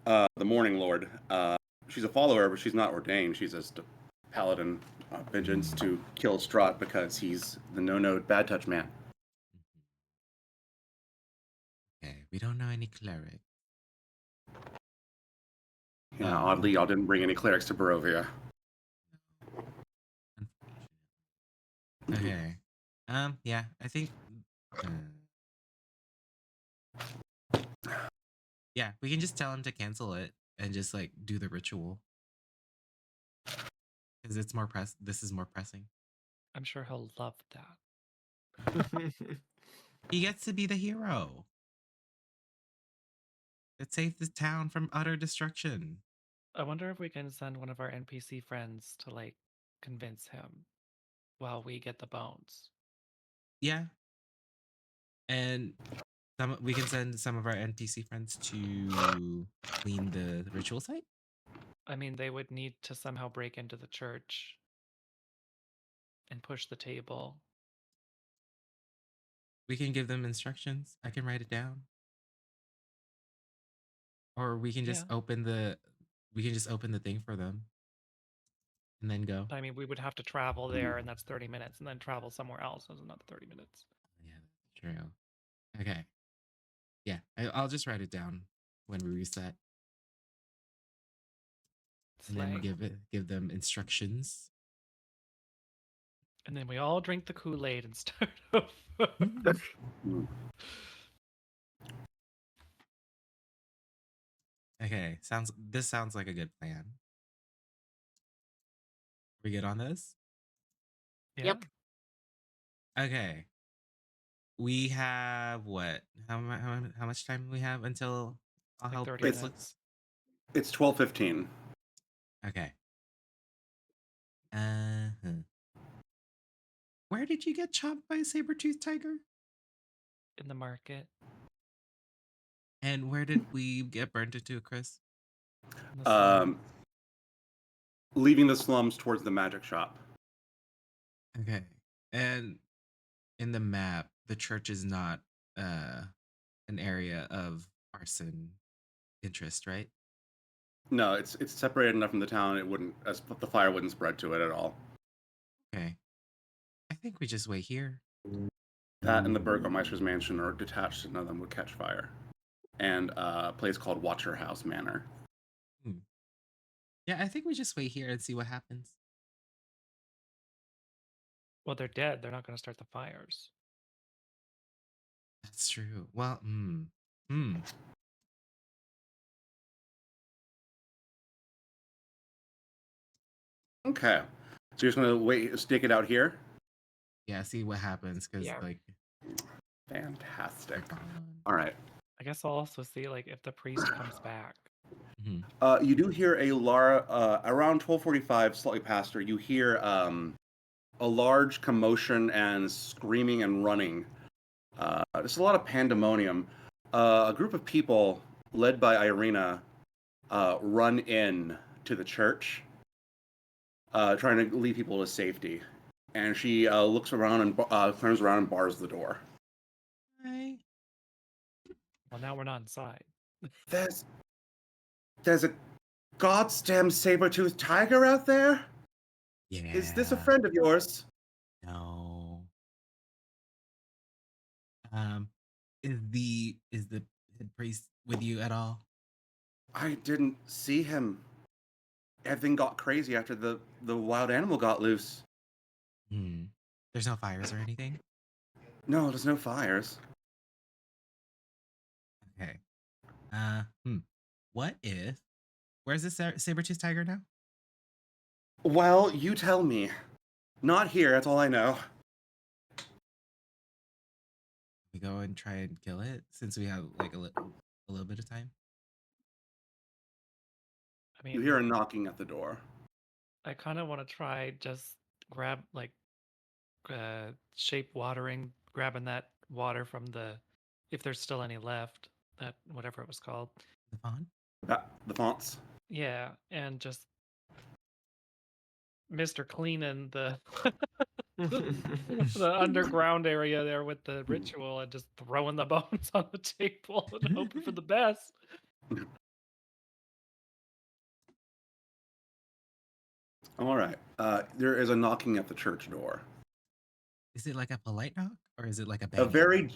The Morning Lord. She's a follower, but she's not ordained. She's just a paladin of vengeance to kill Strahd because he's the no-node bad touch man. Okay, we don't know any cleric. Yeah, oddly, y'all didn't bring any clerics to Barovia. Okay. Yeah, I think. Yeah, we can just tell him to cancel it and just like do the ritual because it's more This is more pressing. I'm sure he'll love that. He gets to be the hero. It saved the town from utter destruction. I wonder if we can send one of our NPC friends to like convince him while we get the bones. Yeah. And we can send some of our NPC friends to clean the ritual site. I mean, they would need to somehow break into the church and push the table. We can give them instructions. I can write it down. Or we can just Yeah. open the thing for them and then go. I mean, we would have to travel there, and that's 30 minutes, and then travel somewhere else. That's another 30 minutes. Yeah, that's true. Okay. Yeah, I'll just write it down when we reset. And then give them instructions. And then we all drink the Kool-Aid and start over. Okay, this sounds like a good plan. We good on this? Yeah. Yep. Okay. We have what? How much time do we have until I'll Like help 30 Chris minutes. It's 12:15. Okay. Where did you get chopped by a saber-toothed tiger? In the market. And where did we get burned into, Chris? Leaving the slums towards the magic shop. Okay. And in the map, the church is not an area of arson interest, right? No, it's separated enough from the town the fire wouldn't spread to it at all. Okay. I think we just wait here. That and the Burgomeister's mansion are detached, so none of them would catch fire. And a place called Watcher House Manor. Yeah, I think we just wait here and see what happens. Well, they're dead. They're not going to start the fires. That's true. Well, Okay. So you're just gonna wait, stick it out here? Yeah, see what happens, because like fantastic. All right. I guess I'll also see like if the priest comes back. You do hear around 12:45, slightly past her, you hear a large commotion and screaming and running. There's a lot of pandemonium. A group of people led by Irina run in to the church, trying to lead people to safety. And she looks around and turns around and bars the door. Hi. Well, now we're not inside. There's a goddamn saber-toothed tiger out there? Yeah. Is this a friend of yours? No. Is the head priest with you at all? I didn't see him. Everything got crazy after the wild animal got loose. There's no fires or anything? No, there's no fires. Okay. What if... Where's this saber-toothed tiger now? Well, you tell me. Not here, that's all I know. We go and try and kill it, since we have like a little bit of time? I mean, You hear a knocking at the door. I kind of want to try just grab like shape watering, grabbing that water from if there's still any left, that whatever it was called. The font? The fonts? Yeah, and just Mr. Cleaning the the underground area there with the ritual and just throwing the bones on the table and hoping for the best. All right. There is a knocking at the church door. Is it like a polite knock, or is it like a bang?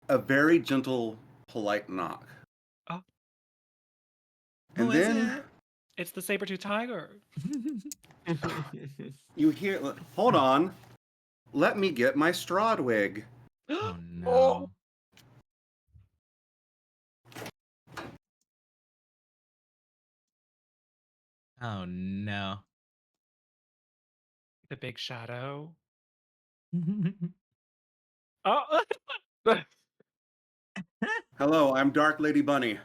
A very gentle, polite knock. Oh. And then it's the saber-tooth tiger. You hear, hold on. Let me get my Stradwig. Oh no. Oh no. The big shadow. Oh. Hello, I'm Dark Lady Bunny.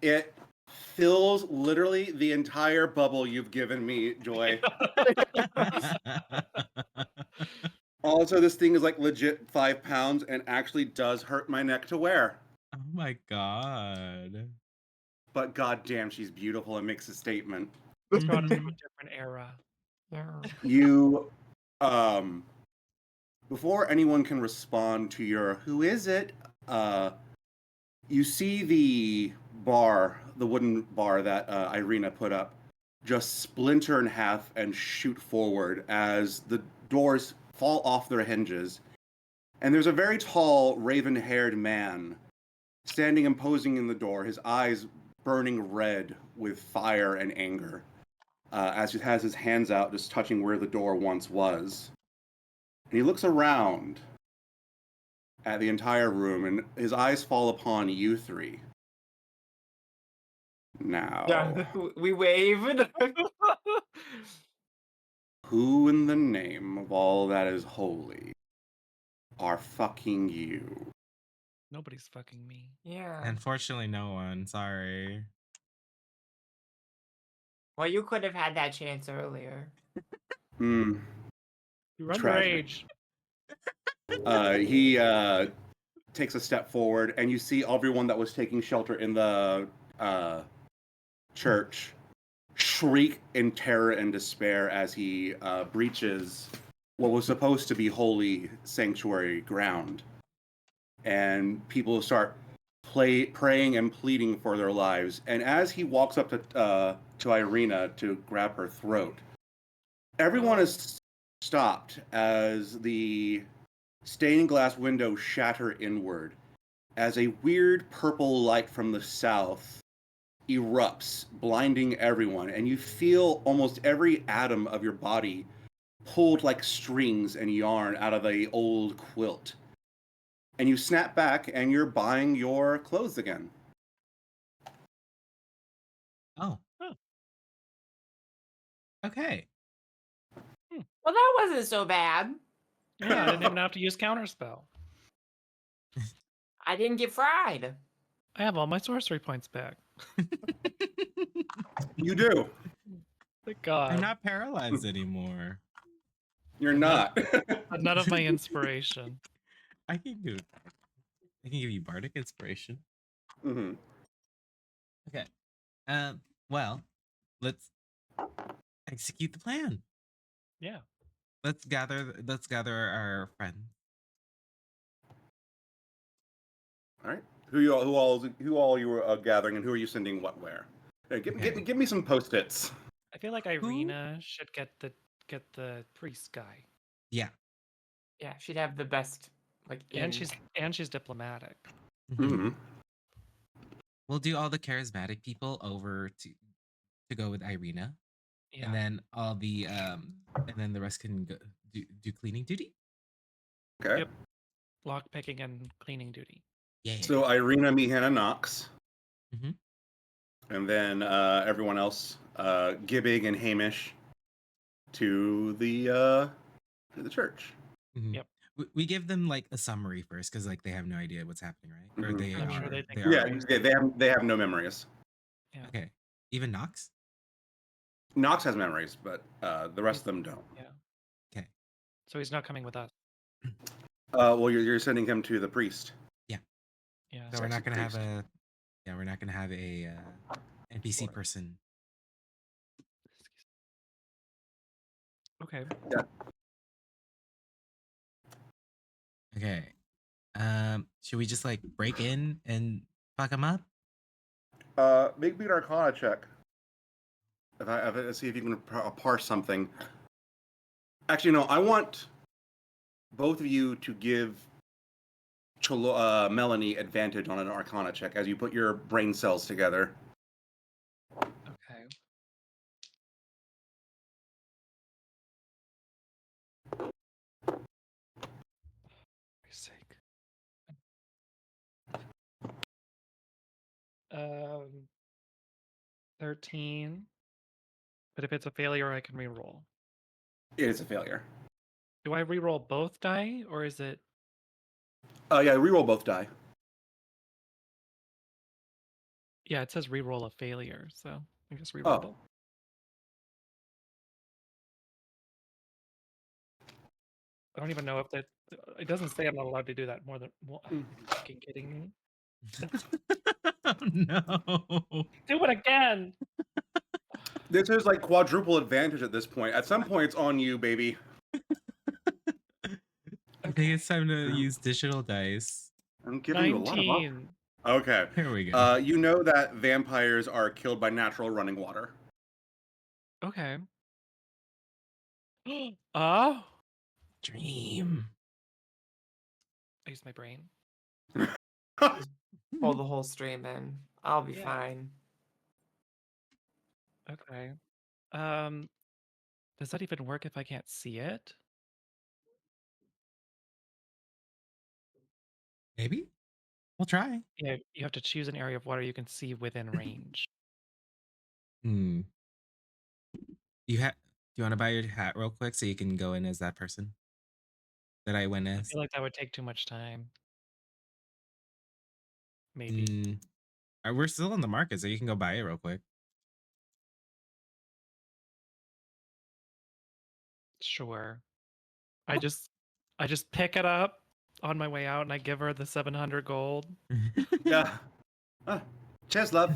It fills literally the entire bubble you've given me, Joy. Also, this thing is like legit 5 pounds and actually does hurt my neck to wear. Oh my god. But goddamn, she's beautiful and makes a statement. It's brought us to a different era. You, before anyone can respond to your "who is it," you see the bar, the wooden bar that Irina put up, just splinter in half and shoot forward as the doors fall off their hinges. And there's a very tall, raven-haired man standing imposing in the door, his eyes burning red with fire and anger, as he has his hands out, just touching where the door once was. And he looks around at the entire room, and his eyes fall upon you three. Now, Yeah, we waved. who in the name of all that is holy are fucking you? Nobody's fucking me. Yeah. Unfortunately, no one. Sorry. Well, you could have had that chance earlier. Hmm. You're Tragic. underage. He takes a step forward, and you see everyone that was taking shelter in the church shriek in terror and despair as he breaches what was supposed to be holy sanctuary ground. And people start praying and pleading for their lives. And as he walks up to Irina to grab her throat, everyone is stopped as the stained glass windows shatter inward, as a weird purple light from the south erupts, blinding everyone, and you feel almost every atom of your body pulled like strings and yarn out of an old quilt. And you snap back, and you're buying your clothes again. Oh. Okay. Well, that wasn't so bad. Yeah, I didn't even have to use counterspell. I didn't get fried. I have all my sorcery points back. You do. Thank God. I'm not paralyzed anymore. You're not. But none of my inspiration. I can give you bardic inspiration. Mm-hmm. Okay. Well, let's execute the plan. Yeah. Let's gather our friends. All right. Who all you were gathering, and who are you sending what where? Hey, give me some post-its. I feel like Irina should get the priest guy. Yeah. Yeah, she'd have the best And she's diplomatic. Mm-hmm. We'll do all the charismatic people over to go with Irina. Yeah. And then all the and then the rest can go do cleaning duty. Okay. Yep. Lock picking and cleaning duty. Yeah. So Irina, Meehan, Knox. Mm-hmm. And then everyone else, Gibbig and Hamish, to the church. Mm-hmm. Yep. We give them like a summary first, because like they have no idea what's happening, right? Or Mhm. I'm sure they think they have no memories. Yeah. Okay. Even Knox? Knox has memories, but the rest of them don't. Yeah. Okay. So he's not coming with us. Well, you're sending him to the priest. Yeah. Yeah. So we're not Sexy gonna have priest. we're not gonna have a NPC person. Okay. Yeah. Okay. Should we just like break in and fuck them up? Make me an Arcana check. If I see if you can parse something. Actually, no. I want both of you to give Melanie advantage on an Arcana check as you put your brain cells together. Okay. For Christ's sake. 13. But if it's a failure, I can reroll. It is a failure. Do I reroll both die, or is it? Yeah, reroll both die. Yeah, it says reroll a failure, so I guess reroll Oh. both. I don't even know if that. It doesn't say I'm not allowed to do that more than. Well, are you fucking kidding me? Oh, no. Do it again. This is like quadruple advantage at this point. At some point, it's on you, baby. I think it's time to use digital dice. I'm giving you a lot of options. 19. Okay. Here we go. You know that vampires are killed by natural running water. Okay. Oh. Dream. I used my brain. Pull the whole stream in. I'll be Yeah. fine. Okay. Does that even work if I can't see it? Maybe? We'll try. Yeah, you have to choose an area of water you can see within range. Hmm. Do you want to buy your hat real quick so you can go in as that person that I went I as? feel like that would take too much time. Maybe. We're still on the market, so you can go buy it real quick. Sure. I just pick it up on my way out and I give her the 700 gold. Yeah. Cheers, love.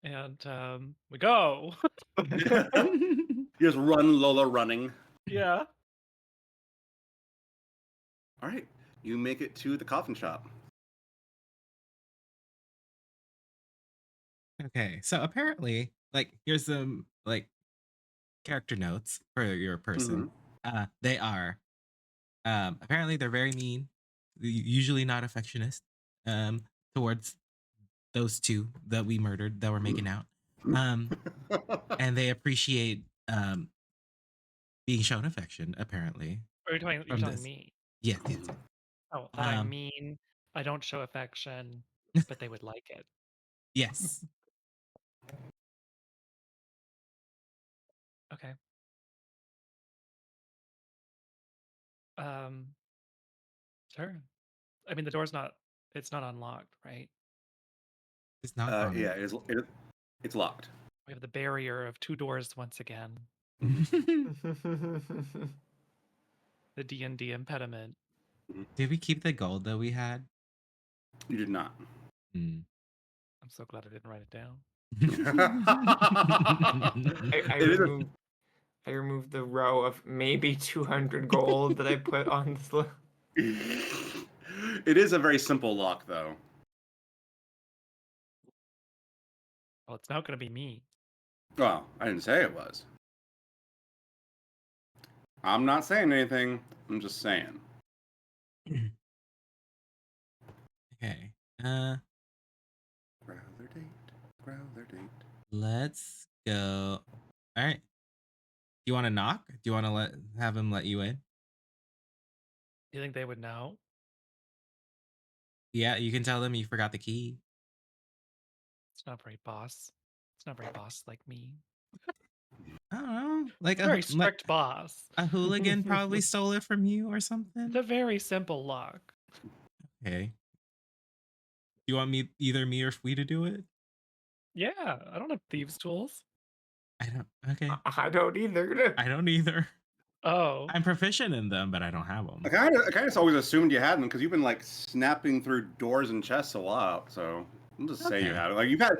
And we go. You just run Lola running. Yeah. All right. You make it to the coffin shop. Okay, so apparently, here's some character notes for your person. They are apparently they're very mean, usually not affectionist towards those two that we murdered that were making out. And they appreciate being shown affection, apparently. Are you telling from this. me? Yes, yes. Oh, that I mean, I don't show affection, but they would like it. Yes. Okay. Sure. I mean, the door's not. It's not unlocked, right? It's not. Yeah, it's locked. We have the barrier of two doors once again. The D&D impediment. Did we keep the gold that we had? You did not. I'm so glad I didn't write it down. I removed the row of maybe 200 gold that I put on this list. It is a very simple lock, though. Well, it's not going to be me. Well, I didn't say it was. I'm not saying anything. I'm just saying. Okay. Growler date. Let's go. All right. Do you want to knock? Do you want to have him let you in? Do you think they would know? Yeah, you can tell them you forgot the key. It's not very boss. It's not very boss like me. I don't know. Like a very strict boss. A hooligan probably stole it from you or something. It's a very simple lock. Okay. You want either me or Fwee to do it? Yeah, I don't have thieves' tools. I don't. Okay. I don't either. I don't either. Oh. I'm proficient in them, but I don't have them. I kind of just always assumed you had them because you've been like snapping through doors and chests a lot. So I'll just say you had it. Like you've had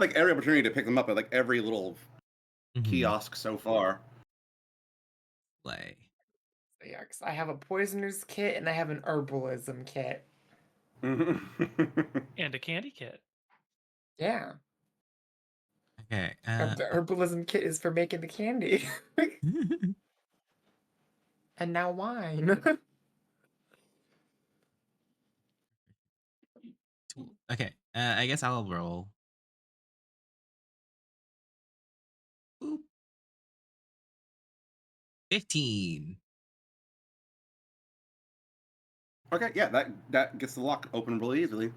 like every opportunity to pick them up at like every little kiosk so far. Play. Yeah, because I have a poisoner's kit and I have an herbalism kit. And a candy kit. Yeah. Okay. The herbalism kit is for making the candy. And now wine. Okay. I guess I'll roll. Boop. 15. Okay, yeah, that gets the lock open really easily.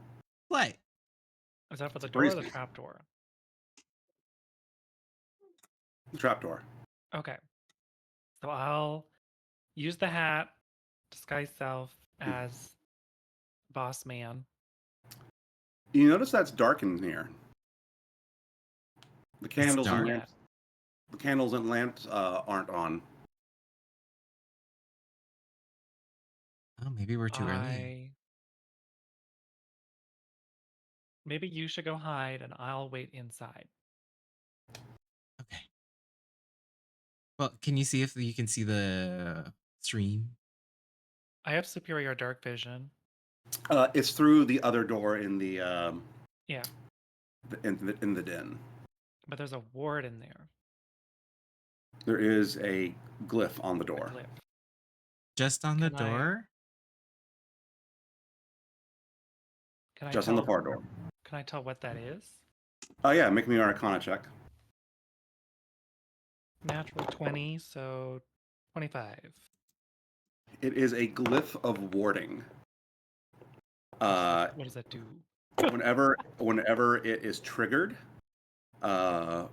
Play. Is that for the door or the trap door? The trap door. Okay. So I'll use the hat, disguise self as boss man. You notice that's dark in here. The It's candles and dark. lamps. The candles and lamps aren't on. Oh, maybe we're too early. Maybe you should go hide and I'll wait inside. Okay. Well, can you see if you can see the stream? I have superior dark vision. It's through the other door in the Yeah, in the den. but there's a ward in there. There is a glyph on the door. Glyph. Just on the Can I- door? Can I Just tell, on the far door. Can I tell what that is? Oh yeah, make me an Arcana check. Natural 20, so 25. It is a glyph of warding. What does that do? Whenever it is triggered,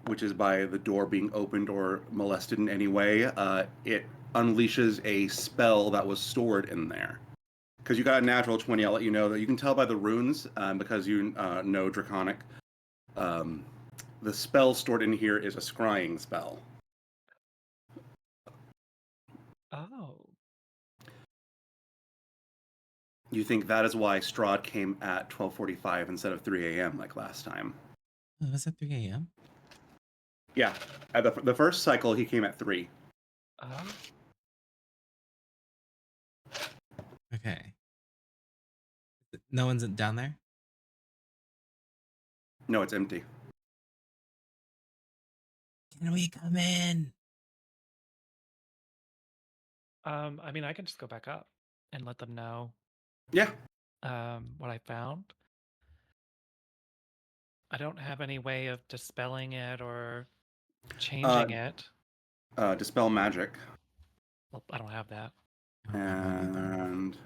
which is by the door being opened or molested in any way, it unleashes a spell that was stored in there. Because you got a natural 20, I'll let you know that you can tell by the runes, because you know Draconic. The spell stored in here is a scrying spell. Oh. You think that is why Strahd came at 12:45 instead of 3 a.m. like last time? Oh, was it 3 a.m.? Yeah, at the first cycle he came at 3. Okay. No one's down there? No, it's empty. Can we come in? I mean, I can just go back up and let them know. Yeah. What I found. I don't have any way of dispelling it or changing it. Dispel magic. Well, I don't have that. And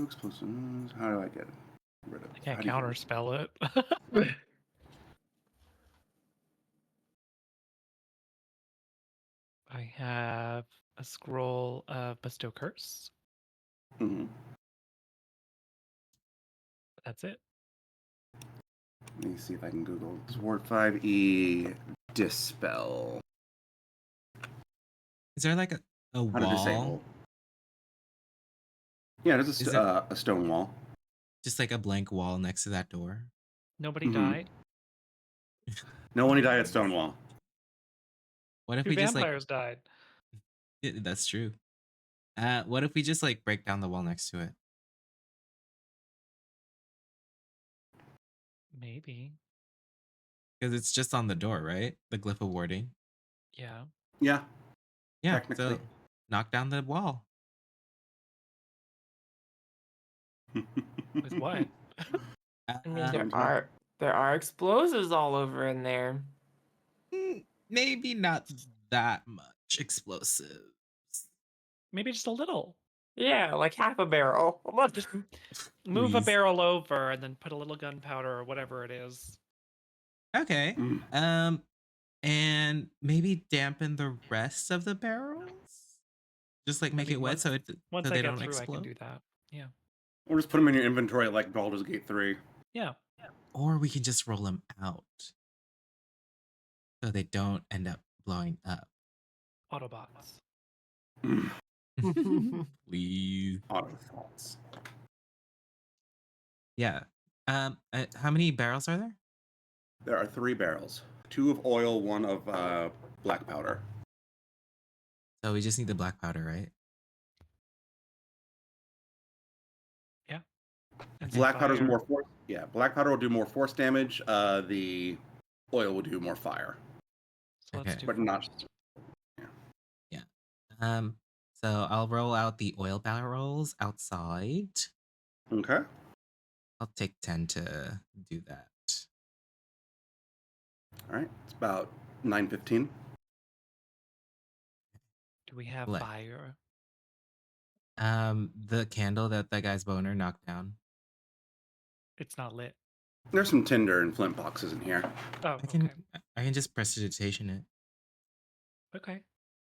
explosives. How do I get rid of it? I can't counterspell it. I have a scroll of bestow curse. Mm-hmm. That's it. Let me see if I can Google Sword 5e dispel. Is there like a How to wall? disable? Yeah, there's Is a stone wall. Just like a blank wall next to that door? Nobody Mhm. died. No one died at Stonewall. What if Two we just like... vampires died. That's true. What if we just like break down the wall next to it? Maybe. Because it's just on the door, right? The glyph of warding. Yeah. Yeah. Yeah, Technically. so knock down the wall. With what? I mean, there are explosives all over in there. Maybe not that much explosives. Maybe just a little. Yeah, like half a barrel. Just move a Please. barrel over and then put a little gunpowder or whatever it is. Okay. And maybe dampen the rest of the barrels? Just like make mean, it wet so once they I get don't through, explode? I can do that. Yeah. Or just put them in your inventory like Baldur's Gate 3. Yeah. Or we can just roll them out so they don't end up blowing up. Autobots. Please. Autobots. Yeah. How many barrels are there? There are 3 barrels. 2 of oil, 1 of black powder. So we just need the black powder, right? Yeah. And Black powder's fire. more force. Yeah, black powder will do more force damage. The oil will do more fire. So let's do but not. Yeah. So I'll roll out the oil barrels outside. Okay. I'll take 10 to do that. All right. It's about 9:15. Do we have What? fire? The candle that guy's boner knocked down. It's not lit. There's some tinder and flint boxes in here. Oh, I can just prestidigitation it. okay.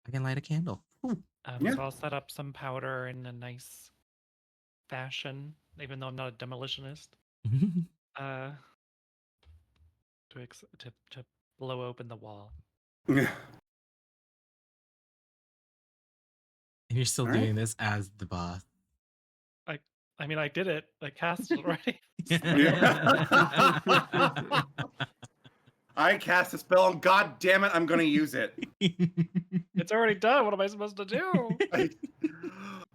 I can light a candle. Yeah. So I'll set up some powder in a nice fashion, even though I'm not a demolitionist. Uh, to blow open the wall. Yeah. And you're still All doing right. this as the boss. I mean, I did it. I cast it already. I cast a spell, and god damn it, I'm gonna use it. It's already done. What am I supposed to do?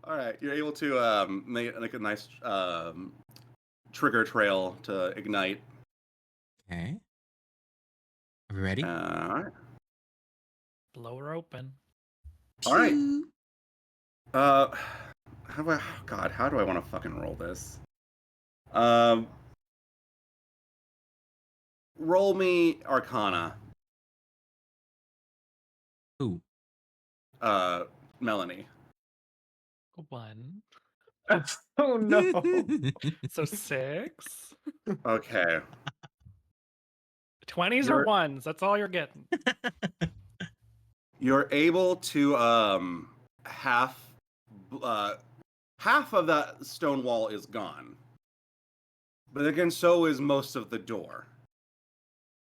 All right, you're able to make like a nice trigger trail to ignite. Okay. Are we ready? All right. Blow her open. All right. How do I want to fucking roll this? Roll me Arcana. Who? Melanie. 1. Oh no. So 6. Okay. 20s or 1s. That's all you're getting. You're able to half of that stone wall is gone. But again, so is most of the door.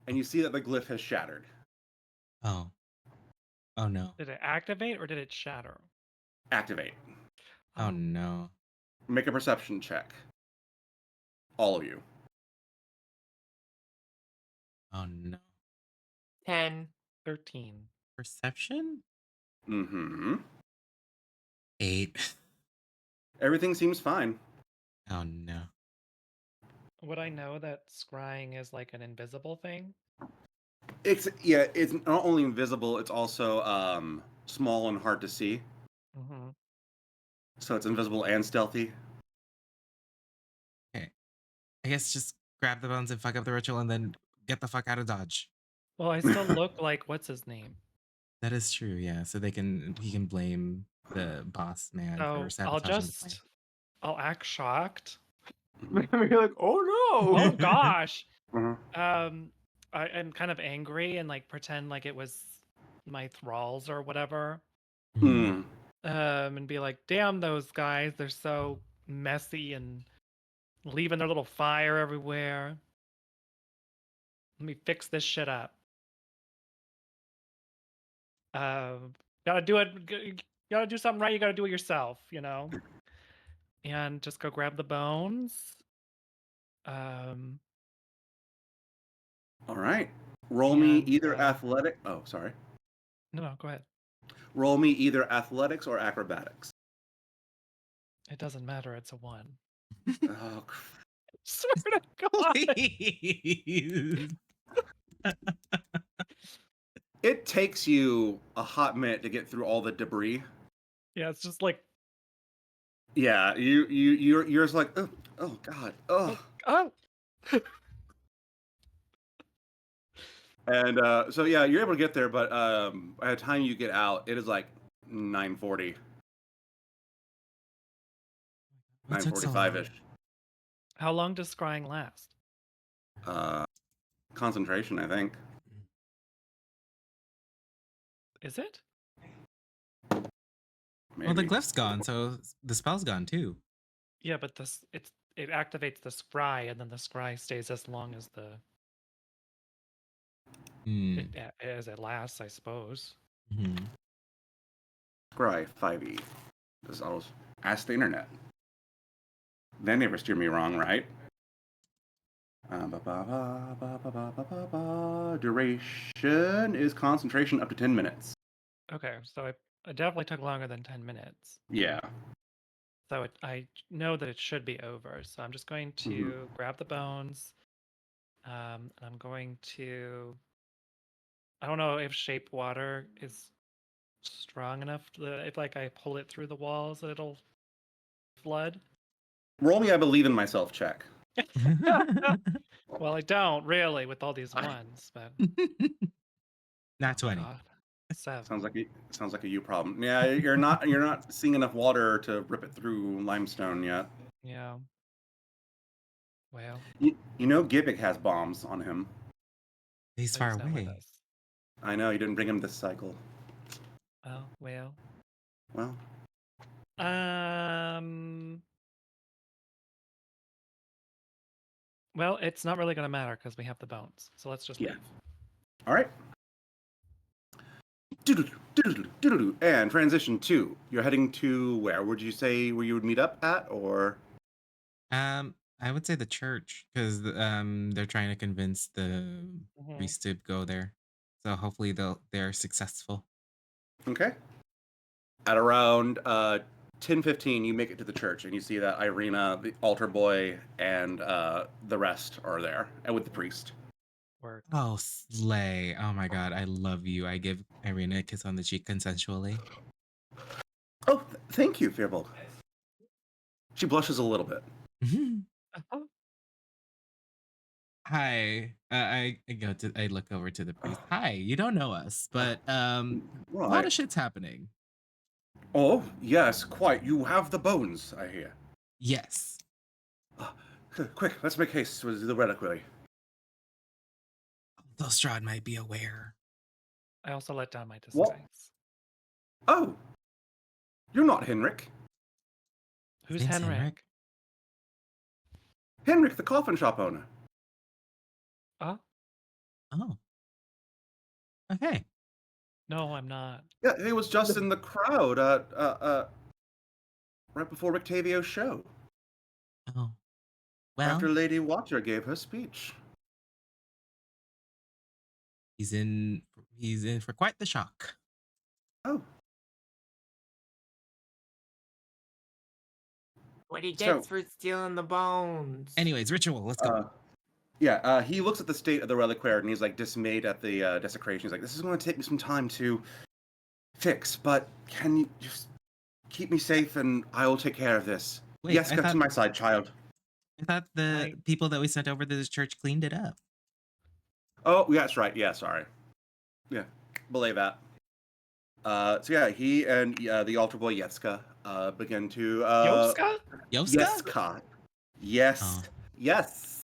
And you see that the glyph has shattered. Oh. Oh no. Did it activate or did it shatter? Activate. Oh no. Make a perception check. All of you. Oh no. 10. 13. Perception? Mm-hmm. 8. Everything seems fine. Oh no. Would I know that scrying is like an invisible thing? It's not only invisible, it's also small and hard to see. Mm-hmm. So it's invisible and stealthy. Okay. I guess just grab the bones and fuck up the ritual and then get the fuck out of Dodge. Well, I still look like what's his name? That is true, yeah. So he can blame the boss man So for sabotaging the plan. I'll act shocked. You're like, oh no. Oh gosh. Mhm. I'm kind of angry and like pretend like it was my thralls or whatever. Mm. And be like, damn those guys, they're so messy and leaving their little fire everywhere. Let me fix this shit up. Gotta do it. Gotta do something right. You gotta do it yourself, you know. And just go grab the bones. All right. Roll me And, either athletic. Oh, sorry. No, go ahead. Roll me either athletics or acrobatics. It doesn't matter. It's a 1. Oh, Swear to God. Please. It takes you a hot minute to get through all the debris. Yeah, it's just like, Yeah, you're just like, oh god, oh. And so yeah, you're able to get there, but by the time you get out, it is like 9:40, What took so 9:45ish. how long does scrying last? Concentration, I think. Is it? Maybe. Well, the glyph's gone, so the spell's gone too. Yeah, but it activates the scry, and then the scry stays as long as as it lasts, I suppose. Scry 5e. I'll just ask the internet. They never steer me wrong, right? Duration is concentration up to 10 minutes. Okay, so it definitely took longer than 10 minutes. Yeah. So I know that it should be over. So I'm just going to grab the bones. And I'm going to. I don't know if shape water is strong enough if like I pull it through the walls, it'll flood. Roll me I believe in myself check. Well, I don't really with all these ones, but Not 20. 7. Sounds like a you problem. Yeah, you're not seeing enough water to rip it through limestone yet. Yeah. Well. You know Gibbig has bombs on him. He's far away. I know, you didn't bring him this cycle. Oh, well. Well. Well, it's not really gonna matter because we have the bones. So let's just leave. All right. And transition 2. You're heading to where? Would you say where you would meet up at, or? I would say the church because they're trying to convince the priest to go there. So hopefully they're successful. Okay. At around 10:15, you make it to the church, and you see that Irina, the altar boy, and the rest are there, and with the priest. Work. Oh, slay. Oh my god, I love you. I give Irina a kiss on the cheek consensually. Oh, thank you, Fearbold. She blushes a little bit. Hi. I look over to the priest. Hi, you don't know us, but a lot of shit's happening. Oh, yes, quite. You have the bones, I hear. Yes. Quick, let's make haste with the reliquary. Lestrade might be aware. I also let down my disguise. Oh, you're not Henrik. Who's Henrik? Henrik, the coffin shop owner. Oh. Okay. No, I'm not. Yeah, he was just in the crowd right before Rictavio's show. Oh. Well, after Lady Watcher gave her speech. He's in for quite the shock. Oh. What he gets for stealing the bones. Anyways, ritual, let's go. He looks at the state of the reliquary and he's like dismayed at the desecration. He's like, this is going to take me some time to fix, but can you just keep me safe and I will take care of this. Wait, yes, get to my side, child. I thought the people that we sent over to this church cleaned it up. Oh, yeah, that's right. Yeah, sorry. Yeah, belay that. He and the altar boy Yetska begin to Yoska? Yeska. Yes. Oh. Yes.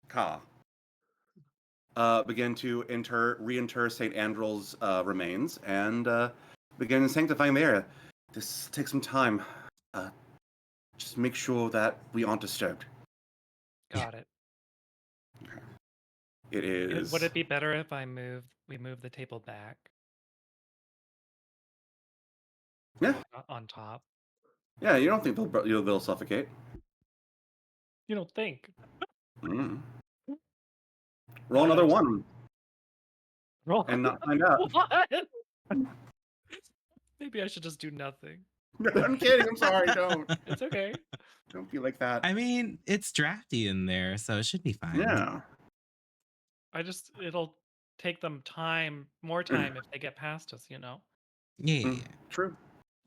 Ka. Begin to reinter St. Andrew's remains and begin sanctifying the area. This takes some time. Just make sure that we aren't disturbed. Got it. It is. Would it be better if we move the table back? Yeah. On top. Yeah, you don't think they'll suffocate? You don't think? Mm. Roll another one. Roll and not find out. What? Maybe I should just do nothing. I'm kidding. I'm sorry. Don't. It's okay. Don't be like that. I mean, it's drafty in there, so it should be fine. Yeah. It'll take them more time if they get past us, you know? Yeah. True.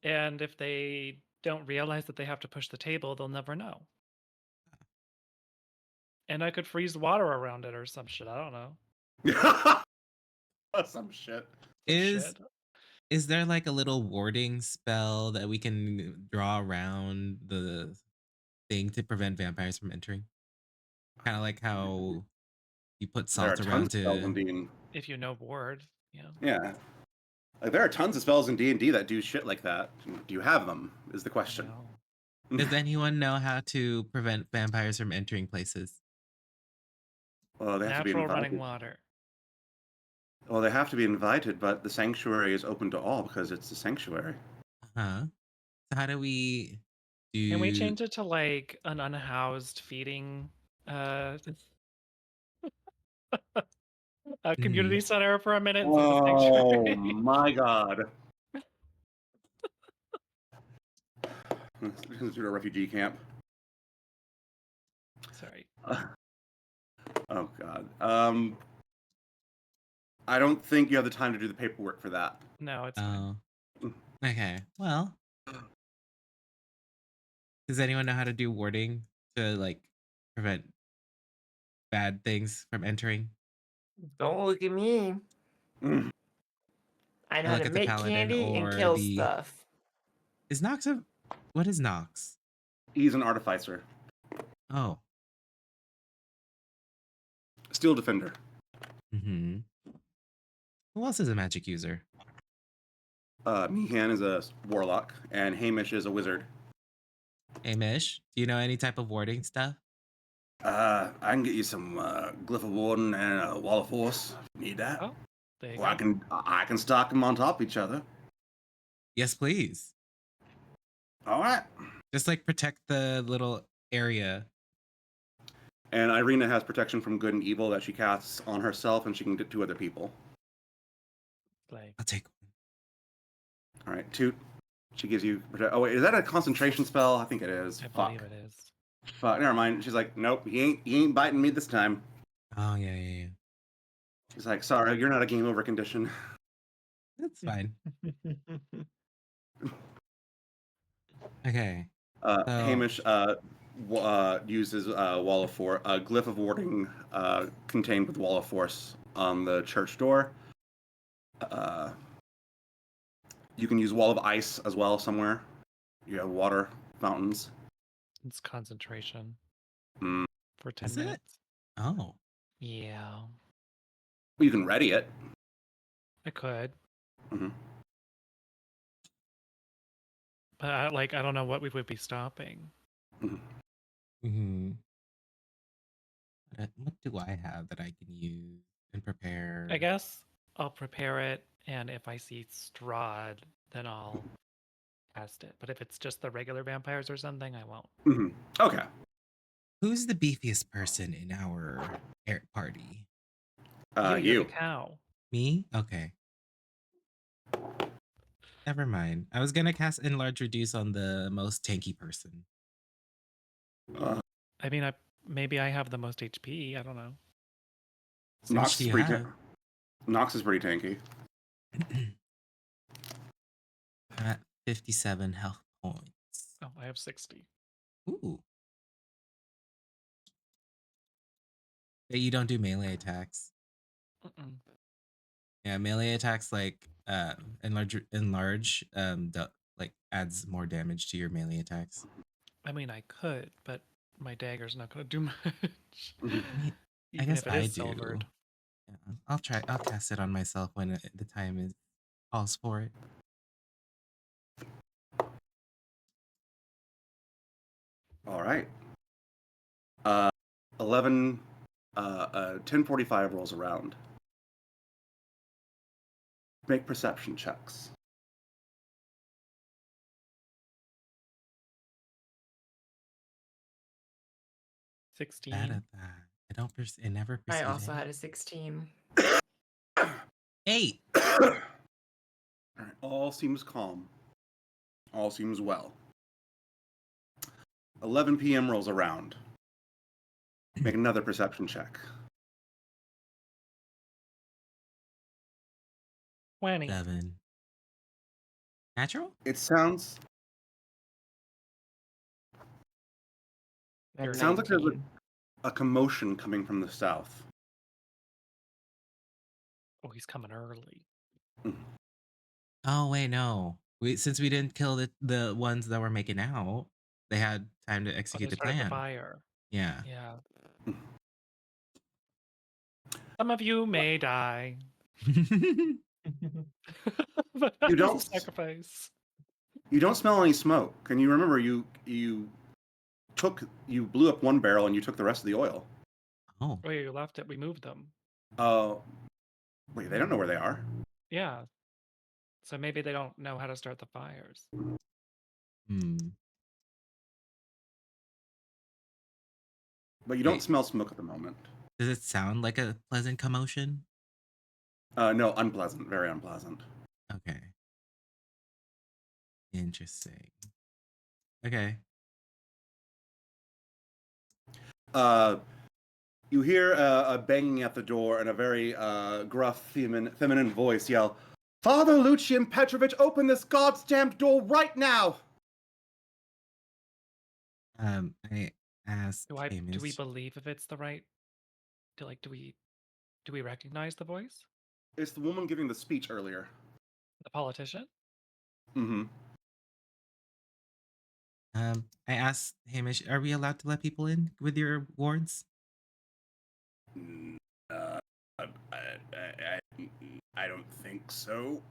And if they don't realize that they have to push the table, they'll never know. And I could freeze water around it or some shit. I don't know. Some shit. Is there like a little warding spell that we can draw around the thing to prevent vampires from entering? Kind of like how you put salt around to. If you know ward, yeah. Yeah. Like, there are tons of spells in D&D that do shit like that. Do you have them? Is the question. Does anyone know how to prevent vampires from entering places? Well, they have to be Natural invited. running water. Well, they have to be invited, but the sanctuary is open to all because it's the sanctuary. So how do we do? Can we change it to like an unhoused feeding a community center for a minute? Oh my god. Consider a refugee camp. Sorry. Oh god. I don't think you have the time to do the paperwork for that. No, it's fine. Okay. Well, does anyone know how to do warding to like prevent bad things from entering? Don't look at me. I know how to make candy and kill stuff. Is Nox what is Nox? He's an artificer. Oh. Steel defender. Mm-hmm. Who else is a magic user? Meehan is a warlock, and Hamish is a wizard. Hamish, do you know any type of warding stuff? I can get you some Glyph of Warden and a Wall of Force. If you need that. Oh, there you Or go. I can stock them on top of each other. Yes, please. All right. Just like protect the little area. And Irina has protection from good and evil that she casts on herself, and she can get to other people. I'll take one. All right, Toot. She gives you. Oh wait, is that a concentration spell? I think it is. I Fuck. believe it is. Fuck. Never mind. She's like, nope. He ain't biting me this time. Oh yeah. She's like, sorry, you're not a game over condition. That's fine. Okay. Hamish uses Wall of Force, Glyph of Warding contained with Wall of Force on the church door. You can use Wall of Ice as well somewhere. You have water fountains. It's concentration Mm. for 10 Is it? minutes. Oh. Yeah, Well, you can ready it. I could. Mm-hmm. But I don't know what we would be stopping. Mm-hmm. What do I have that I can use and prepare? I guess I'll prepare it, and if I see Strahd, then I'll cast it. But if it's just the regular vampires or something, I won't. Mm-hmm. Okay. Who's the beefiest person in our party? You're You. the cow. Me? Okay. Never mind. I was gonna cast Enlarge Reduce on the most tanky person. I mean, maybe I have the most HP. I don't know. Nox is pretty tanky. I'm at 57 health points. Oh, I have 60. Ooh. Yeah, you don't do melee attacks. Mm-mm. Yeah, melee attacks like enlarge like adds more damage to your melee attacks. I mean, I could, but my dagger's not going to do much. I Even guess if it I is do. silvered. Yeah, I'll cast it on myself when the time is calls for it. All right. 10:45 rolls around. Make perception checks. Bad 16. at that. I don't. It never. I perceive also it. had a 16. 8. All right. All seems calm. All seems well. 11 p.m. rolls around. Make another perception check. 20. 7. Natural? It sounds. Or It sounds like there's 19. a commotion coming from the south. Oh, he's coming early. Oh wait, no. Since we didn't kill the ones that were making out, they had time to Oh, execute they the started the plan. fire. Yeah. Yeah. Some of you may die. But that You was a don't. sacrifice. You don't smell any smoke. Can you remember you blew up one barrel and you took the rest of the oil? Oh. Oh, yeah, you left it. We moved them. Wait, they don't know where they are. Yeah. So maybe they don't know how to start the fires. But you don't smell smoke at the moment. Does it sound like a pleasant commotion? No, unpleasant. Very unpleasant. Okay. Interesting. Okay. You hear a banging at the door and a very gruff feminine voice yell, "Father Lucian Petrovich, open this goddamn door right now!" I asked Do we believe if it's the right? Do we recognize the voice? It's the woman giving the speech earlier. The politician? Mm-hmm. I asked Hamish, are we allowed to let people in with your wards? I don't think so.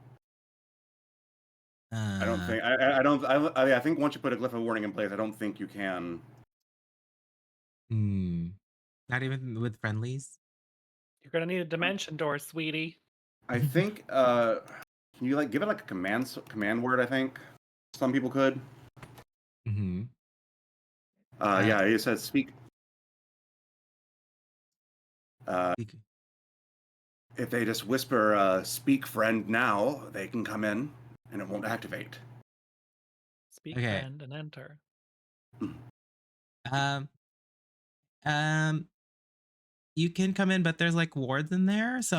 I don't think. I think once you put a glyph of warning in place, I don't think you can. Not even with friendlies? You're gonna need a dimension door, sweetie. I think can you like give it like a command word? I think some people could. Mm-hmm. Yeah, it says speak. If they just whisper "speak friend now," they can come in, and it won't activate. Speak Okay. friend and enter. You can come in, but there's like wards in there. So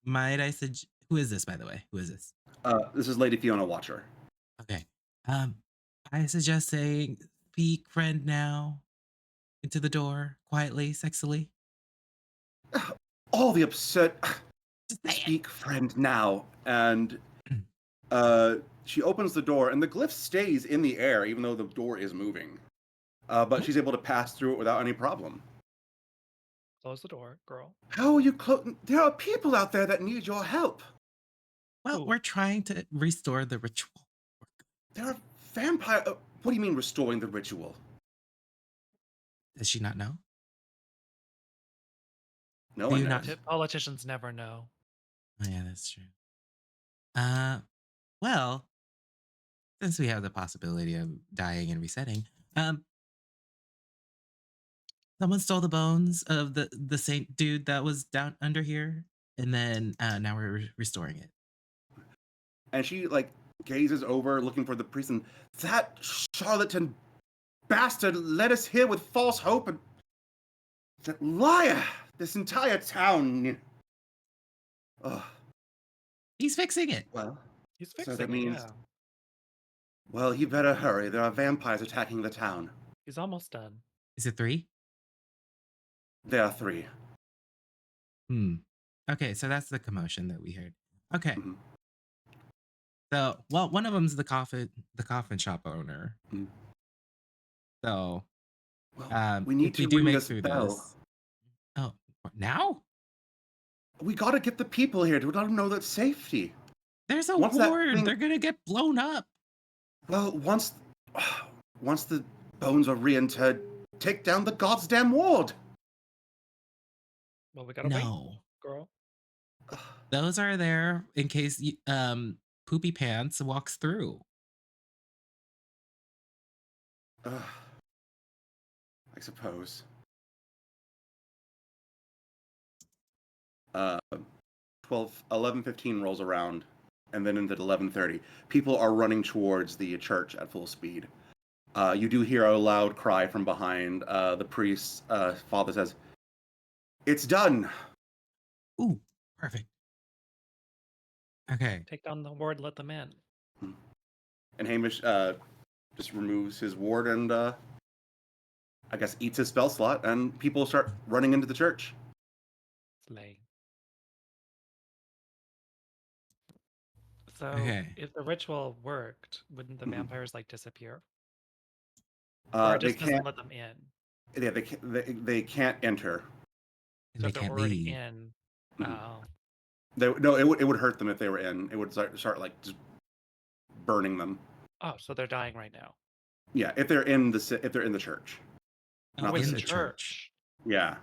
might I suggest, who is this, by the way? Who is this? This is Lady Fiona Watcher. Okay. I suggest saying speak friend now into the door quietly, sexily. All the upset. Speak friend now, and she opens the door, and the glyph stays in the air even though the door is moving. But she's able to pass through it without any problem. Close the door, girl. How are you There are people out there that need your help. Well, we're trying to restore the ritual. There are vampire. What do you mean restoring the ritual? Does she not know? No Do one you knows. not? Politicians never know. Oh, yeah, that's true. Well, since we have the possibility of dying and resetting, someone stole the bones of the saint dude that was down under here, and then now we're restoring it. And she like gazes over, looking for the priest, and that charlatan bastard led us here with false hope, and that liar! This entire town. Ugh. He's fixing it. Well, he's so fixing that means. it. Yeah. Well, you better hurry. There are vampires attacking the town. He's almost done. Is it 3? There are 3. Okay, so that's the commotion that we heard. Okay. So, well, one of them's the coffin shop owner. So, we need if to we do ring make this through bell. this. Oh, now? We gotta get the people here to let them know that safety. There's a Once that ward. thing- They're gonna get blown up. Well, once the bones are reinterred, take down the goddamn ward. Well, we gotta No. wait, girl. Those are there in case Poopy Pants walks through. I suppose. 11:15 rolls around, and then into 11:30, people are running towards the church at full speed. You do hear a loud cry from behind. The priest's father says, "It's done." Ooh, perfect. Okay. Take down the ward, let them in. And Hamish just removes his ward and I guess eats his spell slot, and people start running into the church. Slay. So, Okay. if the ritual worked, wouldn't the vampires like disappear? Or They it just doesn't can't. let them in. Yeah, they can't enter. So if they're already in, oh, It would hurt them if they were in. It would start like just burning them. oh, so they're dying right now. Yeah, if they're in the church. Oh, Not in the the city. church. Yeah.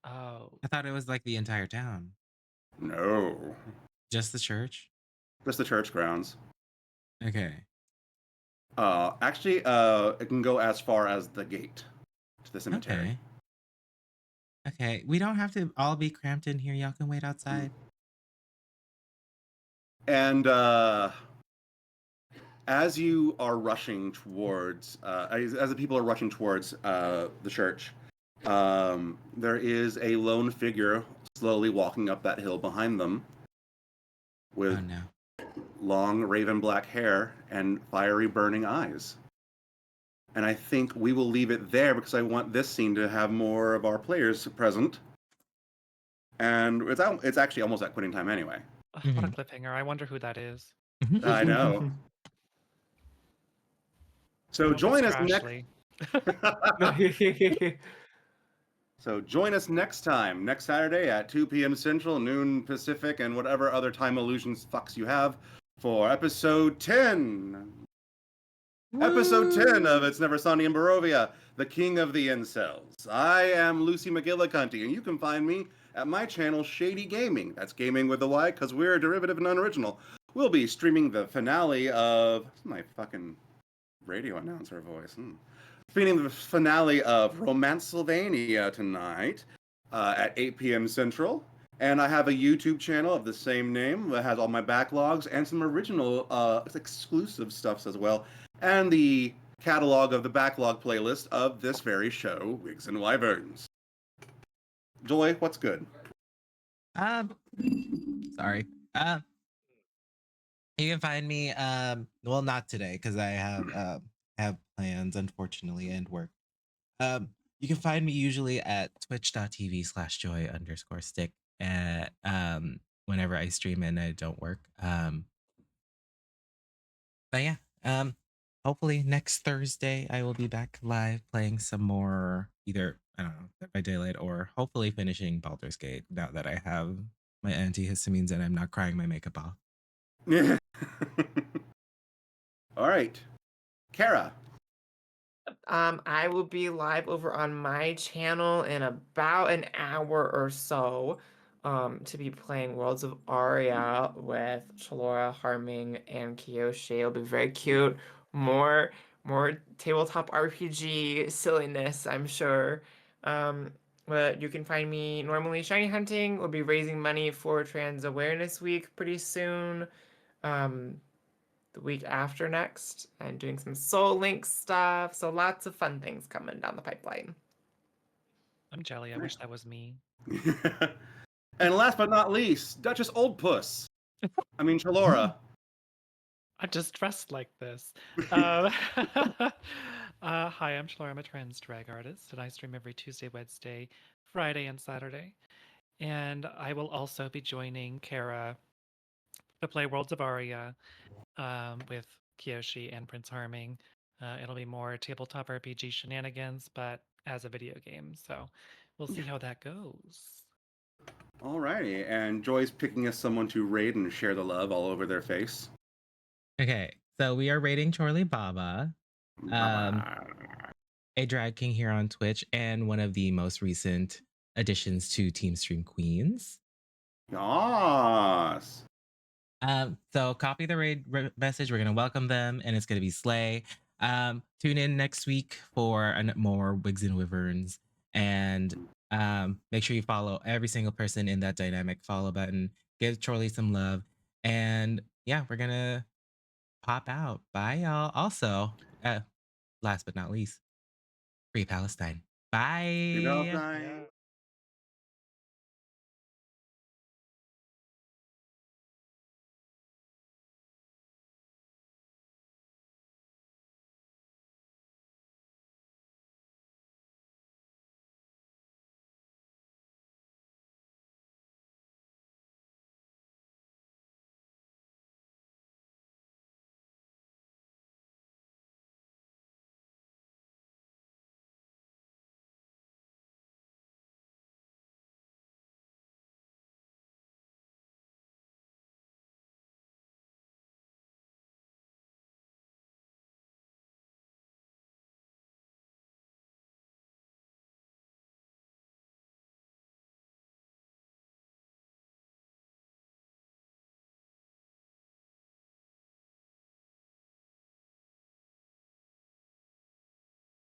Oh, I thought it was like the entire town. No. Just the church? Just the church grounds. Okay. Actually, it can go as far as the gate to the cemetery. Okay. We don't have to all be cramped in here. Y'all can wait outside. And as you are rushing towards, as the people are rushing towards the church, there is a lone figure slowly walking up that hill behind them with long raven black hair and fiery burning eyes. And I think we will leave it there because I want this scene to have more of our players present. And it's actually almost at quitting time anyway. what a cliffhanger. I wonder who that is. I know. So join us next. So join us next time, next Saturday at 2 p.m. Central, noon Pacific, and whatever other time illusions fucks you have for episode 10. Episode 10 of It's Never Sunny in Barovia, the king of the incels. I am Lucy McGillicuddy, and you can find me at my channel, Shady Gaming. That's gaming with a Y, because we're a derivative and unoriginal. We'll be streaming the finale of... my fucking radio announcer voice. Streaming the finale of Romancylvania tonight at 8 p.m. Central. And I have a YouTube channel of the same name that has all my backlogs and some original exclusive stuffs as well. And the catalog of the backlog playlist of this very show, Wigs and Wyverns. Joy, what's good? Sorry. You can find me, well, not today, because I have plans, unfortunately, and work. You can find me usually at twitch.tv/joy_stick at whenever I stream and I don't work. But yeah, hopefully next Thursday I will be back live playing some more, either, I don't know, Dead by Daylight, or hopefully finishing Baldur's Gate now that I have my antihistamines and I'm not crying my makeup off. Yeah. All right. Kara. I will be live over on my channel in about an hour or so to be playing Worlds of Aria with Chalora, Harming, and Kiyoshi. It'll be very cute. More tabletop RPG silliness, I'm sure. But you can find me normally shiny hunting. We'll be raising money for Trans Awareness Week pretty soon. The week after next, and doing some Soul Link stuff. So lots of fun things coming down the pipeline. I'm jelly. I wish that was me. And last but not least, Duchess Old Puss. I mean, Chalora. I just dressed like this. Hi, I'm Chalora. I'm a trans drag artist, and I stream every Tuesday, Wednesday, Friday, and Saturday. And I will also be joining Kara to play Worlds of Aria with Kiyoshi and Prince Harming. It'll be more tabletop RPG shenanigans, but as a video game. So we'll see how that goes. Alrighty, and Joy's picking us someone to raid and share the love all over their face. Okay, so we are rating Chorley Baba, a drag king here on Twitch, and one of the most recent additions to Team Stream Queens. Yes. So copy the raid message. We're gonna welcome them, and it's gonna be slay. Tune in next week for more Wigs and Wyverns, and make sure you follow every single person in that dynamic follow button. Give Chorley some love, and yeah, we're gonna pop out. Bye, y'all. Also, last but not least, Free Palestine. Bye. Free Palestine.